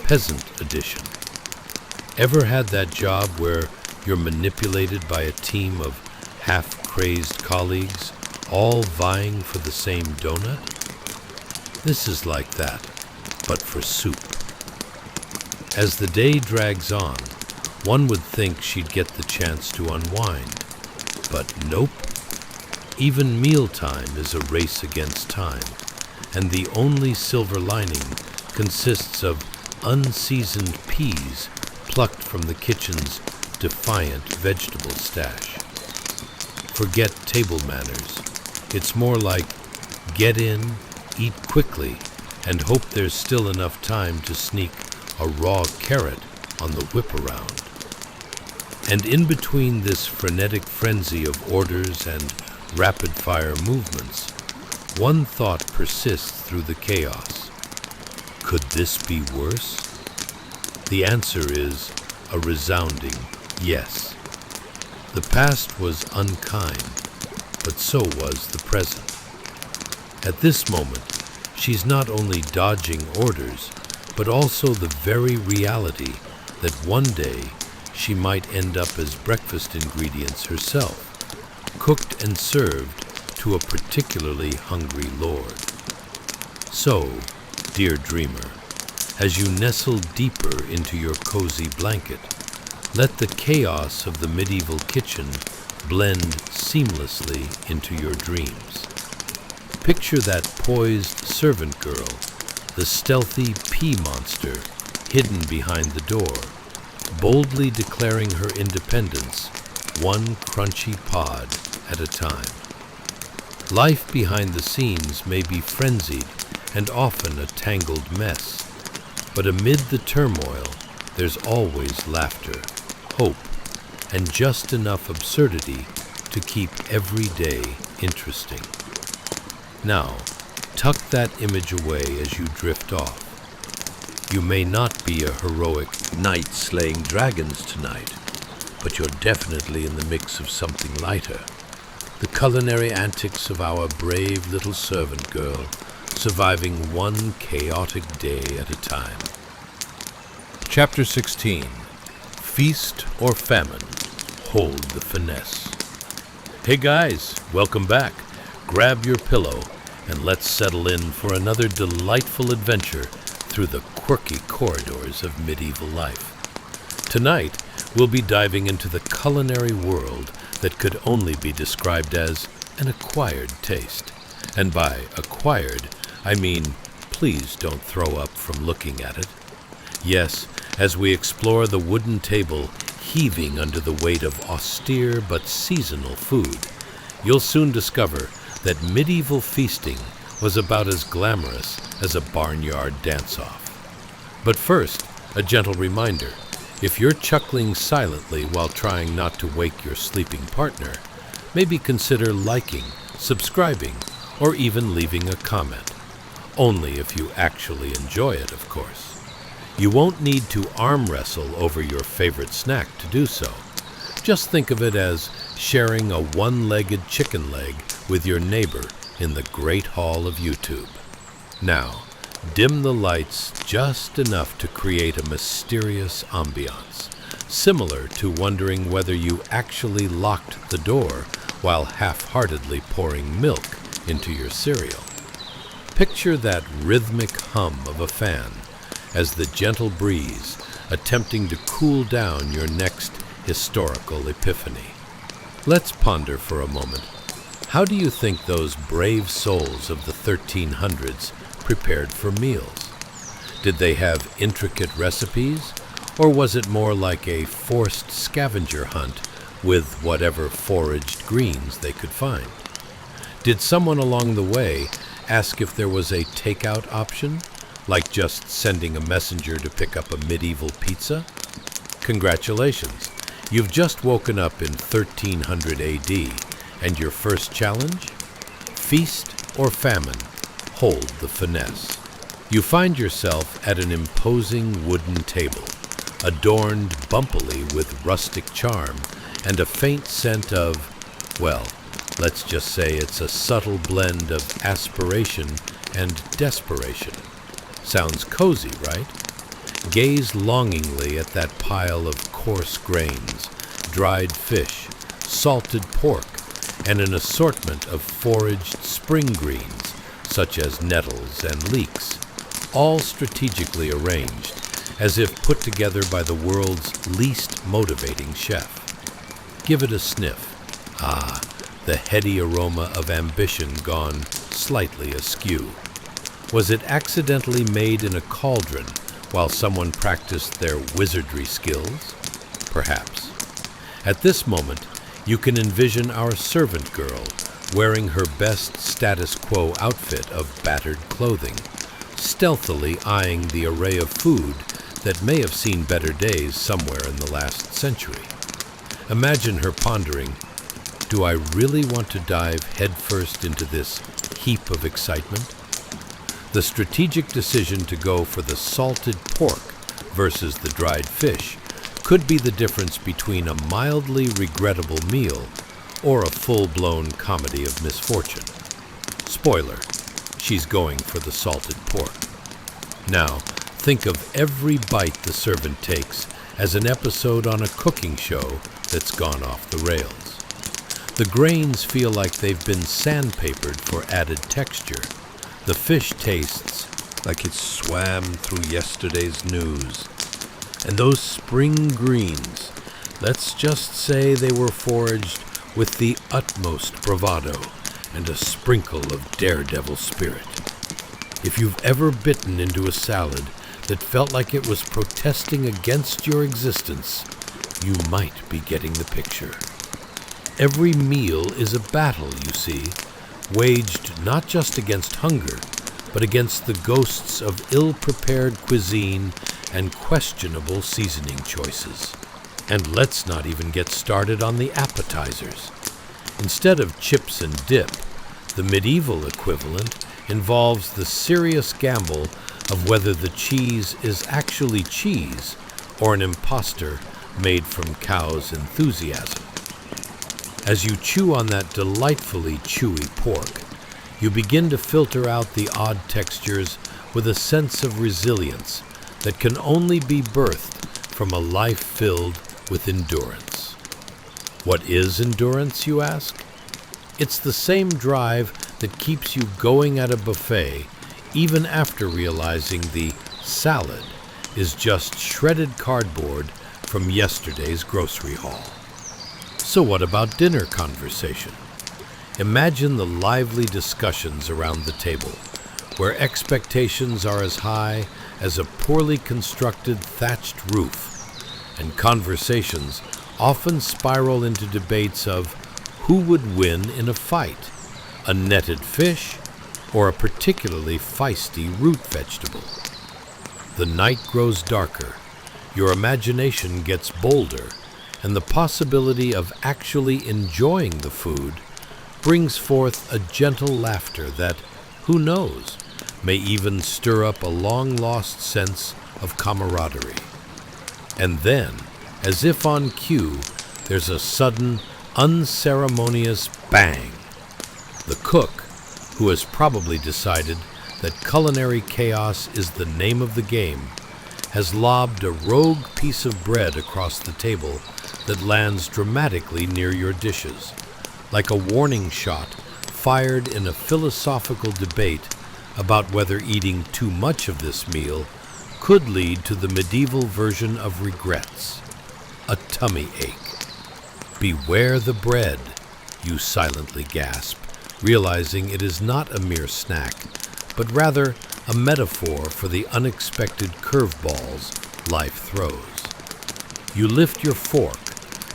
Peasant Edition. Ever had that job where you're manipulated by a team of half-crazed colleagues, all vying for the same donut? This is like that, but for soup. As the day drags on, one would think she'd get the chance to unwind, but nope. Even mealtime is a race against time, and the only silver lining consists of unseasoned peas plucked from the kitchen's defiant vegetable stash. Forget table manners. It's more like get in, eat quickly, and hope there's still enough time to sneak a raw carrot on the whip-around. And in between this frenetic frenzy of orders and rapid-fire movements, one thought persists through the chaos. Could this be worse? The answer is a resounding yes. The past was unkind, but so was the present. At this moment, she's not only dodging orders, but also the very reality that one day she might end up as breakfast ingredients herself, cooked and served to a particularly hungry lord. So, dear dreamer, as you nestle deeper into your cozy blanket, let the chaos of the medieval kitchen blend seamlessly into your dreams. Picture that poised servant girl, the stealthy pea monster hidden behind the door, boldly declaring her independence, one crunchy pod at a time. Life behind the scenes may be frenzied and often a tangled mess, but amid the turmoil, there's always laughter, hope, and just enough absurdity to keep every day interesting. Now, tuck that image away as you drift off. You may not be a heroic Knight slaying dragons tonight, but you're definitely in the mix of something lighter. The culinary antics of our brave little servant girl, surviving one chaotic day at a time. Chapter 16. Feast or Famine? Hold the finesse. Hey guys, welcome back. Grab your pillow and let's settle in for another delightful adventure through the quirky corridors of medieval life. Tonight, we'll be diving into the culinary world that could only be described as an acquired taste. And by acquired, I mean please don't throw up from looking at it. Yes, as we explore the wooden table heaving under the weight of austere but seasonal food, you'll soon discover that medieval feasting was about as glamorous as a barnyard dance-off. But first, a gentle reminder: if you're chuckling silently while trying not to wake your sleeping partner, maybe consider liking, subscribing, or even leaving a comment. Only if you actually enjoy it, of course. You won't need to arm wrestle over your favorite snack to do so. Just think of it as sharing a one-legged chicken leg with your neighbor in the Great Hall of YouTube. Now, dim the lights just enough to create a mysterious ambiance, similar to wondering whether you actually locked the door while half-heartedly pouring milk into your cereal. Picture that rhythmic hum of a fan as the gentle breeze attempting to cool down your next historical epiphany. Let's ponder for a moment. How do you think those brave souls of the 1300s prepared for meals? Did they have intricate recipes, or was it more like a forced scavenger hunt with whatever foraged greens they could find? Did someone along the way ask if there was a takeout option, like just sending a messenger to pick up a medieval pizza? Congratulations, you've just woken up in 1300 AD, and your first challenge? Feast or famine? Hold the finesse. You find yourself at an imposing wooden table, adorned bumpily with rustic charm and a faint scent of, well, let's just say it's a subtle blend of aspiration and desperation. Sounds cozy, right? Gaze longingly at that pile of coarse grains, dried fish, salted pork, and an assortment of foraged spring greens, such as nettles and leeks, all strategically arranged, as if put together by the world's least motivating chef. Give it a sniff. Ah, the heady aroma of ambition gone slightly askew. Was it accidentally made in a cauldron while someone practiced their wizardry skills? Perhaps. At this moment, you can envision our servant girl wearing her best status quo outfit of battered clothing, stealthily eyeing the array of food that may have seen better days somewhere in the last century. Imagine her pondering, do I really want to dive headfirst into this heap of excitement? The strategic decision to go for the salted pork versus the dried fish could be the difference between a mildly regrettable meal or a full-blown comedy of misfortune. Spoiler, she's going for the salted pork. Now, think of every bite the servant takes as an episode on a cooking show that's gone off the rails. The grains feel like they've been sandpapered for added texture. The fish tastes like it swam through yesterday's news. And those spring greens, let's just say they were foraged with the utmost bravado and a sprinkle of daredevil spirit. If you've ever bitten into a salad that felt like it was protesting against your existence, you might be getting the picture. Every meal is a battle, you see, waged not just against hunger, but against the ghosts of ill-prepared cuisine and questionable seasoning choices. And let's not even get started on the appetizers. Instead of chips and dip, the medieval equivalent involves the serious gamble of whether the cheese is actually cheese or an imposter made from cow's enthusiasm. As you chew on that delightfully chewy pork, you begin to filter out the odd textures with a sense of resilience that can only be birthed from a life filled with endurance. What is endurance, you ask? It's the same drive that keeps you going at a buffet even after realizing the salad is just shredded cardboard from yesterday's grocery haul. So what about dinner conversation? Imagine the lively discussions around the table, where expectations are as high as a poorly constructed thatched roof, and conversations often spiral into debates of who would win in a fight, a netted fish or a particularly feisty root vegetable. The night grows darker, your imagination gets bolder, and the possibility of actually enjoying the food brings forth a gentle laughter that, who knows, may even stir up a long-lost sense of camaraderie. And then, as if on cue, there's a sudden, unceremonious bang. The cook, who has probably decided that culinary chaos is the name of the game, has lobbed a rogue piece of bread across the table that lands dramatically near your dishes, like a warning shot fired in a philosophical debate about whether eating too much of this meal could lead to the medieval version of regrets, a tummy ache. Beware the bread, you silently gasp, realizing it is not a mere snack, but rather a metaphor for the unexpected curveballs life throws. You lift your fork,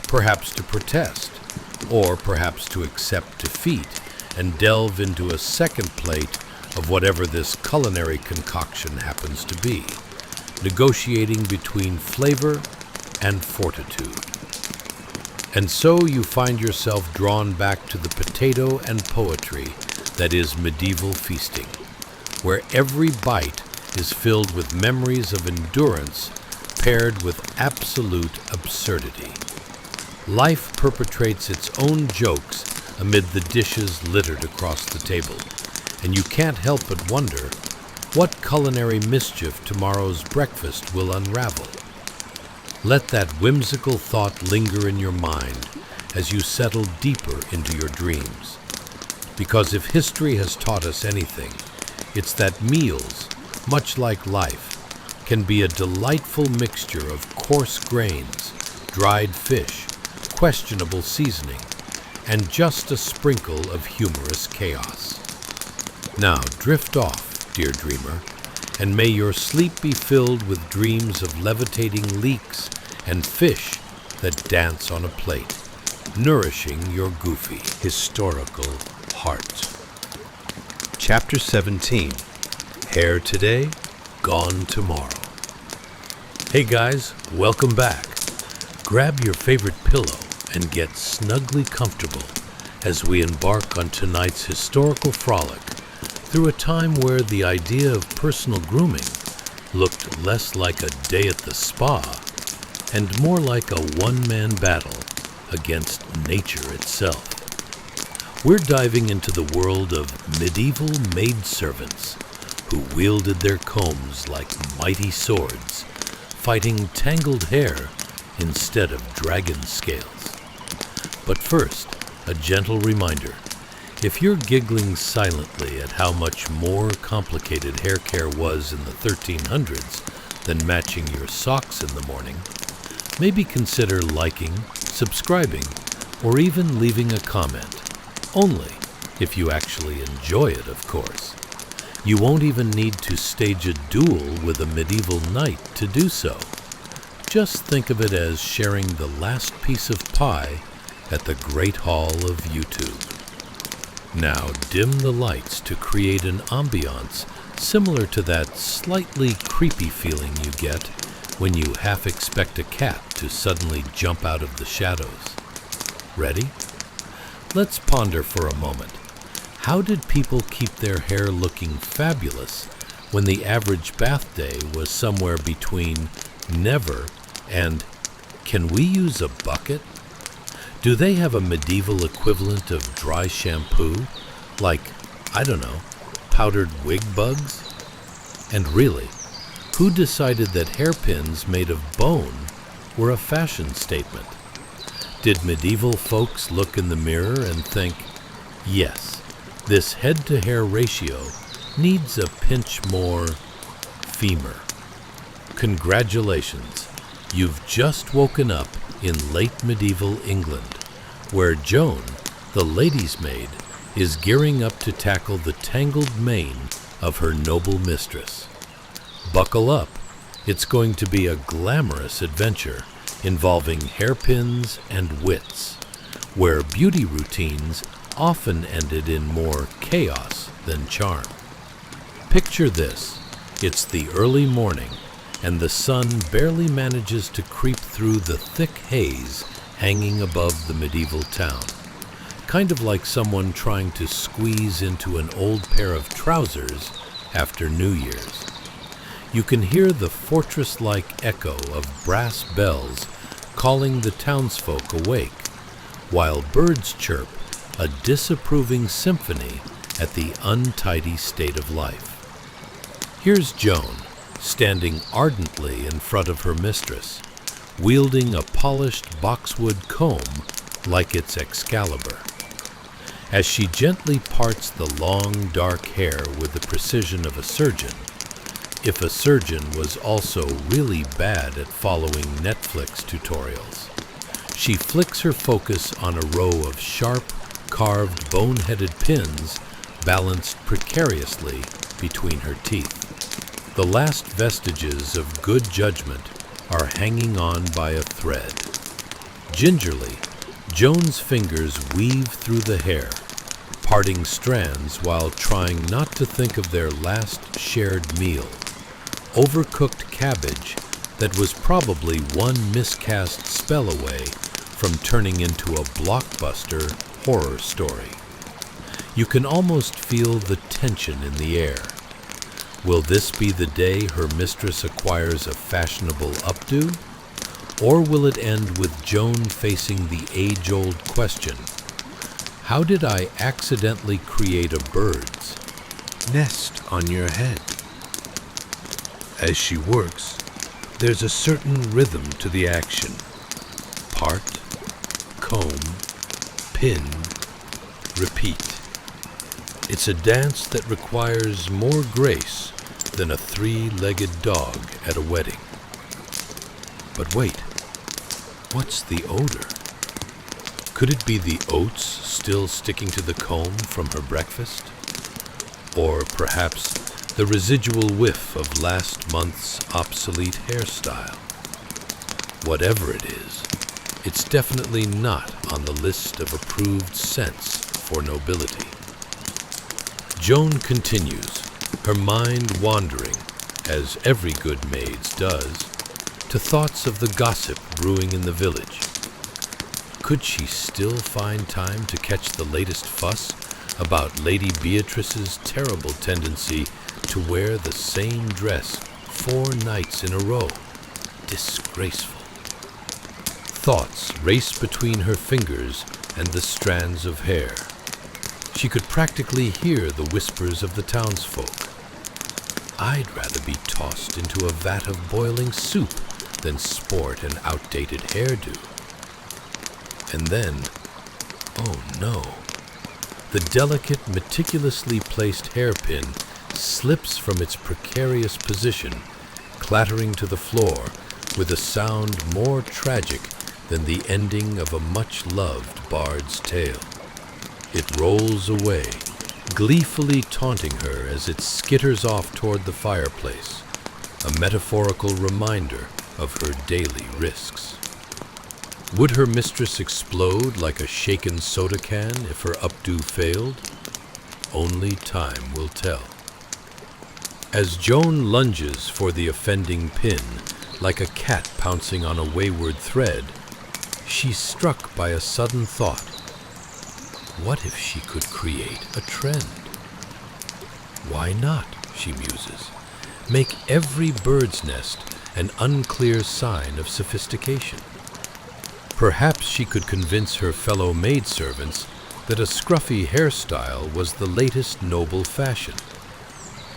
perhaps to protest, or perhaps to accept defeat, and delve into a second plate of whatever this culinary concoction happens to be, negotiating between flavor and fortitude. And so you find yourself drawn back to the potato and poetry that is medieval feasting, where every bite is filled with memories of endurance paired with absolute absurdity. Life perpetrates its own jokes amid the dishes littered across the table, and you can't help but wonder what culinary mischief tomorrow's breakfast will unravel. Let that whimsical thought linger in your mind as you settle deeper into your dreams. Because if history has taught us anything, it's that meals, much like life, can be a delightful mixture of coarse grains, dried fish, questionable seasoning, and just a sprinkle of humorous chaos. Now drift off, dear dreamer, and may your sleep be filled with dreams of levitating leeks and fish that dance on a plate, nourishing your goofy, historical heart. Chapter 17. Hair today, gone tomorrow. Hey guys, welcome back. Grab your favorite pillow and get snugly comfortable as we embark on tonight's historical frolic through a time where the idea of personal grooming looked less like a day at the spa and more like a one-man battle against nature itself. We're diving into the world of medieval maidservants who wielded their combs like mighty swords, fighting tangled hair instead of dragon scales. But first, a gentle reminder. If you're giggling silently at how much more complicated hair care was in the 1300s than matching your socks in the morning, maybe consider liking, subscribing, or even leaving a comment. Only if you actually enjoy it, of course. You won't even need to stage a duel with a medieval knight to do so. Just think of it as sharing the last piece of pie at the Great Hall of YouTube. Now dim the lights to create an ambiance similar to that slightly creepy feeling you get when you half expect a cat to suddenly jump out of the shadows. Ready? Let's ponder for a moment. How did people keep their hair looking fabulous when the average bath day was somewhere between never and can we use a bucket? Do they have a medieval equivalent of dry shampoo? Like, I don't know, powdered wig bugs? And really, who decided that hairpins made of bone were a fashion statement? Did medieval folks look in the mirror and think, yes, this head-to-hair ratio needs a pinch more femur? Congratulations, you've just woken up in late medieval England, where Joan, the lady's maid, is gearing up to tackle the tangled mane of her noble mistress. Buckle up, it's going to be a glamorous adventure involving hairpins and wits, where beauty routines often ended in more chaos than charm. Picture this, it's the early morning, and the sun barely manages to creep through the thick haze hanging above the medieval town. Kind of like someone trying to squeeze into an old pair of trousers after New Year's. You can hear the fortress-like echo of brass bells calling the townsfolk awake, while birds chirp a disapproving symphony at the untidy state of life. Here's Joan, standing ardently in front of her mistress, wielding a polished boxwood comb like it's Excalibur. As she gently parts the long, dark hair with the precision of a surgeon, if a surgeon was also really bad at following Netflix tutorials, she flicks her focus on a row of sharp, carved, bone-headed pins balanced precariously between her teeth. The last vestiges of good judgment are hanging on by a thread. Gingerly, Joan's fingers weave through the hair, parting strands while trying not to think of their last shared meal, overcooked cabbage that was probably one miscast spell away from turning into a blockbuster horror story. You can almost feel the tension in the air. Will this be the day her mistress acquires a fashionable updo? Or will it end with Joan facing the age-old question, how did I accidentally create a bird's Nest on your head? As she works, there's a certain rhythm to the action. Part, comb, pin, repeat. It's a dance that requires more grace than a three-legged dog at a wedding. But wait, what's the odor? Could it be the oats still sticking to the comb from her breakfast? Or perhaps the residual whiff of last month's obsolete hairstyle? Whatever it is, it's definitely not on the list of approved scents for nobility. Joan continues, her mind wandering, as every good maid's does, to thoughts of the gossip brewing in the village. Could she still find time to catch the latest fuss about Lady Beatrice's terrible tendency to wear the same dress 4 nights in a row? Disgraceful. Thoughts race between her fingers and the strands of hair. She could practically hear the whispers of the townsfolk. I'd rather be tossed into a vat of boiling soup than sport an outdated hairdo. And then, oh no, the delicate, meticulously placed hairpin slips from its precarious position, clattering to the floor with a sound more tragic than the ending of a much-loved bard's tale. It rolls away, gleefully taunting her as it skitters off toward the fireplace, a metaphorical reminder of her daily risks. Would her mistress explode like a shaken soda can if her updo failed? Only time will tell. As Joan lunges for the offending pin, like a cat pouncing on a wayward thread, she's struck by a sudden thought. What if she could create a trend? Why not, she muses, make every bird's nest an unclear sign of sophistication? Perhaps she could convince her fellow maidservants that a scruffy hairstyle was the latest noble fashion.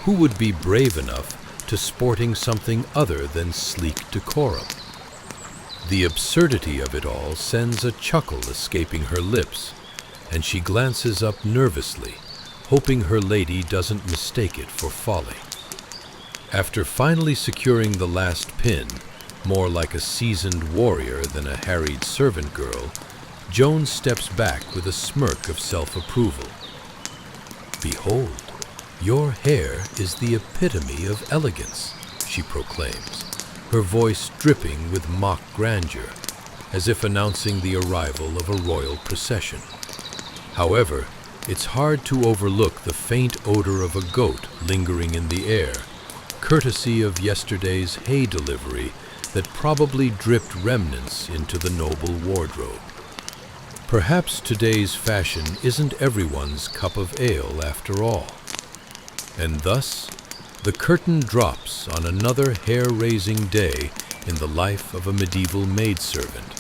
Who would be brave enough to sporting something other than sleek decorum? The absurdity of it all sends a chuckle escaping her lips, and she glances up nervously, hoping her lady doesn't mistake it for folly. After finally securing the last pin, more like a seasoned warrior than a harried servant girl, Joan steps back with a smirk of self-approval. Behold, your hair is the epitome of elegance, she proclaims, her voice dripping with mock grandeur, as if announcing the arrival of a royal procession. However, it's hard to overlook the faint odor of a goat lingering in the air, courtesy of yesterday's hay delivery that probably dripped remnants into the noble wardrobe. Perhaps today's fashion isn't everyone's cup of ale after all. And thus, the curtain drops on another hair-raising day in the life of a medieval maidservant,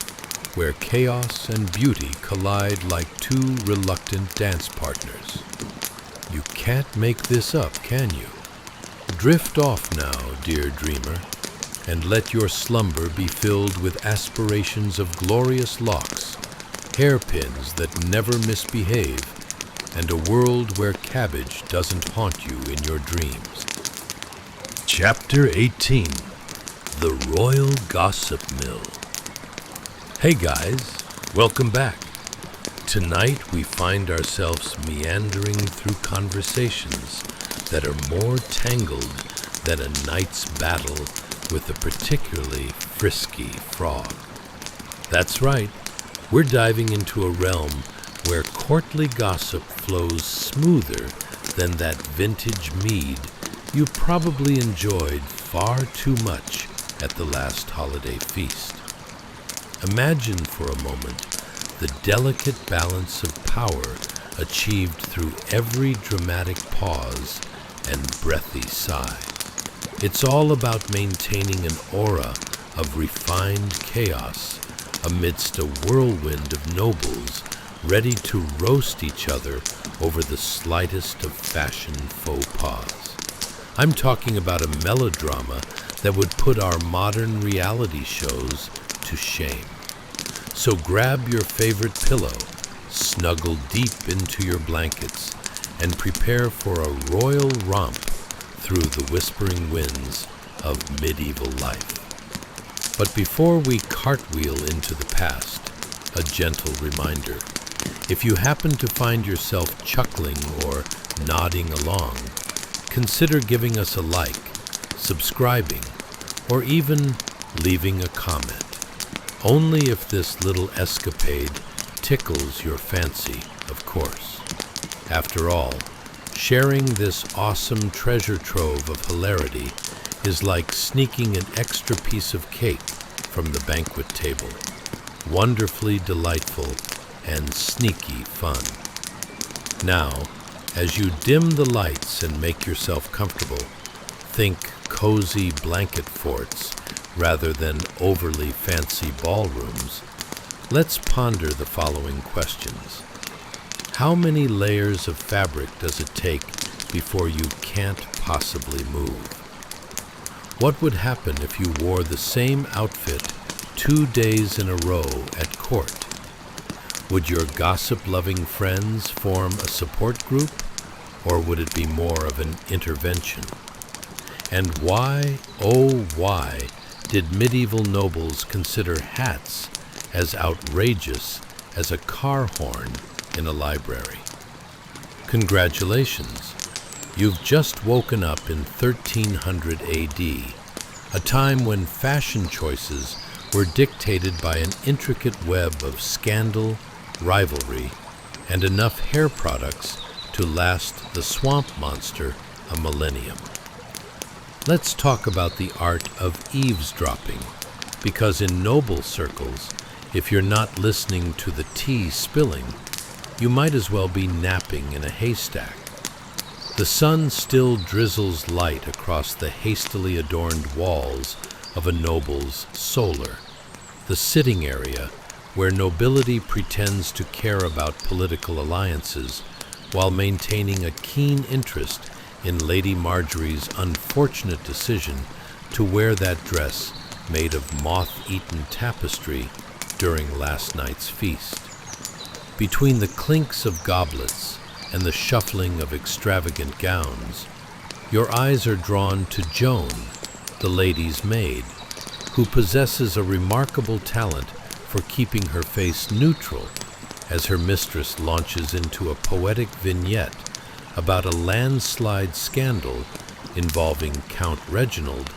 where chaos and beauty collide like two reluctant dance partners. You can't make this up, can you? Drift off now, dear dreamer, and let your slumber be filled with aspirations of glorious locks, hairpins that never misbehave, and a world where cabbage doesn't haunt you in your dreams. Chapter 18. The Royal Gossip Mill. Hey guys, welcome back. Tonight we find ourselves meandering through conversations that are more tangled than a knight's battle with a particularly frisky frog. That's right, we're diving into a realm where courtly gossip flows smoother than that vintage mead you probably enjoyed far too much at the last holiday feast. Imagine for a moment the delicate balance of power achieved through every dramatic pause and breathy sigh. It's all about maintaining an aura of refined chaos amidst a whirlwind of nobles ready to roast each other over the slightest of fashion faux pas. I'm talking about a melodrama that would put our modern reality shows to shame. So grab your favorite pillow, snuggle deep into your blankets, and prepare for a royal romp through the whispering winds of medieval life. But before we cartwheel into the past, a gentle reminder. If you happen to find yourself chuckling or nodding along, consider giving us a like, subscribing, or even leaving a comment. Only if this little escapade tickles your fancy, of course. After all, sharing this awesome treasure trove of hilarity is like sneaking an extra piece of cake from the banquet table. Wonderfully delightful and sneaky fun. Now, as you dim the lights and make yourself comfortable, think cozy blanket forts rather than overly fancy ballrooms. Let's ponder the following questions. How many layers of fabric does it take before you can't possibly move? What would happen if you wore the same outfit 2 days in a row at court? Would your gossip-loving friends form a support group, or would it be more of an intervention? And why, oh why, did medieval nobles consider hats as outrageous as a car horn in a library? Congratulations! You've just woken up in 1300 AD, a time when fashion choices were dictated by an intricate web of scandal, rivalry, and enough hair products to last the swamp monster a millennium. Let's talk about the art of eavesdropping, because in noble circles, if you're not listening to the tea spilling, you might as well be napping in a haystack. The sun still drizzles light across the hastily adorned walls of a noble's solar, the sitting area where nobility pretends to care about political alliances while maintaining a keen interest in Lady Marjorie's unfortunate decision to wear that dress made of moth-eaten tapestry during last night's feast. Between the clinks of goblets and the shuffling of extravagant gowns, your eyes are drawn to Joan, the lady's maid, who possesses a remarkable talent for keeping her face neutral as her mistress launches into a poetic vignette about a landslide scandal involving Count Reginald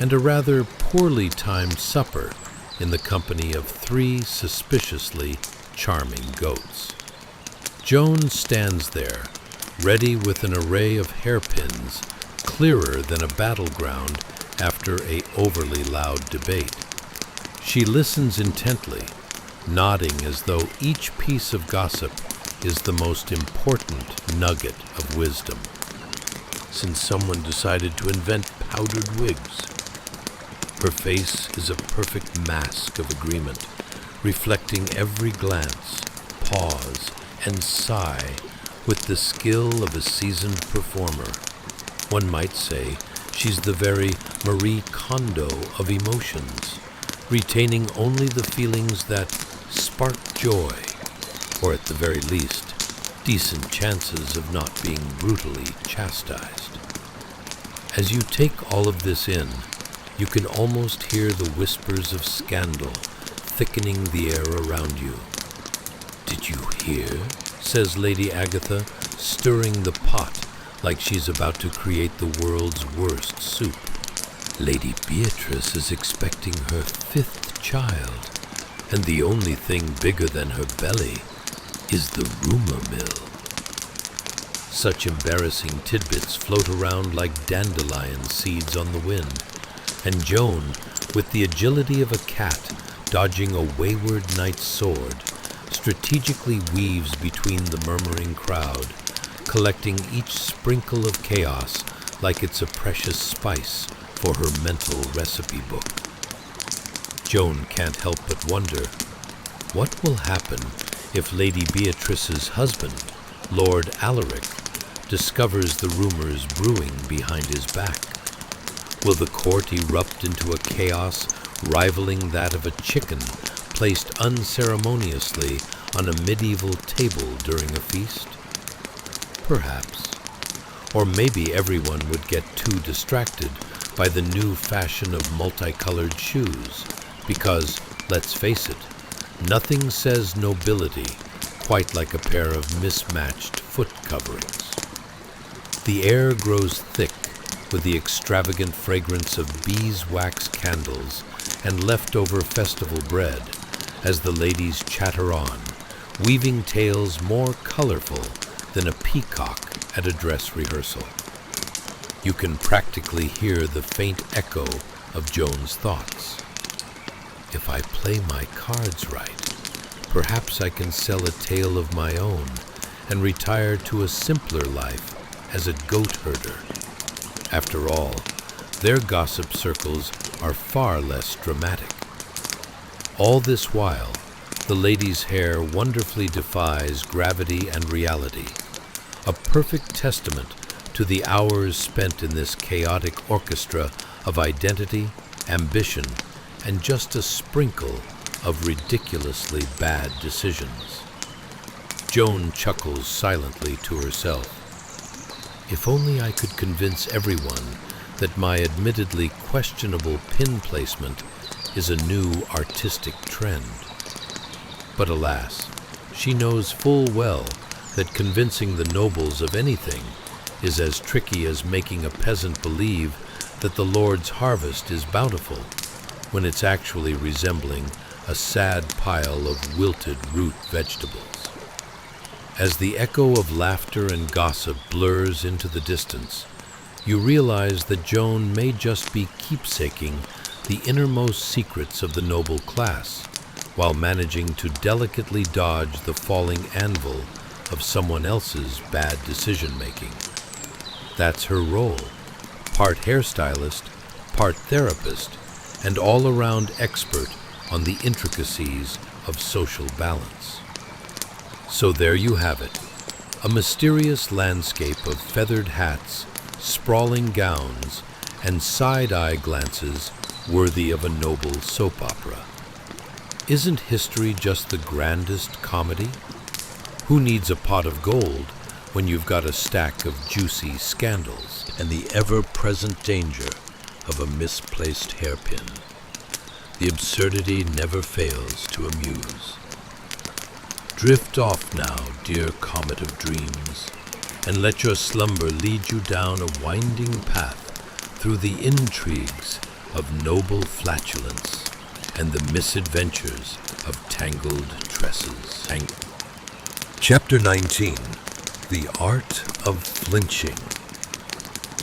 and a rather poorly timed supper in the company of 3 suspiciously charming goats. Joan stands there, ready with an array of hairpins, clearer than a battleground after a overly loud debate. She listens intently, nodding as though each piece of gossip is the most important nugget of wisdom. Since someone decided to invent powdered wigs, her face is a perfect mask of agreement, reflecting every glance, pause, and sigh with the skill of a seasoned performer. One might say she's the very Marie Kondo of emotions, retaining only the feelings that spark joy, or at the very least, decent chances of not being brutally chastised. As you take all of this in, you can almost hear the whispers of scandal thickening the air around you. "Did you hear?" says Lady Agatha, stirring the pot like she's about to create the world's worst soup. "Lady Beatrice is expecting her 5th child, and the only thing bigger than her belly is the rumor mill." Such embarrassing tidbits float around like dandelion seeds on the wind, and Joan, with the agility of a cat dodging a wayward knight's sword, strategically weaves between the murmuring crowd, collecting each sprinkle of chaos like it's a precious spice for her mental recipe book. Joan can't help but wonder, what will happen if Lady Beatrice's husband, Lord Alaric, discovers the rumors brewing behind his back? Will the court erupt into a chaos rivaling that of a chicken placed unceremoniously on a medieval table during a feast? Perhaps. Or maybe everyone would get too distracted by the new fashion of multicolored shoes, because, let's face it, nothing says nobility quite like a pair of mismatched foot coverings. The air grows thick with the extravagant fragrance of beeswax candles and leftover festival bread as the ladies chatter on, weaving tales more colorful than a peacock at a dress rehearsal. You can practically hear the faint echo of Joan's thoughts. If I play my cards right, perhaps I can sell a tale of my own and retire to a simpler life as a goat herder. After all, their gossip circles are far less dramatic. All this while, the lady's hair wonderfully defies gravity and reality, a perfect testament to the hours spent in this chaotic orchestra of identity, ambition, and just a sprinkle of ridiculously bad decisions. Joan chuckles silently to herself. If only I could convince everyone that my admittedly questionable pin placement is a new artistic trend. But alas, she knows full well that convincing the nobles of anything is as tricky as making a peasant believe that the Lord's harvest is bountiful, when it's actually resembling a sad pile of wilted root vegetables. As the echo of laughter and gossip blurs into the distance, you realize that Joan may just be keepsaking the innermost secrets of the noble class, while managing to delicately dodge the falling anvil of someone else's bad decision-making. That's her role, part hairstylist, part therapist, and all-around expert on the intricacies of social balance. So there you have it, a mysterious landscape of feathered hats, sprawling gowns, and side-eye glances worthy of a noble soap opera. Isn't history just the grandest comedy? Who needs a pot of gold when you've got a stack of juicy scandals and the ever-present danger of a misplaced hairpin? The absurdity never fails to amuse. Drift off now, dear comet of dreams, and let your slumber lead you down a winding path through the intrigues of noble flatulence and the misadventures of tangled tresses. Chapter 19, The Art of Flinching.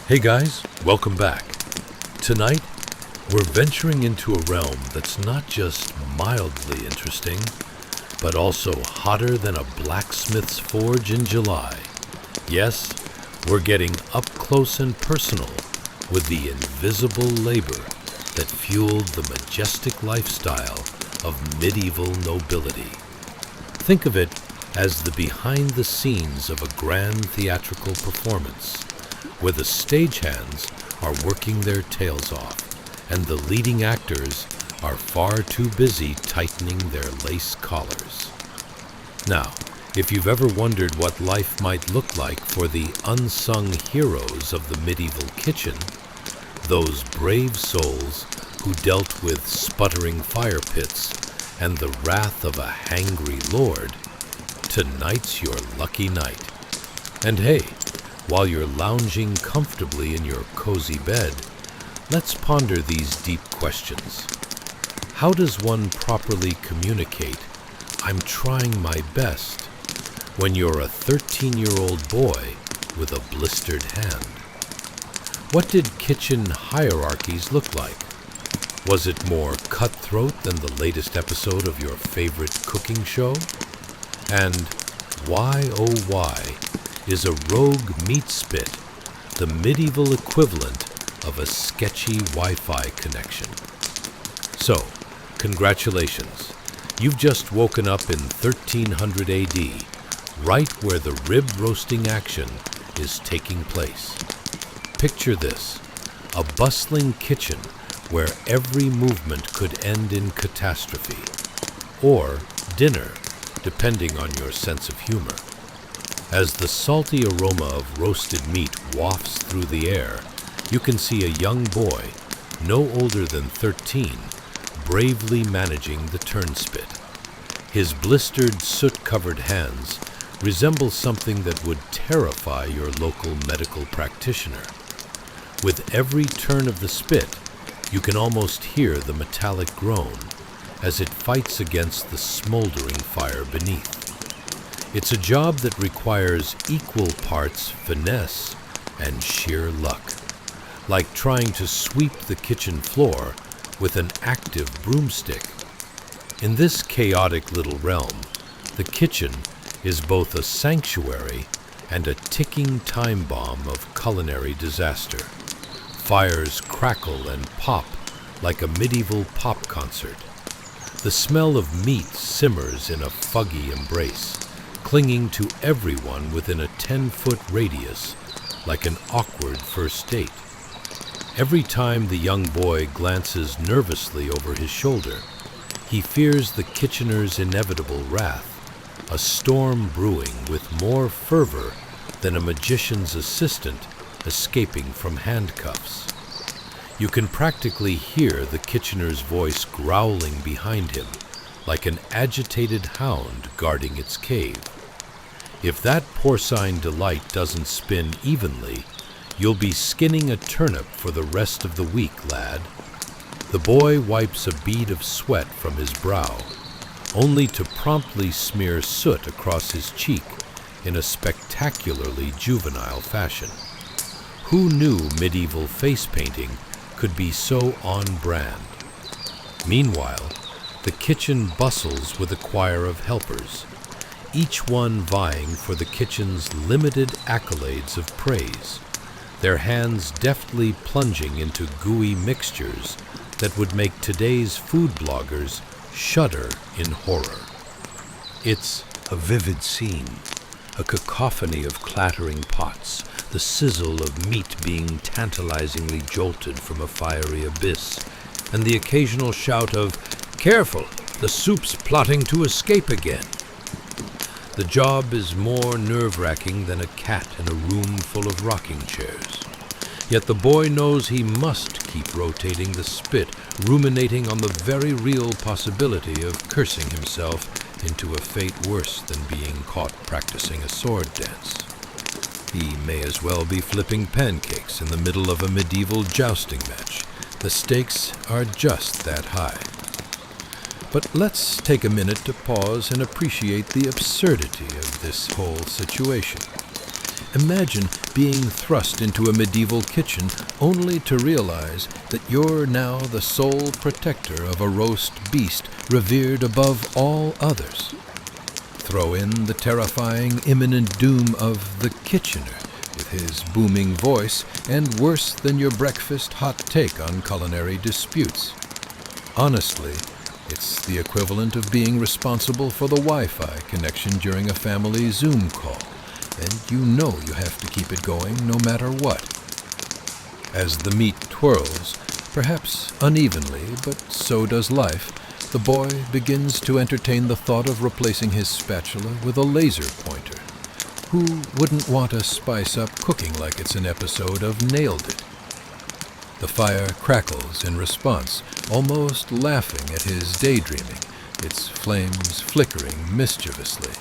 Hey guys, welcome back. Tonight, we're venturing into a realm that's not just mildly interesting, but also hotter than a blacksmith's forge in July. Yes, we're getting up close and personal with the invisible labor that fueled the majestic lifestyle of medieval nobility. Think of it as the behind-the-scenes of a grand theatrical performance, where the stagehands are working their tails off, and the leading actors are far too busy tightening their lace collars. Now, if you've ever wondered what life might look like for the unsung heroes of the medieval kitchen, those brave souls who dealt with sputtering fire pits and the wrath of a hangry lord, tonight's your lucky night. And hey, while you're lounging comfortably in your cozy bed, let's ponder these deep questions. How does one properly communicate, "I'm trying my best," when you're a 13-year-old boy with a blistered hand? What did kitchen hierarchies look like? Was it more cutthroat than the latest episode of your favorite cooking show? And why, oh why, is a rogue meat spit the medieval equivalent of a sketchy Wi-Fi connection? So, congratulations. You've just woken up in 1300 AD, right where the rib roasting action is taking place. Picture this, a bustling kitchen where every movement could end in catastrophe, or dinner, depending on your sense of humor. As the salty aroma of roasted meat wafts through the air, you can see a young boy, no older than 13, bravely managing the turnspit. His blistered, soot-covered hands resemble something that would terrify your local medical practitioner. With every turn of the spit, you can almost hear the metallic groan as it fights against the smoldering fire beneath. It's a job that requires equal parts finesse and sheer luck, like trying to sweep the kitchen floor with an active broomstick. In this chaotic little realm, the kitchen is both a sanctuary and a ticking time bomb of culinary disaster. Fires crackle and pop like a medieval pop concert. The smell of meat simmers in a fuggy embrace, clinging to everyone within a 10-foot radius like an awkward first date. Every time the young boy glances nervously over his shoulder, he fears the Kitchener's inevitable wrath, a storm brewing with more fervor than a magician's assistant escaping from handcuffs. You can practically hear the Kitchener's voice growling behind him, like an agitated hound guarding its cave. If that porcine delight doesn't spin evenly, you'll be skinning a turnip for the rest of the week, lad. The boy wipes a bead of sweat from his brow, only to promptly smear soot across his cheek in a spectacularly juvenile fashion. Who knew medieval face painting could be so on brand? Meanwhile, the kitchen bustles with a choir of helpers, each one vying for the kitchen's limited accolades of praise, their hands deftly plunging into gooey mixtures that would make today's food bloggers shudder in horror. It's a vivid scene, a cacophony of clattering pots, the sizzle of meat being tantalizingly jolted from a fiery abyss, and the occasional shout of, "Careful, the soup's plotting to escape again." The job is more nerve-wracking than a cat in a room full of rocking chairs. Yet the boy knows he must keep rotating the spit, ruminating on the very real possibility of cursing himself into a fate worse than being caught practicing a sword dance. He may as well be flipping pancakes in the middle of a medieval jousting match. The stakes are just that high. But let's take a minute to pause and appreciate the absurdity of this whole situation. Imagine being thrust into a medieval kitchen only to realize that you're now the sole protector of a roast beast revered above all others. Throw in the terrifying imminent doom of the Kitchener with his booming voice and worse than your breakfast hot take on culinary disputes. Honestly, it's the equivalent of being responsible for the Wi-Fi connection during a family Zoom call, and you know you have to keep it going no matter what. As the meat twirls, perhaps unevenly, but so does life, the boy begins to entertain the thought of replacing his spatula with a laser pointer. Who wouldn't want to spice up cooking like it's an episode of Nailed It? The fire crackles in response, almost laughing at his daydreaming, its flames flickering mischievously.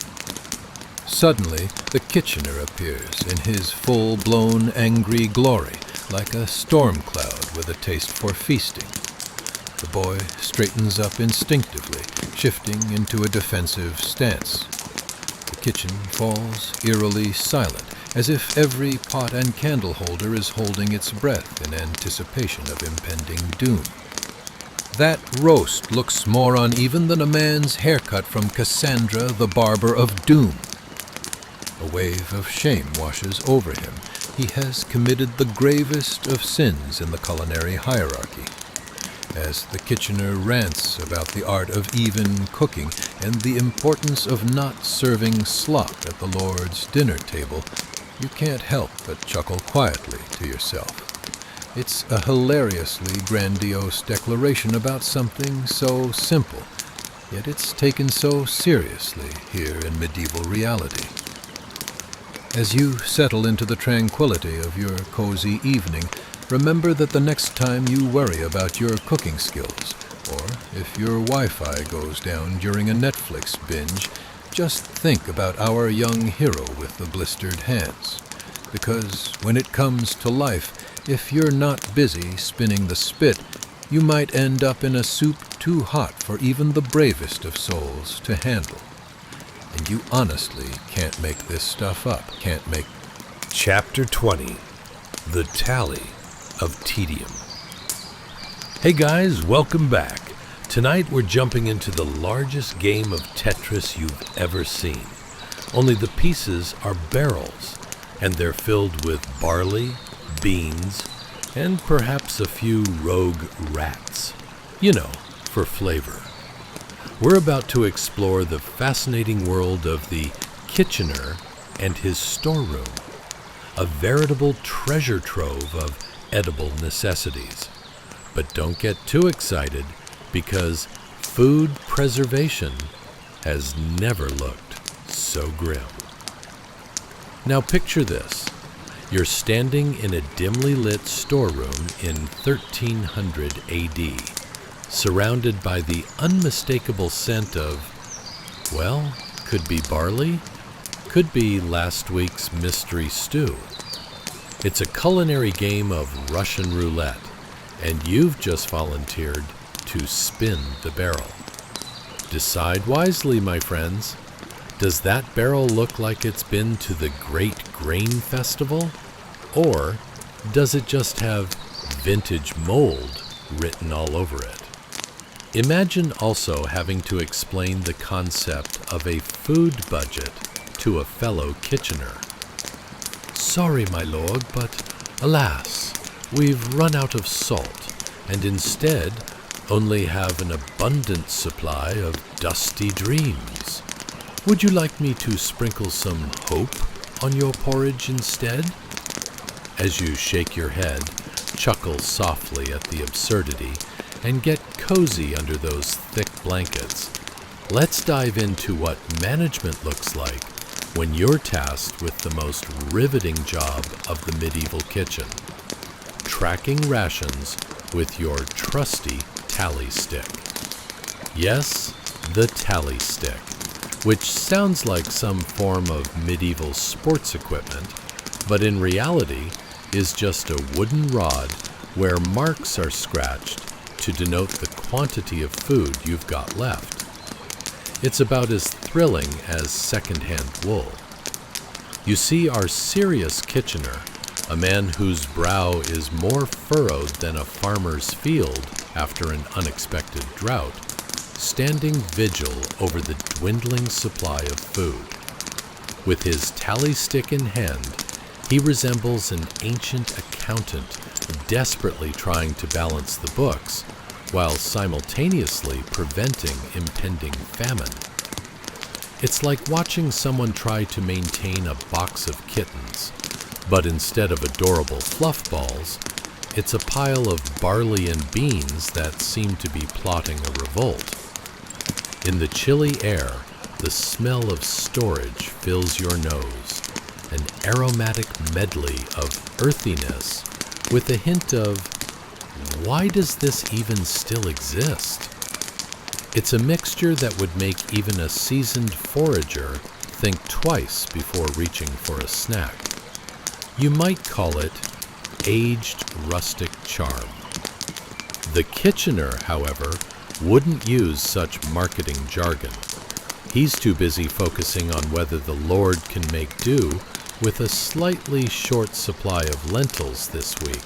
Suddenly, the Kitchener appears in his full-blown angry glory, like a storm cloud with a taste for feasting. The boy straightens up instinctively, shifting into a defensive stance. The kitchen falls eerily silent, as if every pot and candle holder is holding its breath in anticipation of impending doom. That roast looks more uneven than a man's haircut from Cassandra, the Barber of Doom. A wave of shame washes over him. He has committed the gravest of sins in the culinary hierarchy. As the Kitchener rants about the art of even cooking and the importance of not serving slop at the Lord's dinner table, you can't help but chuckle quietly to yourself. It's a hilariously grandiose declaration about something so simple, yet it's taken so seriously here in medieval reality. As you settle into the tranquility of your cozy evening, remember that the next time you worry about your cooking skills, or if your Wi-Fi goes down during a Netflix binge, just think about our young hero with the blistered hands. Because when it comes to life, if you're not busy spinning the spit, you might end up in a soup too hot for even the bravest of souls to handle. And you honestly can't make this stuff up, can't make... Chapter 20, The Tally of Tedium. Hey guys, welcome back. Tonight we're jumping into the largest game of Tetris you've ever seen. Only the pieces are barrels, and they're filled with barley, beans, and perhaps a few rogue rats. You know, for flavor. We're about to explore the fascinating world of the Kitchener and his storeroom, a veritable treasure trove of edible necessities. But don't get too excited, because food preservation has never looked so grim. Now picture this. You're standing in a dimly lit storeroom in 1300 AD, surrounded by the unmistakable scent of, well, could be barley, could be last week's mystery stew. It's a culinary game of Russian roulette, and you've just volunteered to spin the barrel. Decide wisely, my friends. Does that barrel look like it's been to the Great Grain Festival? Or does it just have vintage mold written all over it? Imagine also having to explain the concept of a food budget to a fellow kitchener. Sorry, my lord, but alas, we've run out of salt, and instead only have an abundant supply of dusty dreams. Would you like me to sprinkle some hope on your porridge instead? As you shake your head, chuckle softly at the absurdity, and get cozy under those thick blankets, let's dive into what management looks like when you're tasked with the most riveting job of the medieval kitchen: tracking rations with your trusty tally stick. Yes, the tally stick, which sounds like some form of medieval sports equipment, but in reality is just a wooden rod where marks are scratched to denote the quantity of food you've got left. It's about as thrilling as second-hand wool. You see, our serious kitchener, a man whose brow is more furrowed than a farmer's field after an unexpected drought, standing vigil over the dwindling supply of food. With his tally stick in hand, he resembles an ancient accountant desperately trying to balance the books while simultaneously preventing impending famine. It's like watching someone try to maintain a box of kittens, but instead of adorable fluff balls, it's a pile of barley and beans that seem to be plotting a revolt. In the chilly air, the smell of storage fills your nose, an aromatic medley of earthiness with a hint of, why does this even still exist? It's a mixture that would make even a seasoned forager think twice before reaching for a snack. You might call it aged rustic charm. The kitchener, however, wouldn't use such marketing jargon. He's too busy focusing on whether the Lord can make do with a slightly short supply of lentils this week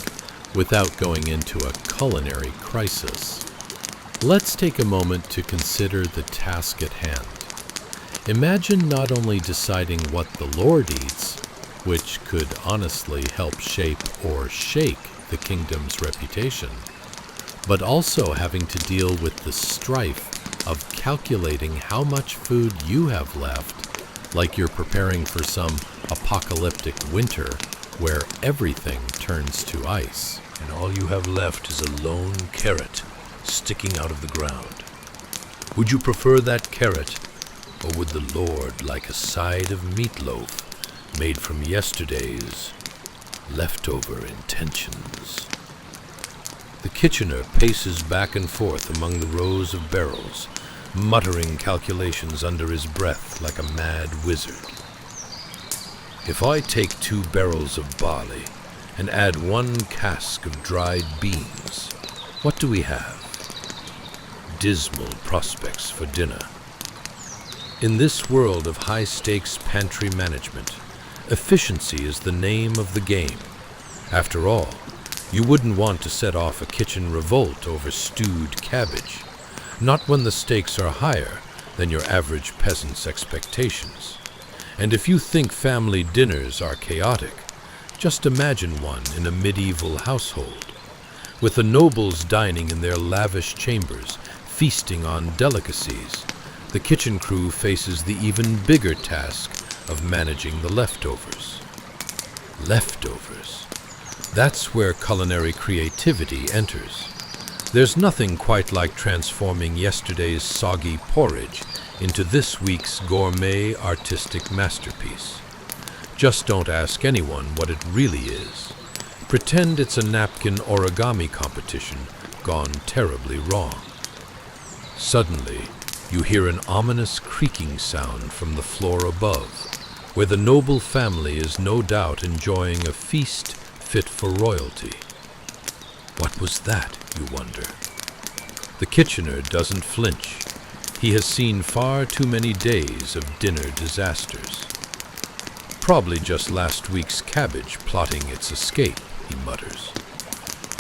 without going into a culinary crisis. Let's take a moment to consider the task at hand. Imagine not only deciding what the Lord eats, which could honestly help shape or shake the kingdom's reputation, but also having to deal with the strife of calculating how much food you have left, like you're preparing for some apocalyptic winter where everything turns to ice. And all you have left is a lone carrot sticking out of the ground. Would you prefer that carrot, or would the Lord like a side of meatloaf made from yesterday's leftover intentions? The kitchener paces back and forth among the rows of barrels, muttering calculations under his breath like a mad wizard. If I take 2 barrels of barley and add 1 cask of dried beans, what do we have? Dismal prospects for dinner. In this world of high-stakes pantry management, efficiency is the name of the game. After all, you wouldn't want to set off a kitchen revolt over stewed cabbage, not when the stakes are higher than your average peasant's expectations. And if you think family dinners are chaotic, just imagine one in a medieval household, with the nobles dining in their lavish chambers, feasting on delicacies. The kitchen crew faces the even bigger task of managing the leftovers. Leftovers. That's where culinary creativity enters. There's nothing quite like transforming yesterday's soggy porridge into this week's gourmet artistic masterpiece. Just don't ask anyone what it really is. Pretend it's a napkin origami competition gone terribly wrong. Suddenly, you hear an ominous creaking sound from the floor above, where the noble family is no doubt enjoying a feast fit for royalty. What was that, you wonder? The kitchener doesn't flinch. He has seen far too many days of dinner disasters. Probably just last week's cabbage plotting its escape, he mutters.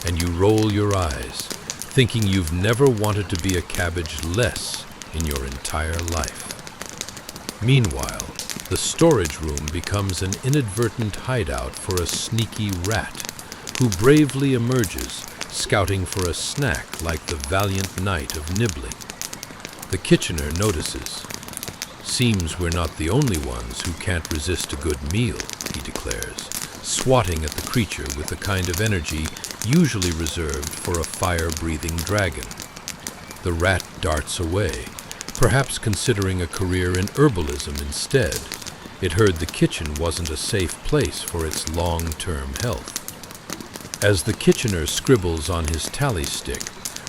And you roll your eyes, thinking you've never wanted to be a cabbage less in your entire life. Meanwhile, the storage room becomes an inadvertent hideout for a sneaky rat who bravely emerges, scouting for a snack like the valiant knight of nibbling. The kitchener notices. Seems we're not the only ones who can't resist a good meal, he declares, swatting at the creature with the kind of energy usually reserved for a fire-breathing dragon. The rat darts away, perhaps considering a career in herbalism instead. It heard the kitchen wasn't a safe place for its long-term health. As the kitchener scribbles on his tally stick,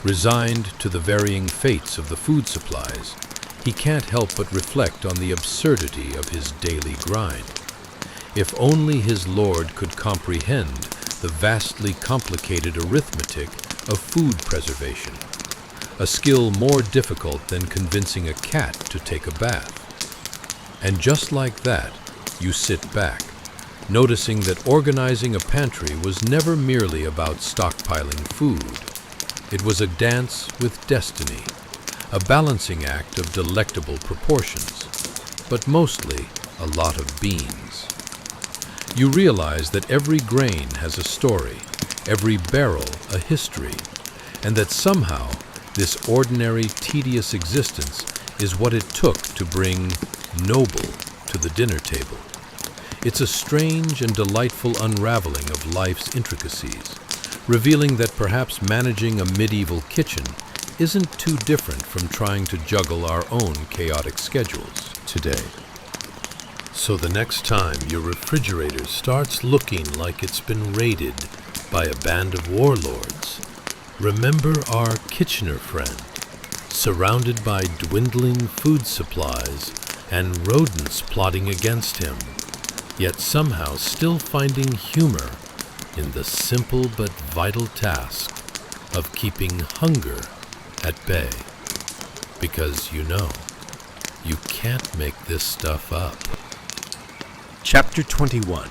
resigned to the varying fates of the food supplies, he can't help but reflect on the absurdity of his daily grind. If only his lord could comprehend the vastly complicated arithmetic of food preservation, a skill more difficult than convincing a cat to take a bath. And just like that, you sit back, noticing that organizing a pantry was never merely about stockpiling food. It was a dance with destiny, a balancing act of delectable proportions, but mostly a lot of beans. You realize that every grain has a story, every barrel a history, and that somehow this ordinary, tedious existence is what it took to bring noble to the dinner table. It's a strange and delightful unraveling of life's intricacies, revealing that perhaps managing a medieval kitchen isn't too different from trying to juggle our own chaotic schedules today. So the next time your refrigerator starts looking like it's been raided by a band of warlords, remember our Kitchener friend, surrounded by dwindling food supplies and rodents plotting against him, yet somehow still finding humor in the simple but vital task of keeping hunger at bay. Because you know, you can't make this stuff up. Chapter 21.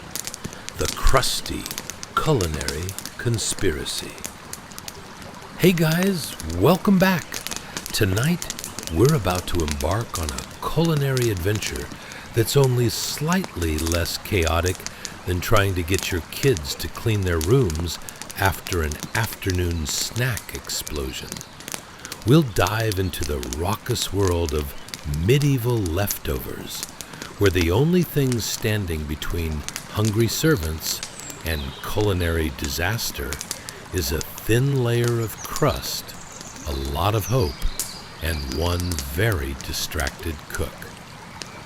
The Crusty Culinary Conspiracy. Hey guys, welcome back. Tonight, we're about to embark on a culinary adventure that's only slightly less chaotic than trying to get your kids to clean their rooms after an afternoon snack explosion. We'll dive into the raucous world of medieval leftovers, where the only thing standing between hungry servants and culinary disaster is a thin layer of crust, a lot of hope, and one very distracted cook.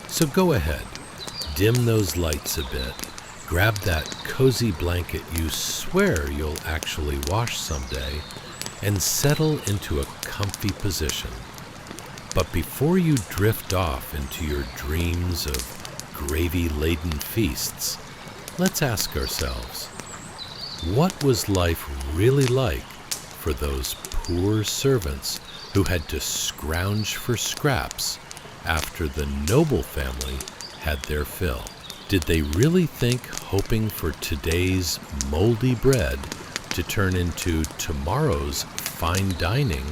So go ahead, dim those lights a bit, grab that cozy blanket you swear you'll actually wash someday, and settle into a comfy position. But before you drift off into your dreams of gravy-laden feasts, let's ask ourselves, what was life really like for those poor servants who had to scrounge for scraps after the noble family had their fill? Did they really think hoping for today's moldy bread to turn into tomorrow's fine dining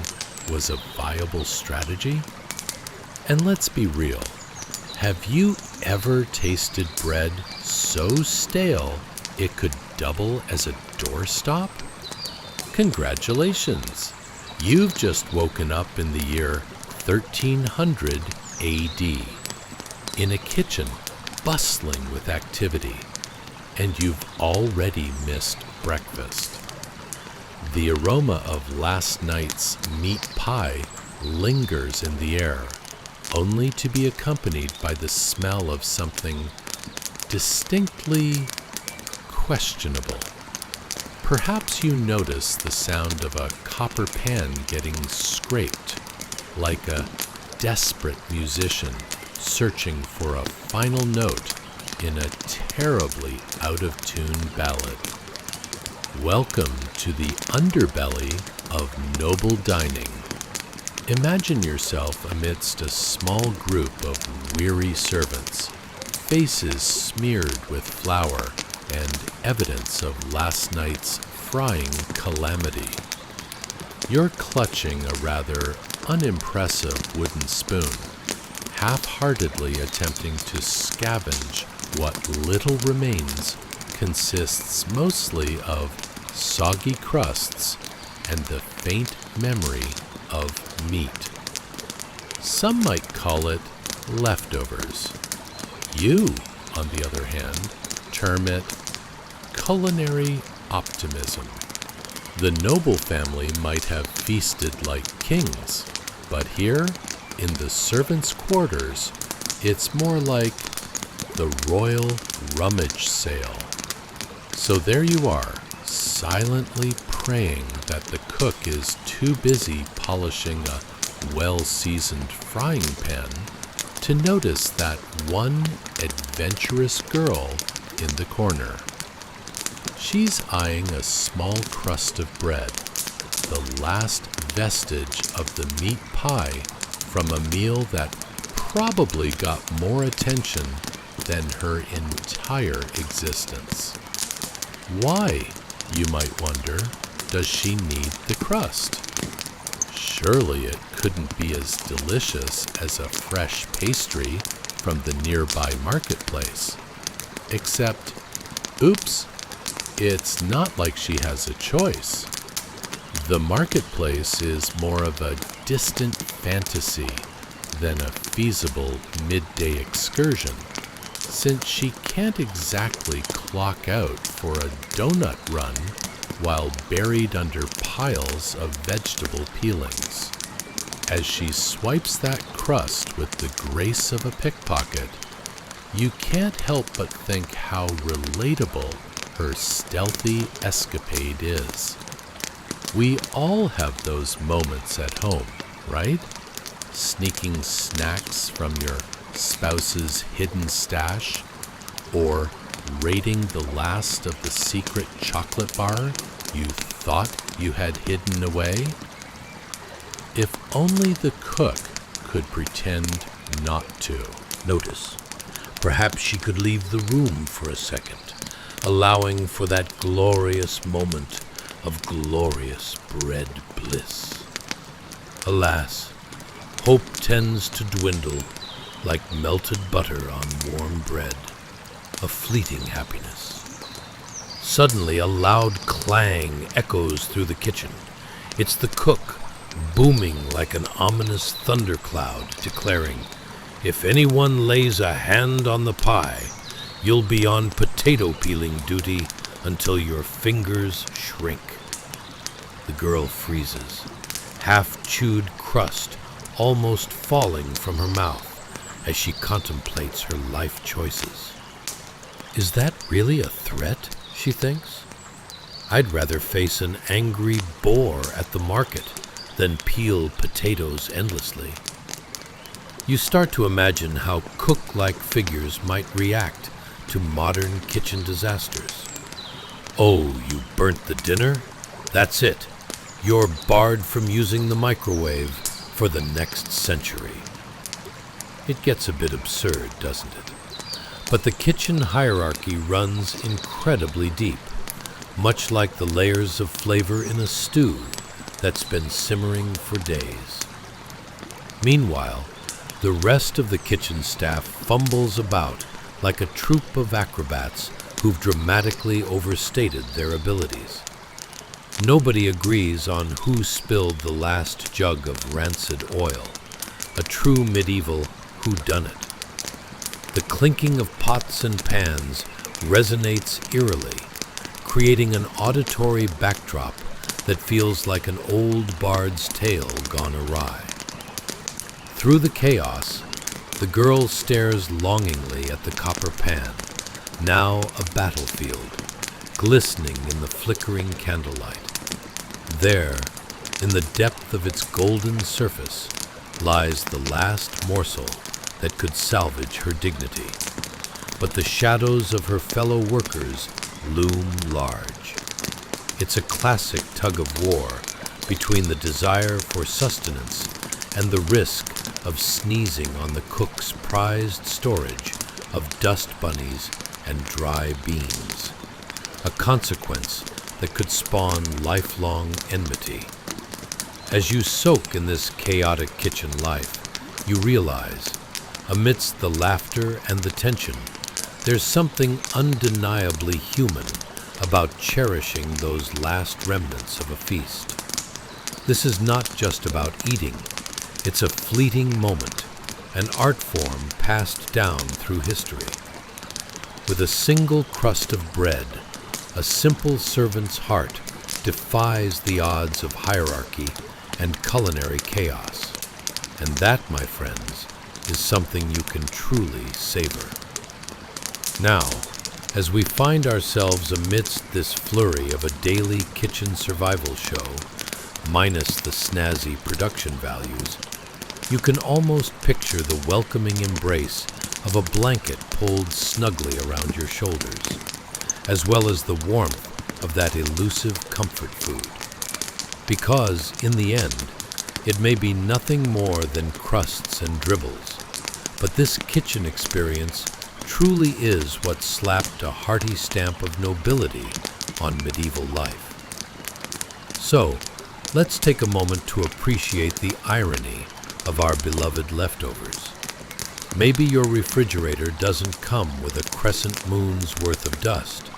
was a viable strategy? And let's be real, have you ever tasted bread so stale it could double as a doorstop? Congratulations! You've just woken up in the year 1300 AD, in a kitchen bustling with activity. and you've already missed breakfast. The aroma of last night's meat pie lingers in the air, only to be accompanied by the smell of something distinctly questionable. Perhaps you notice the sound of a copper pan getting scraped, like a desperate musician searching for a final note in a terribly out-of-tune ballad. Welcome to the underbelly of noble dining. Imagine yourself amidst a small group of weary servants, faces smeared with flour and evidence of last night's frying calamity. You're clutching a rather unimpressive wooden spoon, half-heartedly attempting to scavenge what little remains consists mostly of soggy crusts and the faint memory of meat. Some might call it leftovers. You, on the other hand, term it culinary optimism. The noble family might have feasted like kings, but here, in the servants' quarters, it's more like the royal rummage sale. So there you are, silently praying that the cook is too busy polishing a well-seasoned frying pan to notice that one adventurous girl in the corner. She's eyeing a small crust of bread, the last vestige of the meat pie from a meal that probably got more attention than her entire existence. Why, you might wonder, does she need the crust? Surely it couldn't be as delicious as a fresh pastry from the nearby marketplace. Except, oops, it's not like she has a choice. The marketplace is more of a distant fantasy than a feasible midday excursion, since she can't exactly clock out for a donut run while buried under piles of vegetable peelings. As she swipes that crust with the grace of a pickpocket, you can't help but think how relatable her stealthy escapade is. We all have those moments at home, right? Sneaking snacks from your spouse's hidden stash, or raiding the last of the secret chocolate bar you thought you had hidden away. If only the cook could pretend not to. Notice, perhaps she could leave the room for a second, allowing for that glorious moment of glorious bread bliss. Alas, hope tends to dwindle like melted butter on warm bread, a fleeting happiness. Suddenly a loud clang echoes through the kitchen. It's the cook, booming like an ominous thundercloud, declaring, "If anyone lays a hand on the pie, you'll be on potato peeling duty until your fingers shrink." The girl freezes, half-chewed crust almost falling from her mouth as she contemplates her life choices. Is that really a threat, she thinks? I'd rather face an angry boar at the market than peel potatoes endlessly. You start to imagine how cook-like figures might react to modern kitchen disasters. Oh, you burnt the dinner? That's it. You're barred from using the microwave for the next century. It gets a bit absurd, doesn't it? But the kitchen hierarchy runs incredibly deep, much like the layers of flavor in a stew that's been simmering for days. Meanwhile, the rest of the kitchen staff fumbles about like a troupe of acrobats who've dramatically overstated their abilities. Nobody agrees on who spilled the last jug of rancid oil, a true medieval whodunit. The clinking of pots and pans resonates eerily, creating an auditory backdrop that feels like an old bard's tale gone awry. Through the chaos, the girl stares longingly at the copper pan, now a battlefield, glistening in the flickering candlelight. There, in the depth of its golden surface, lies the last morsel that could salvage her dignity. But the shadows of her fellow workers loom large. It's a classic tug of war between the desire for sustenance and the risk of sneezing on the cook's prized storage of dust bunnies and dry beans, a consequence that could spawn lifelong enmity. As you soak in this chaotic kitchen life, you realize, amidst the laughter and the tension, there's something undeniably human about cherishing those last remnants of a feast. This is not just about eating. It's a fleeting moment, an art form passed down through history. With a single crust of bread, a simple servant's heart defies the odds of hierarchy and culinary chaos. And that, my friends, is something you can truly savor. Now, as we find ourselves amidst this flurry of a daily kitchen survival show, minus the snazzy production values, you can almost picture the welcoming embrace of a blanket pulled snugly around your shoulders, as well as the warmth of that elusive comfort food. Because, in the end, it may be nothing more than crusts and dribbles, but this kitchen experience truly is what slapped a hearty stamp of nobility on medieval life. So, let's take a moment to appreciate the irony of our beloved leftovers. Maybe your refrigerator doesn't come with a crescent moon's worth of dust,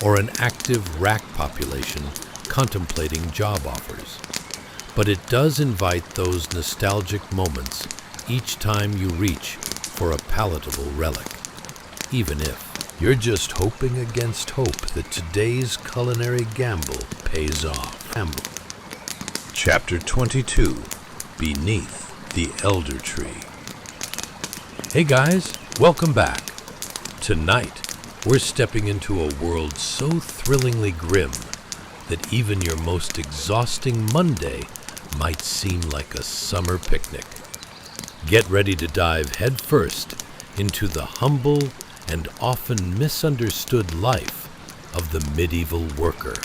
or an active rack population contemplating job offers, but it does invite those nostalgic moments each time you reach for a palatable relic. Even if You're just hoping against hope that today's culinary gamble pays off. Chapter 22, Beneath the Elder Tree. Hey guys, welcome back. Tonight, we're stepping into a world so thrillingly grim that even your most exhausting Monday might seem like a summer picnic. Get ready to dive headfirst into the humble and often misunderstood life of the medieval worker,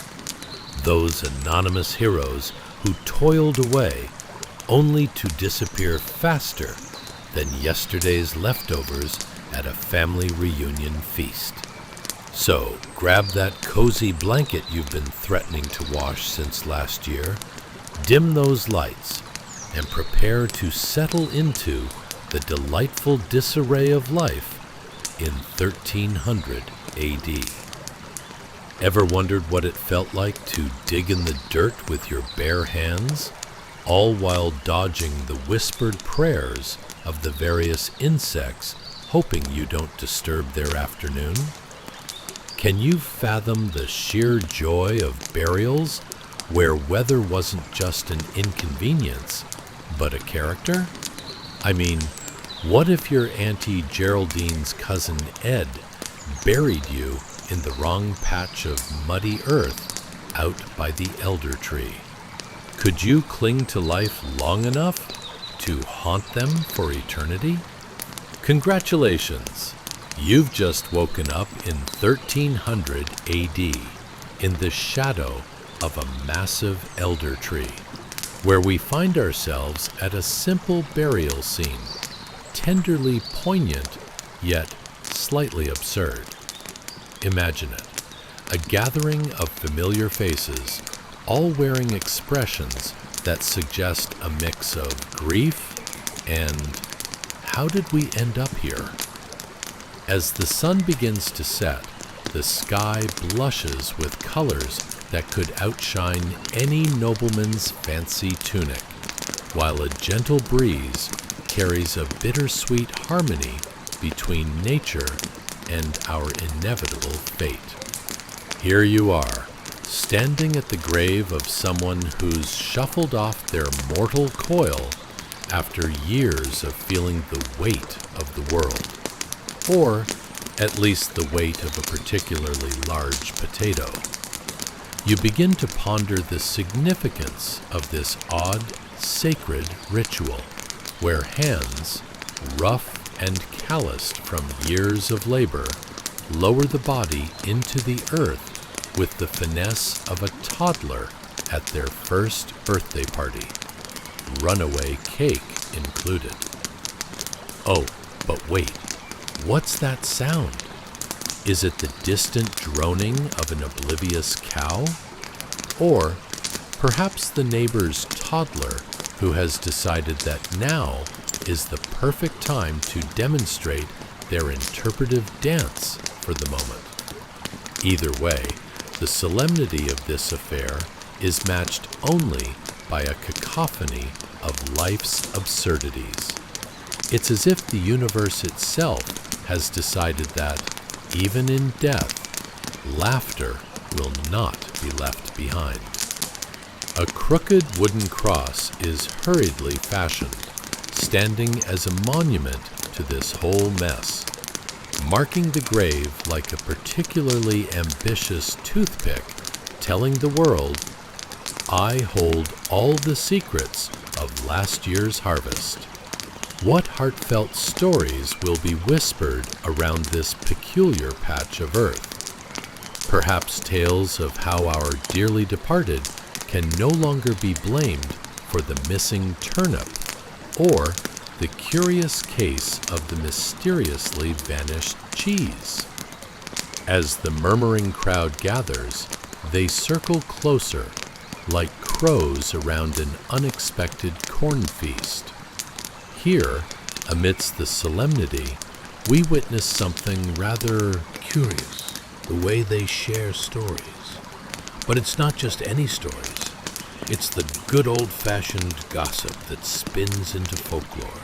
those anonymous heroes who toiled away only to disappear faster than yesterday's leftovers at a family reunion feast. So grab that cozy blanket you've been threatening to wash since last year, dim those lights, and prepare to settle into the delightful disarray of life in 1300 AD. Ever wondered what it felt like to dig in the dirt with your bare hands, all while dodging the whispered prayers of the various insects, hoping you don't disturb their afternoon? Can you fathom the sheer joy of burials where weather wasn't just an inconvenience, but a character? I mean, what if your Auntie Geraldine's cousin Ed buried you in the wrong patch of muddy earth out by the elder tree? Could you cling to life long enough to haunt them for eternity? Congratulations! You've just woken up in 1300 AD in the shadow of a massive elder tree, where we find ourselves at a simple burial scene, tenderly poignant, yet slightly absurd. Imagine it, a gathering of familiar faces, all wearing expressions that suggest a mix of grief and how did we end up here? As the sun begins to set, the sky blushes with colors that could outshine any nobleman's fancy tunic, while a gentle breeze carries a bittersweet harmony between nature and our inevitable fate. Here you are, standing at the grave of someone who's shuffled off their mortal coil after years of feeling the weight of the world, or at least the weight of a particularly large potato. You begin to ponder the significance of this odd, sacred ritual, where hands, rough and calloused from years of labor, lower the body into the earth with the finesse of a toddler at their first birthday party, runaway cake included. Oh, but wait, what's that sound? Is it the distant droning of an oblivious cow? Or perhaps the neighbor's toddler who has decided that now is the perfect time to demonstrate their interpretive dance for the moment. Either way, the solemnity of this affair is matched only by a cacophony of life's absurdities. It's as if the universe itself has decided that, even in death, laughter will not be left behind. A crooked wooden cross is hurriedly fashioned, standing as a monument to this whole mess, marking the grave like a particularly ambitious toothpick, telling the world, I hold all the secrets of last year's harvest. What heartfelt stories will be whispered around this peculiar patch of earth? Perhaps tales of how our dearly departed can no longer be blamed for the missing turnip, or the curious case of the mysteriously vanished cheese. As the murmuring crowd gathers, they circle closer, like crows around an unexpected corn feast. Here, amidst the solemnity, we witness something rather Curious, the way they share stories. But it's not just any stories. It's the good old-fashioned gossip that spins into folklore.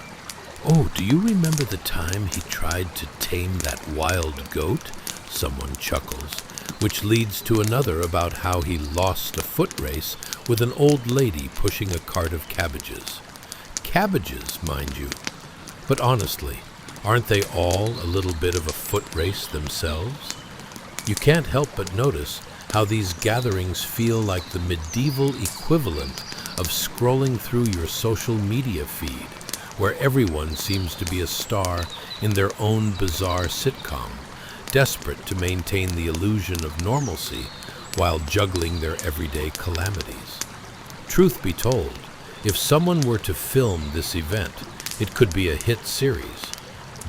Oh, do you remember the time he tried to tame that wild goat? Someone chuckles, which leads to another about how he lost a foot race with an old lady pushing a cart of cabbages. Cabbages, mind you. But honestly, aren't they all a little bit of a foot race themselves? You can't help but notice how these gatherings feel like the medieval equivalent of scrolling through your social media feed, where everyone seems to be a star in their own bizarre sitcom, desperate to maintain the illusion of normalcy while juggling their everyday calamities. Truth be told, if someone were to film this event, it could be a hit series.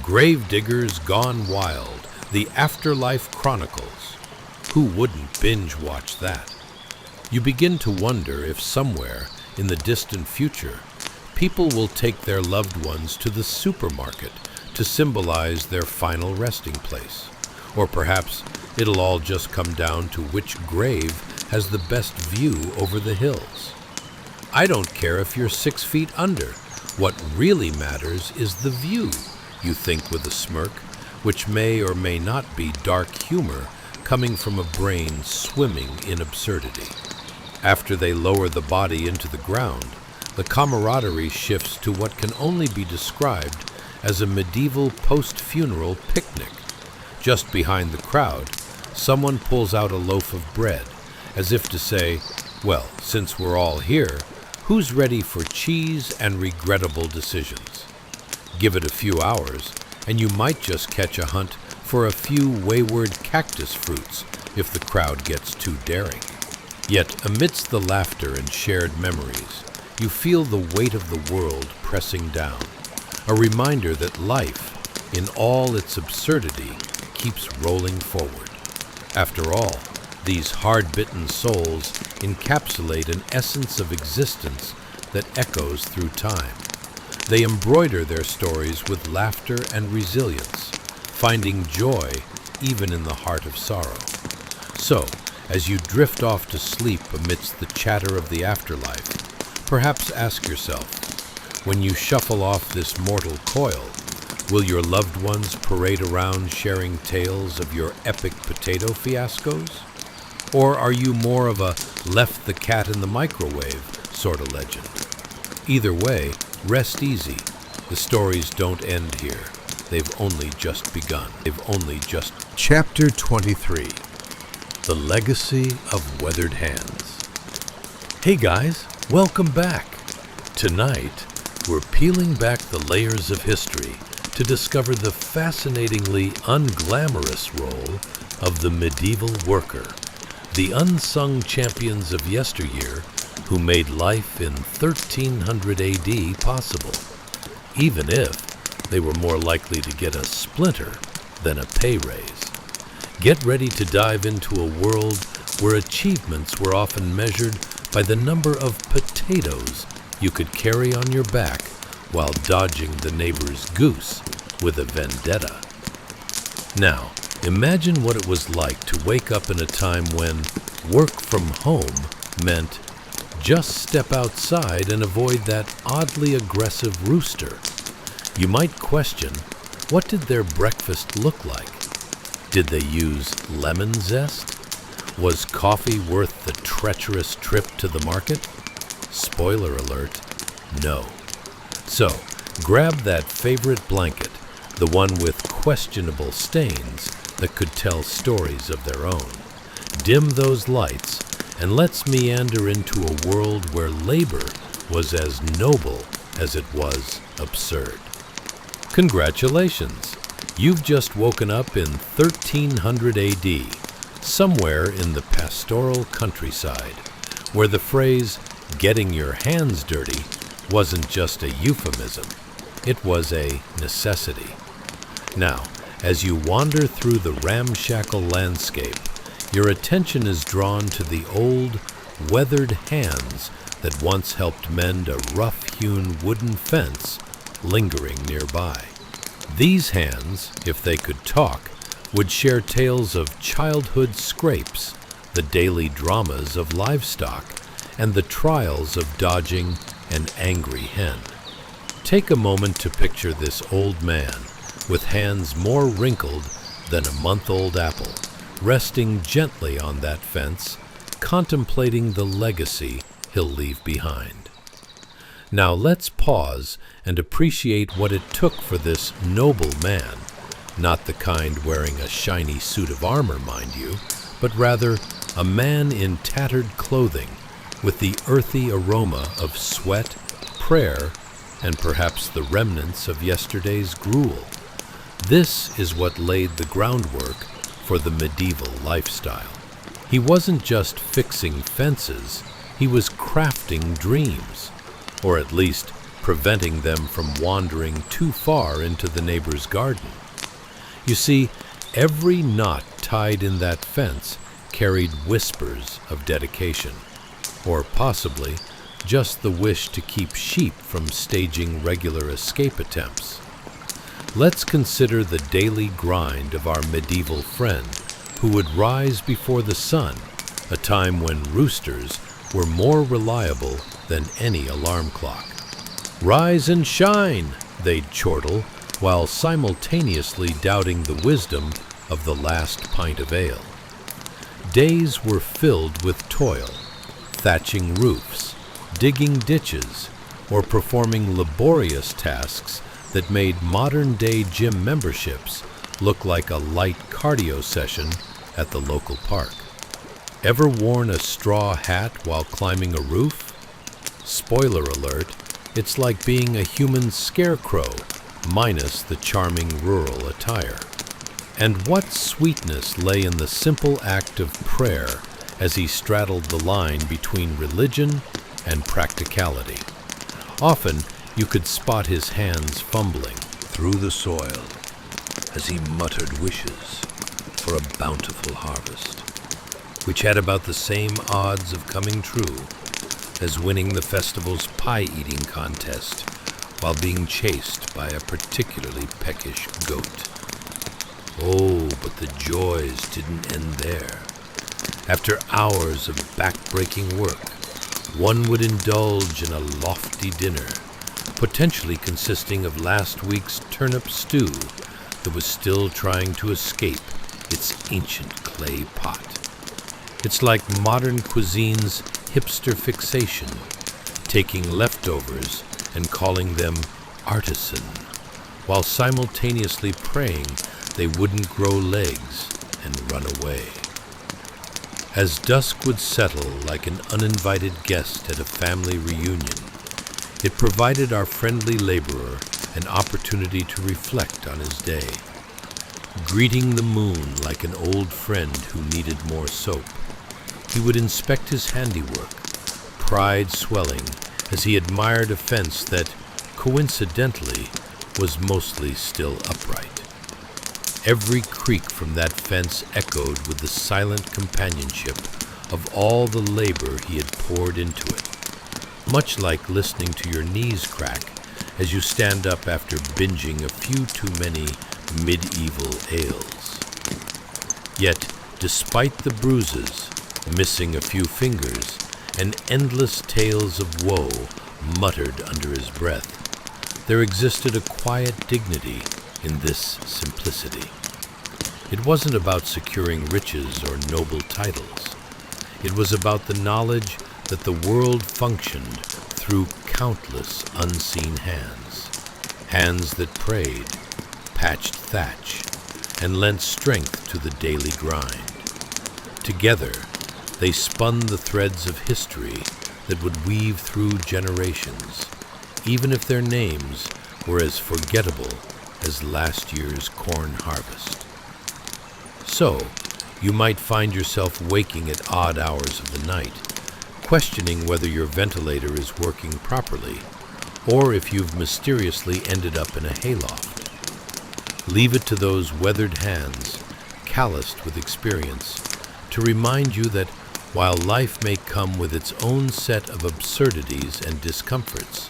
Gravediggers Gone Wild, The Afterlife Chronicles. Who wouldn't binge watch that? You begin to wonder if somewhere in the distant future, people will take their loved ones to the supermarket to symbolize their final resting place. Or perhaps it'll all just come down to which grave has the best view over the hills. I don't care if you're 6 feet under. What really matters is the view, you think with a smirk, which may or may not be dark humor coming from a brain swimming in absurdity. After they lower the body into the ground, the camaraderie shifts to what can only be described as a medieval post-funeral picnic. Just behind the crowd, someone pulls out a loaf of bread, as if to say, well, since we're all here, who's ready for cheese and regrettable decisions? Give it a few hours, and you might just catch a hunt for a few wayward cactus fruits if the crowd gets too daring. Yet, amidst the laughter and shared memories, you feel the weight of the world pressing down, a reminder that life, in all its absurdity, keeps rolling forward. After all, these hard-bitten souls encapsulate an essence of existence that echoes through time. They embroider their stories with laughter and resilience, finding joy even in the heart of sorrow. So, as you drift off to sleep amidst the chatter of the afterlife, perhaps ask yourself, when you shuffle off this mortal coil, Will your loved ones parade around sharing tales of your epic potato fiascos? Or are you more of a left the cat in the microwave sort of legend? Either way, rest easy. The stories don't end here. They've only just begun. Chapter 23. The Legacy of Weathered Hands. Hey guys, welcome back. Tonight, we're peeling back the layers of history to discover the fascinatingly unglamorous role of the medieval worker, the unsung champions of yesteryear who made life in 1300 AD possible, even if they were more likely to get a splinter than a pay raise. Get ready to dive into a world where achievements were often measured by the number of potatoes you could carry on your back while dodging the neighbor's goose with a vendetta. Now, imagine what it was like to wake up in a time when work from home meant just step outside and avoid that oddly aggressive rooster. You might question, what did their breakfast look like? Did they use lemon zest? Was coffee worth the treacherous trip to the market? Spoiler alert, no. So, grab that favorite blanket, the one with questionable stains that could tell stories of their own. Dim those lights, and let's meander into a world where labor was as noble as it was absurd. Congratulations! You've just woken up in 1300 AD, somewhere in the pastoral countryside, where the phrase, getting your hands dirty, wasn't just a euphemism, it was a necessity. Now, as you wander through the ramshackle landscape, your attention is drawn to the old, weathered hands that once helped mend a rough-hewn wooden fence lingering nearby. These hands, if they could talk, would share tales of childhood scrapes, the daily dramas of livestock, and the trials of dodging an angry hen. Take a moment to picture this old man with hands more wrinkled than a month-old apple, resting gently on that fence, contemplating the legacy he'll leave behind. Now let's pause and appreciate what it took for this noble man, not the kind wearing a shiny suit of armor, mind you, but rather a man in tattered clothing with the earthy aroma of sweat, prayer, and perhaps the remnants of yesterday's gruel. This is what laid the groundwork for the medieval lifestyle. He wasn't just fixing fences, he was crafting dreams, or at least preventing them from wandering too far into the neighbor's garden. You see, every knot tied in that fence carried whispers of dedication, or possibly just the wish to keep sheep from staging regular escape attempts. Let's consider the daily grind of our medieval friend who would rise before the sun, a time when roosters were more reliable than any alarm clock. "Rise and shine," they'd chortle, while simultaneously doubting the wisdom of the last pint of ale. Days were filled with toil, thatching roofs, digging ditches, or performing laborious tasks that made modern-day gym memberships look like a light cardio session at the local park. Ever worn a straw hat while climbing a roof? Spoiler alert, it's like being a human scarecrow, minus the charming rural attire. And what sweetness lay in the simple act of prayer as he straddled the line between religion and practicality. Often, you could spot his hands fumbling through the soil as he muttered wishes for a bountiful harvest, which had about the same odds of coming true as winning the festival's pie-eating contest while being chased by a particularly peckish goat. Oh, but the joys didn't end there. After hours of back-breaking work, one would indulge in a lofty dinner, potentially consisting of last week's turnip stew that was still trying to escape its ancient clay pot. It's like modern cuisine's hipster fixation, taking leftovers and calling them artisan, while simultaneously praying they wouldn't grow legs and run away. As dusk would settle like an uninvited guest at a family reunion, it provided our friendly laborer an opportunity to reflect on his day, greeting the moon like an old friend who needed more soap. He would inspect his handiwork, pride swelling as he admired a fence that, coincidentally, was mostly still upright. Every creak from that fence echoed with the silent companionship of all the labor he had poured into it, much like listening to your knees crack as you stand up after binging a few too many medieval ales. Yet, despite the bruises, missing a few fingers, and endless tales of woe muttered under his breath, there existed a quiet dignity in this simplicity. It wasn't about securing riches or noble titles. It was about the knowledge that the world functioned through countless unseen hands, hands that prayed, patched thatch, and lent strength to the daily grind. Together, they spun the threads of history that would weave through generations, even if their names were as forgettable as last year's corn harvest. So, you might find yourself waking at odd hours of the night, questioning whether your ventilator is working properly, or if you've mysteriously ended up in a hayloft. Leave it to those weathered hands, calloused with experience, to remind you that while life may come with its own set of absurdities and discomforts,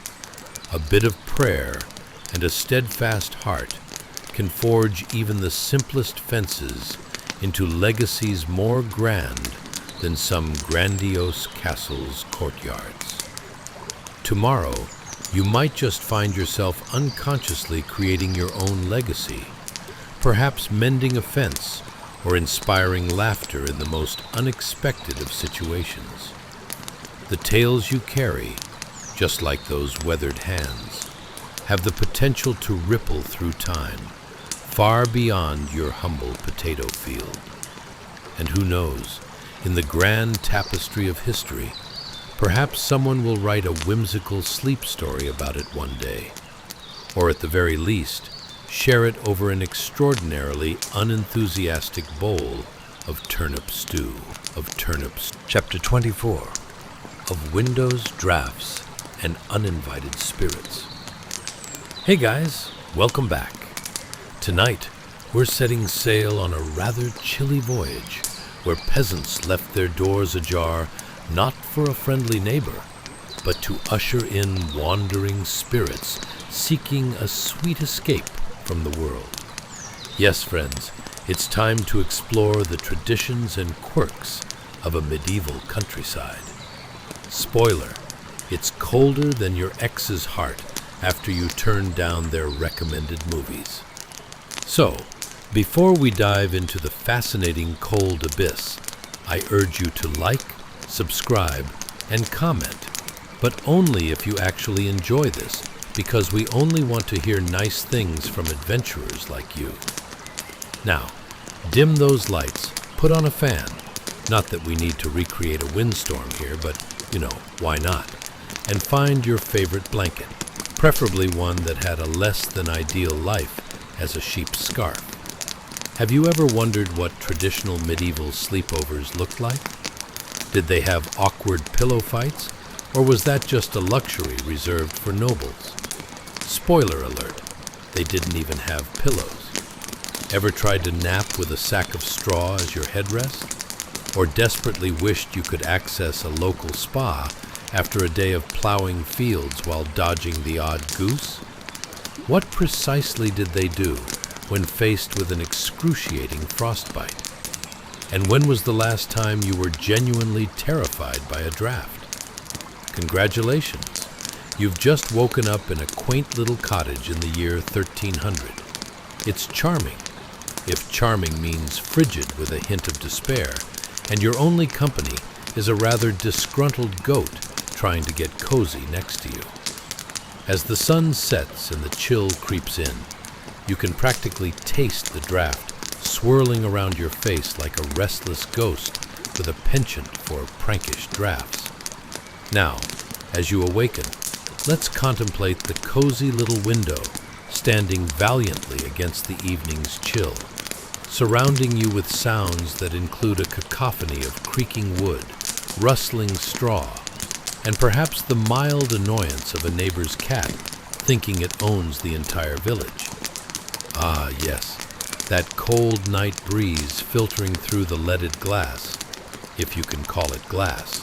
a bit of prayer and a steadfast heart can forge even the simplest fences into legacies more grand than some grandiose castle's courtyards. Tomorrow, you might just find yourself unconsciously creating your own legacy, perhaps mending a fence or inspiring laughter in the most unexpected of situations. The tales you carry, just like those weathered hands, have the potential to ripple through time, far beyond your humble potato field. And who knows, in the grand tapestry of history, perhaps someone will write a whimsical sleep story about it one day, or at the very least, share it over an extraordinarily unenthusiastic bowl of turnip stew, Chapter 24, of windows, drafts, and uninvited spirits. Hey guys, welcome back. Tonight, we're setting sail on a rather chilly voyage where peasants left their doors ajar not for a friendly neighbor, but to usher in wandering spirits seeking a sweet escape from the world. Yes, friends, it's time to explore the traditions and quirks of a medieval countryside. Spoiler, it's colder than your ex's heart after you turn down their recommended movies. So, before we dive into the fascinating cold abyss, I urge you to like, subscribe, and comment, but only if you actually enjoy this, because we only want to hear nice things from adventurers like you. Now, dim those lights, put on a fan. Not that we need to recreate a windstorm here, but, why not? And find your favorite blanket, preferably one that had a less than ideal life as a sheep's scarf. Have you ever wondered what traditional medieval sleepovers looked like? Did they have awkward pillow fights, or was that just a luxury reserved for nobles? Spoiler alert, they didn't even have pillows. Ever tried to nap with a sack of straw as your headrest? Or desperately wished you could access a local spa after a day of plowing fields while dodging the odd goose? What precisely did they do when faced with an excruciating frostbite? And when was the last time you were genuinely terrified by a draft? Congratulations! You've just woken up in a quaint little cottage in the year 1300. It's charming, if charming means frigid with a hint of despair, and your only company is a rather disgruntled goat trying to get cozy next to you. As the sun sets and the chill creeps in, you can practically taste the draft swirling around your face like a restless ghost with a penchant for prankish drafts. Now, as you awaken, let's contemplate the cozy little window standing valiantly against the evening's chill, surrounding you with sounds that include a cacophony of creaking wood, rustling straw, and perhaps the mild annoyance of a neighbor's cat thinking it owns the entire village. Ah, yes, that cold night breeze filtering through the leaded glass, if you can call it glass,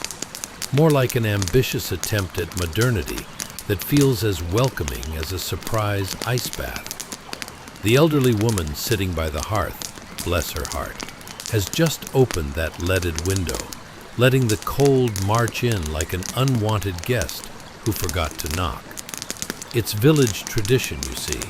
more like an ambitious attempt at modernity that feels as welcoming as a surprise ice bath. The elderly woman sitting by the hearth, bless her heart, has just opened that leaded window, letting the cold march in like an unwanted guest who forgot to knock. It's village tradition, you see,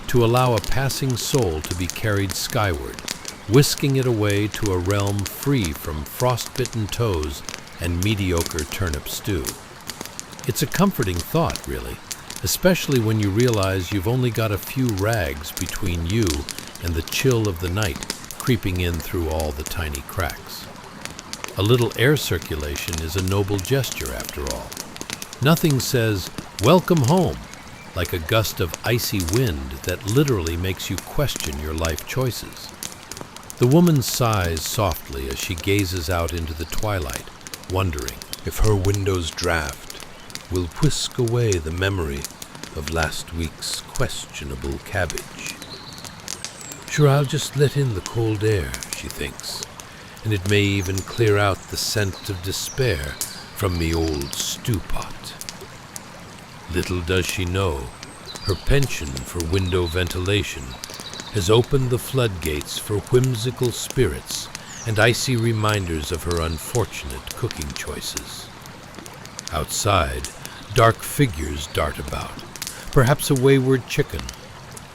to allow a passing soul to be carried skyward, whisking it away to a realm free from frostbitten toes and mediocre turnip stew. It's a comforting thought, really, especially when you realize you've only got a few rags between you and the chill of the night creeping in through all the tiny cracks. A little air circulation is a noble gesture, after all. Nothing says, "Welcome home," like a gust of icy wind that literally makes you question your life choices. The woman sighs softly as she gazes out into the twilight, wondering if her window's draft will whisk away the memory of last week's questionable cabbage. Sure, I'll just let in the cold air, she thinks, and it may even clear out the scent of despair from me old stew pot. Little does she know, her penchant for window ventilation has opened the floodgates for whimsical spirits and icy reminders of her unfortunate cooking choices. Outside, dark figures dart about, perhaps a wayward chicken,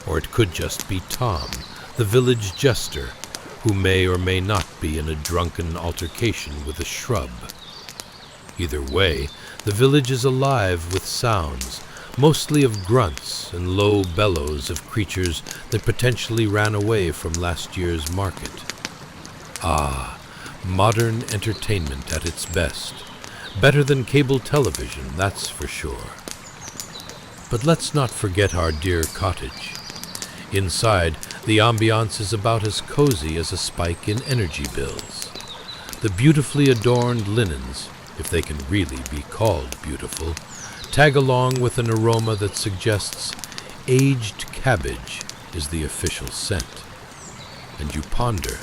or it could just be Tom, the village jester, who may or may not be in a drunken altercation with a shrub. Either way, the village is alive with sounds, mostly of grunts and low bellows of creatures that potentially ran away from last year's market. Ah, modern entertainment at its best. Better than cable television, that's for sure. But let's not forget our dear cottage. Inside, the ambiance is about as cozy as a spike in energy bills. The beautifully adorned linens, if they can really be called beautiful, tag along with an aroma that suggests aged cabbage is the official scent. And you ponder,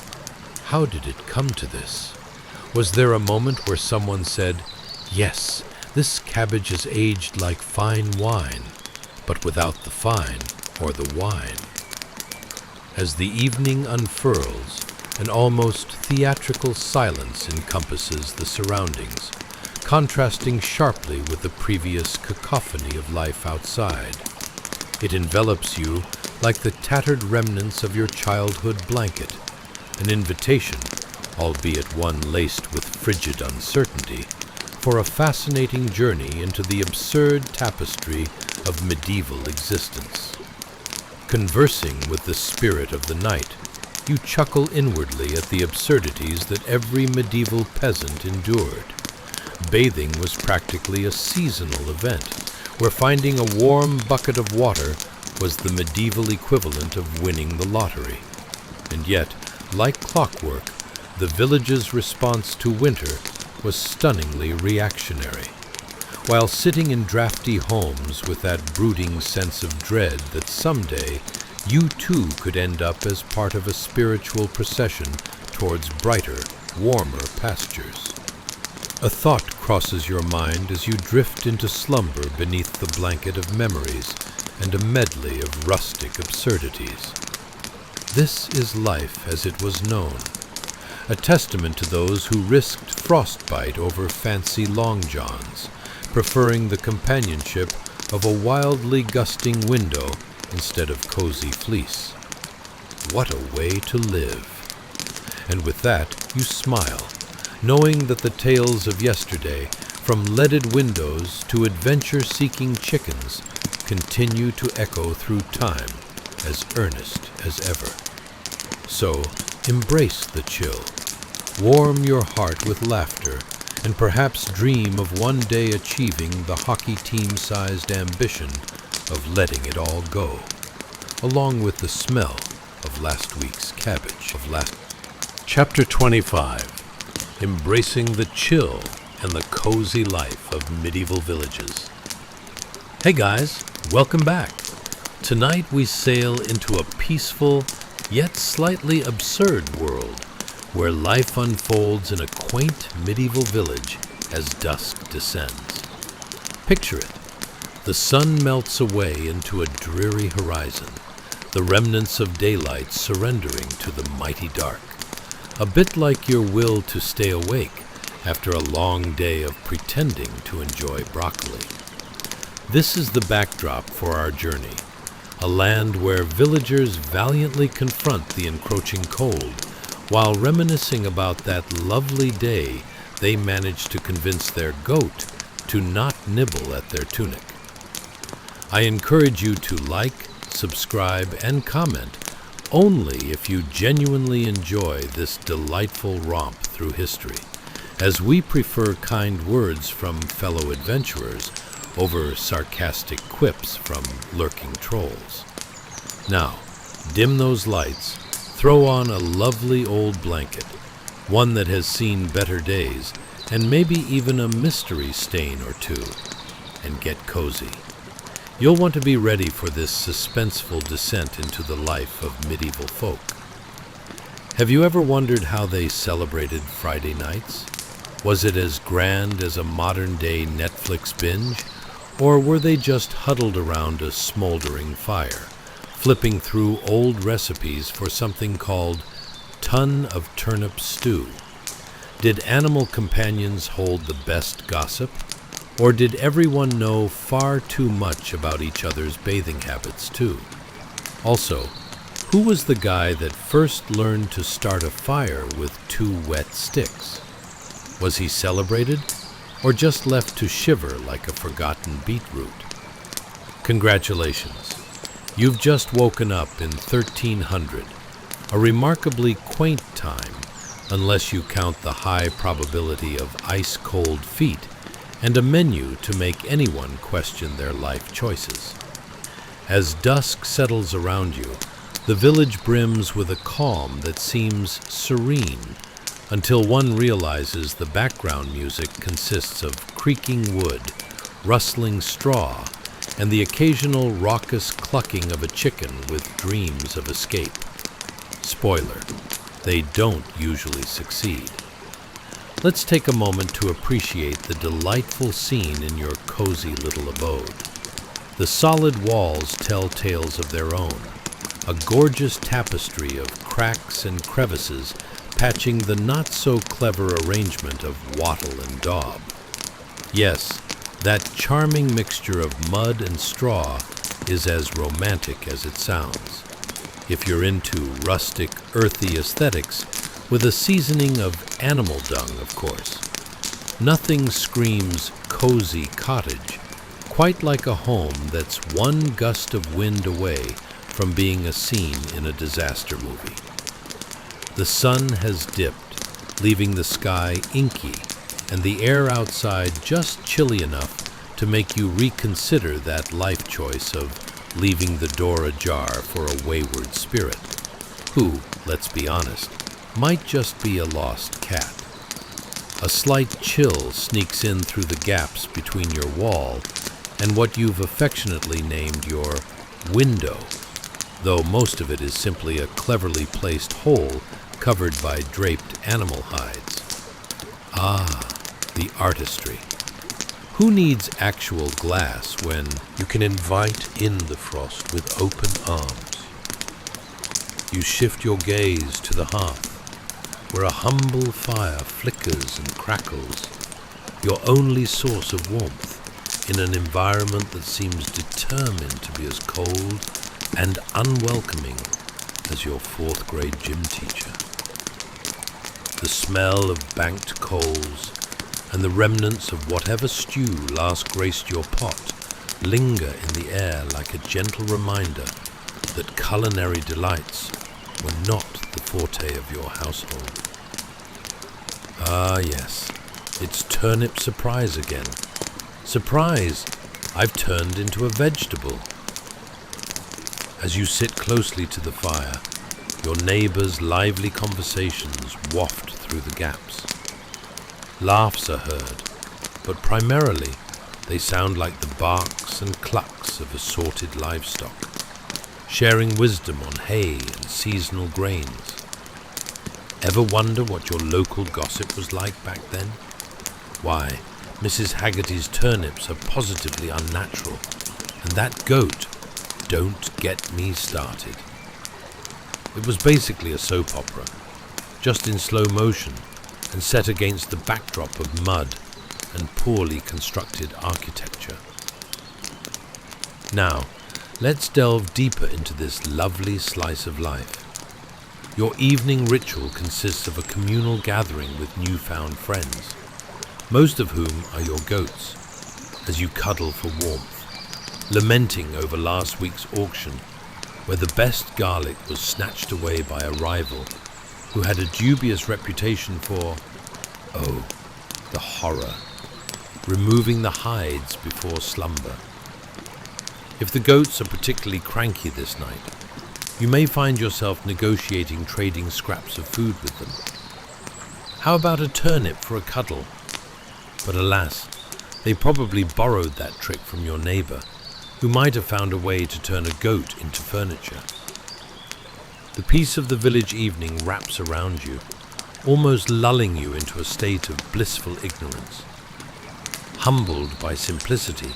how did it come to this? Was there a moment where someone said, "Yes, this cabbage is aged like fine wine, but without the fine or the wine"? As the evening unfurls, an almost theatrical silence encompasses the surroundings, contrasting sharply with the previous cacophony of life outside. It envelops you like the tattered remnants of your childhood blanket, an invitation, albeit one laced with frigid uncertainty, for a fascinating journey into the absurd tapestry of medieval existence. Conversing with the spirit of the night, you chuckle inwardly at the absurdities that every medieval peasant endured. Bathing was practically a seasonal event, where finding a warm bucket of water was the medieval equivalent of winning the lottery. And yet, like clockwork, the village's response to winter was stunningly reactionary. While sitting in drafty homes with that brooding sense of dread that someday you too could end up as part of a spiritual procession towards brighter, warmer pastures. A thought crosses your mind as you drift into slumber beneath the blanket of memories and a medley of rustic absurdities. This is life as it was known, a testament to those who risked frostbite over fancy long johns, preferring the companionship of a wildly gusting window instead of cozy fleece. What a way to live! And with that, you smile, knowing that the tales of yesterday, from leaded windows to adventure-seeking chickens, continue to echo through time, as earnest as ever. So, embrace the chill, warm your heart with laughter, and perhaps dream of one day achieving the hockey team-sized ambition of letting it all go, along with the smell of last week's cabbage. Chapter 25. Embracing the chill and the cozy life of medieval villages. Hey guys, welcome back. Tonight we sail into a peaceful, yet slightly absurd world where life unfolds in a quaint medieval village as dusk descends. Picture it. The sun melts away into a dreary horizon, the remnants of daylight surrendering to the mighty dark, a bit like your will to stay awake after a long day of pretending to enjoy broccoli. This is the backdrop for our journey, a land where villagers valiantly confront the encroaching cold, while reminiscing about that lovely day they managed to convince their goat to not nibble at their tunic. I encourage you to like, subscribe, and comment only if you genuinely enjoy this delightful romp through history, as we prefer kind words from fellow adventurers over sarcastic quips from lurking trolls. Now, dim those lights, throw on a lovely old blanket, one that has seen better days, and maybe even a mystery stain or two, and get cozy. You'll want to be ready for this suspenseful descent into the life of medieval folk. Have you ever wondered how they celebrated Friday nights? Was it as grand as a modern-day Netflix binge, or were they just huddled around a smoldering fire, flipping through old recipes for something called ton of turnip stew? Did animal companions hold the best gossip? Or did everyone know far too much about each other's bathing habits, too? Also, who was the guy that first learned to start a fire with 2 wet sticks? Was he celebrated, or just left to shiver like a forgotten beetroot? Congratulations. You've just woken up in 1300, a remarkably quaint time, unless you count the high probability of ice-cold feet and a menu to make anyone question their life choices. As dusk settles around you, the village brims with a calm that seems serene, until one realizes the background music consists of creaking wood, rustling straw, and the occasional raucous clucking of a chicken with dreams of escape. Spoiler, they don't usually succeed. Let's take a moment to appreciate the delightful scene in your cozy little abode. The solid walls tell tales of their own, a gorgeous tapestry of cracks and crevices patching the not-so-clever arrangement of wattle and daub. Yes, that charming mixture of mud and straw is as romantic as it sounds, if you're into rustic, earthy aesthetics with a seasoning of animal dung, of course. Nothing screams cozy cottage quite like a home that's one gust of wind away from being a scene in a disaster movie. The sun has dipped, leaving the sky inky, and the air outside just chilly enough to make you reconsider that life choice of leaving the door ajar for a wayward spirit, who, let's be honest, might just be a lost cat. A slight chill sneaks in through the gaps between your wall and what you've affectionately named your window, though most of it is simply a cleverly placed hole covered by draped animal hides. Ah, the artistry. Who needs actual glass when You can invite in the frost with open arms? You shift your gaze to the hearth, where a humble fire flickers and crackles, your only source of warmth, in an environment that seems determined to be as cold and unwelcoming as your fourth grade gym teacher. The smell of banked coals and the remnants of whatever stew last graced your pot linger in the air like a gentle reminder that culinary delights were not the forte of your household. Ah yes, it's turnip surprise again. Surprise! I've turned into a vegetable. As you sit closely to the fire, your neighbors' lively conversations waft through the gaps. Laughs are heard, but primarily they sound like the barks and clucks of assorted livestock, sharing wisdom on hay and seasonal grains. Ever wonder what your local gossip was like back then? Why, Mrs. Haggerty's turnips are positively unnatural, and that goat, don't get me started. It was basically a soap opera, just in slow motion and set against the backdrop of mud and poorly constructed architecture. Now, let's delve deeper into this lovely slice of life. Your evening ritual consists of a communal gathering with newfound friends, most of whom are your goats, as you cuddle for warmth, lamenting over last week's auction, where the best garlic was snatched away by a rival who had a dubious reputation for, oh, the horror, removing the hides before slumber. If the goats are particularly cranky this night, you may find yourself negotiating trading scraps of food with them. How about a turnip for a cuddle? But alas, they probably borrowed that trick from your neighbor, who might have found a way to turn a goat into furniture. The peace of the village evening wraps around you, almost lulling you into a state of blissful ignorance. Humbled by simplicity,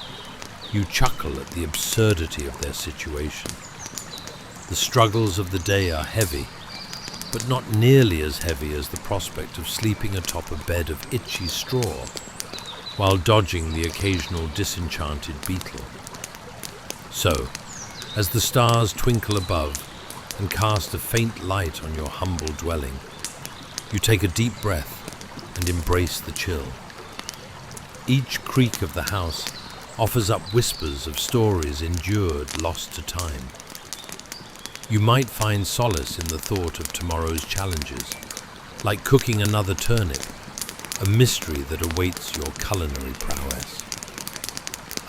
you chuckle at the absurdity of their situation. The struggles of the day are heavy, but not nearly as heavy as the prospect of sleeping atop a bed of itchy straw while dodging the occasional disenchanted beetle. So, as the stars twinkle above and cast a faint light on your humble dwelling, you take a deep breath and embrace the chill. Each creak of the house offers up whispers of stories endured, lost to time. You might find solace in the thought of tomorrow's challenges, like cooking another turnip, a mystery that awaits your culinary prowess.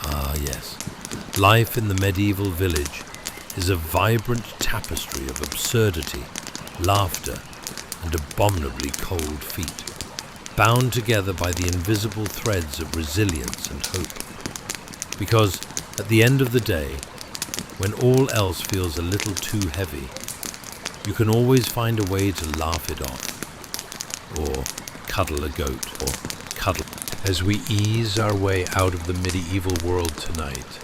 Ah yes, life in the medieval village is a vibrant tapestry of absurdity, laughter, and abominably cold feet, bound together by the invisible threads of resilience and hope. Because at the end of the day, when all else feels a little too heavy, you can always find a way to laugh it off, or cuddle a goat, or cuddle. As we ease our way out of the medieval world tonight,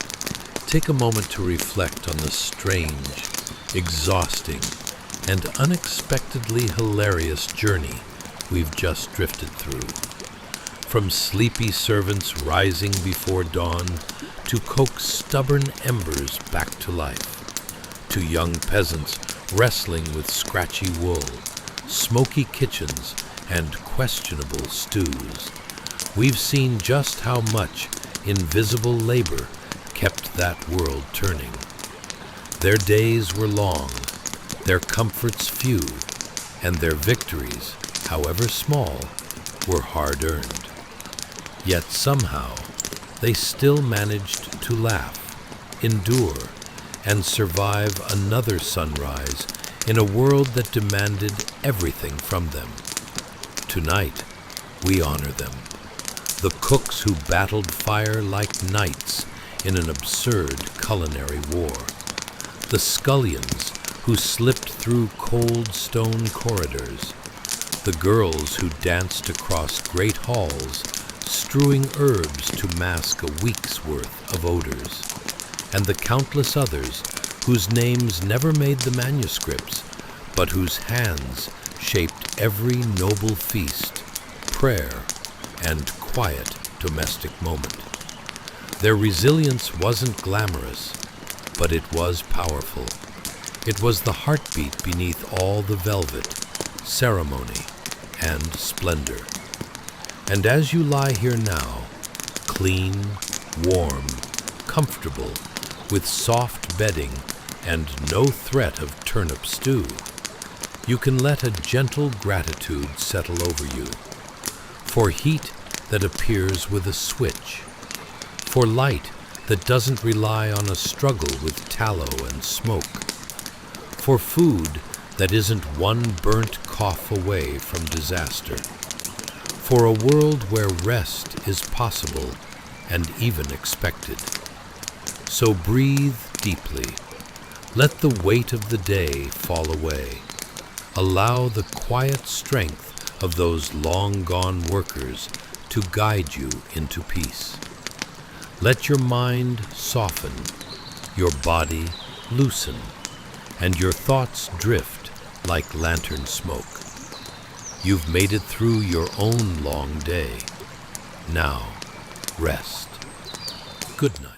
take a moment to reflect on the strange, exhausting, and unexpectedly hilarious journey we've just drifted through. From sleepy servants rising before dawn to coax stubborn embers back to life, to young peasants wrestling with scratchy wool, smoky kitchens, and questionable stews, we've seen just how much invisible labor kept that world turning. Their days were long, their comforts few, and their victories, however small, were hard-earned. Yet somehow, they still managed to laugh, endure, and survive another sunrise in a world that demanded everything from them. Tonight, we honor them, the cooks who battled fire like knights in an absurd culinary war, the scullions who slipped through cold stone corridors, the girls who danced across great halls, strewing herbs to mask a week's worth of odors, and the countless others whose names never made the manuscripts, but whose hands shaped every noble feast, prayer, and quiet domestic moment. Their resilience wasn't glamorous, but it was powerful. It was the heartbeat beneath all the velvet, ceremony, and splendor. And as you lie here now, clean, warm, comfortable, with soft bedding and no threat of turnip stew, you can let a gentle gratitude settle over you, for heat that appears with a switch, for light that doesn't rely on a struggle with tallow and smoke, for food that isn't one burnt cough away from disaster, for a world where rest is possible and even expected. So breathe deeply. Let the weight of the day fall away. Allow the quiet strength of those long-gone workers to guide you into peace. Let your mind soften, your body loosen, and your thoughts drift like lantern smoke. You've made it through your own long day. Now, rest. Good night.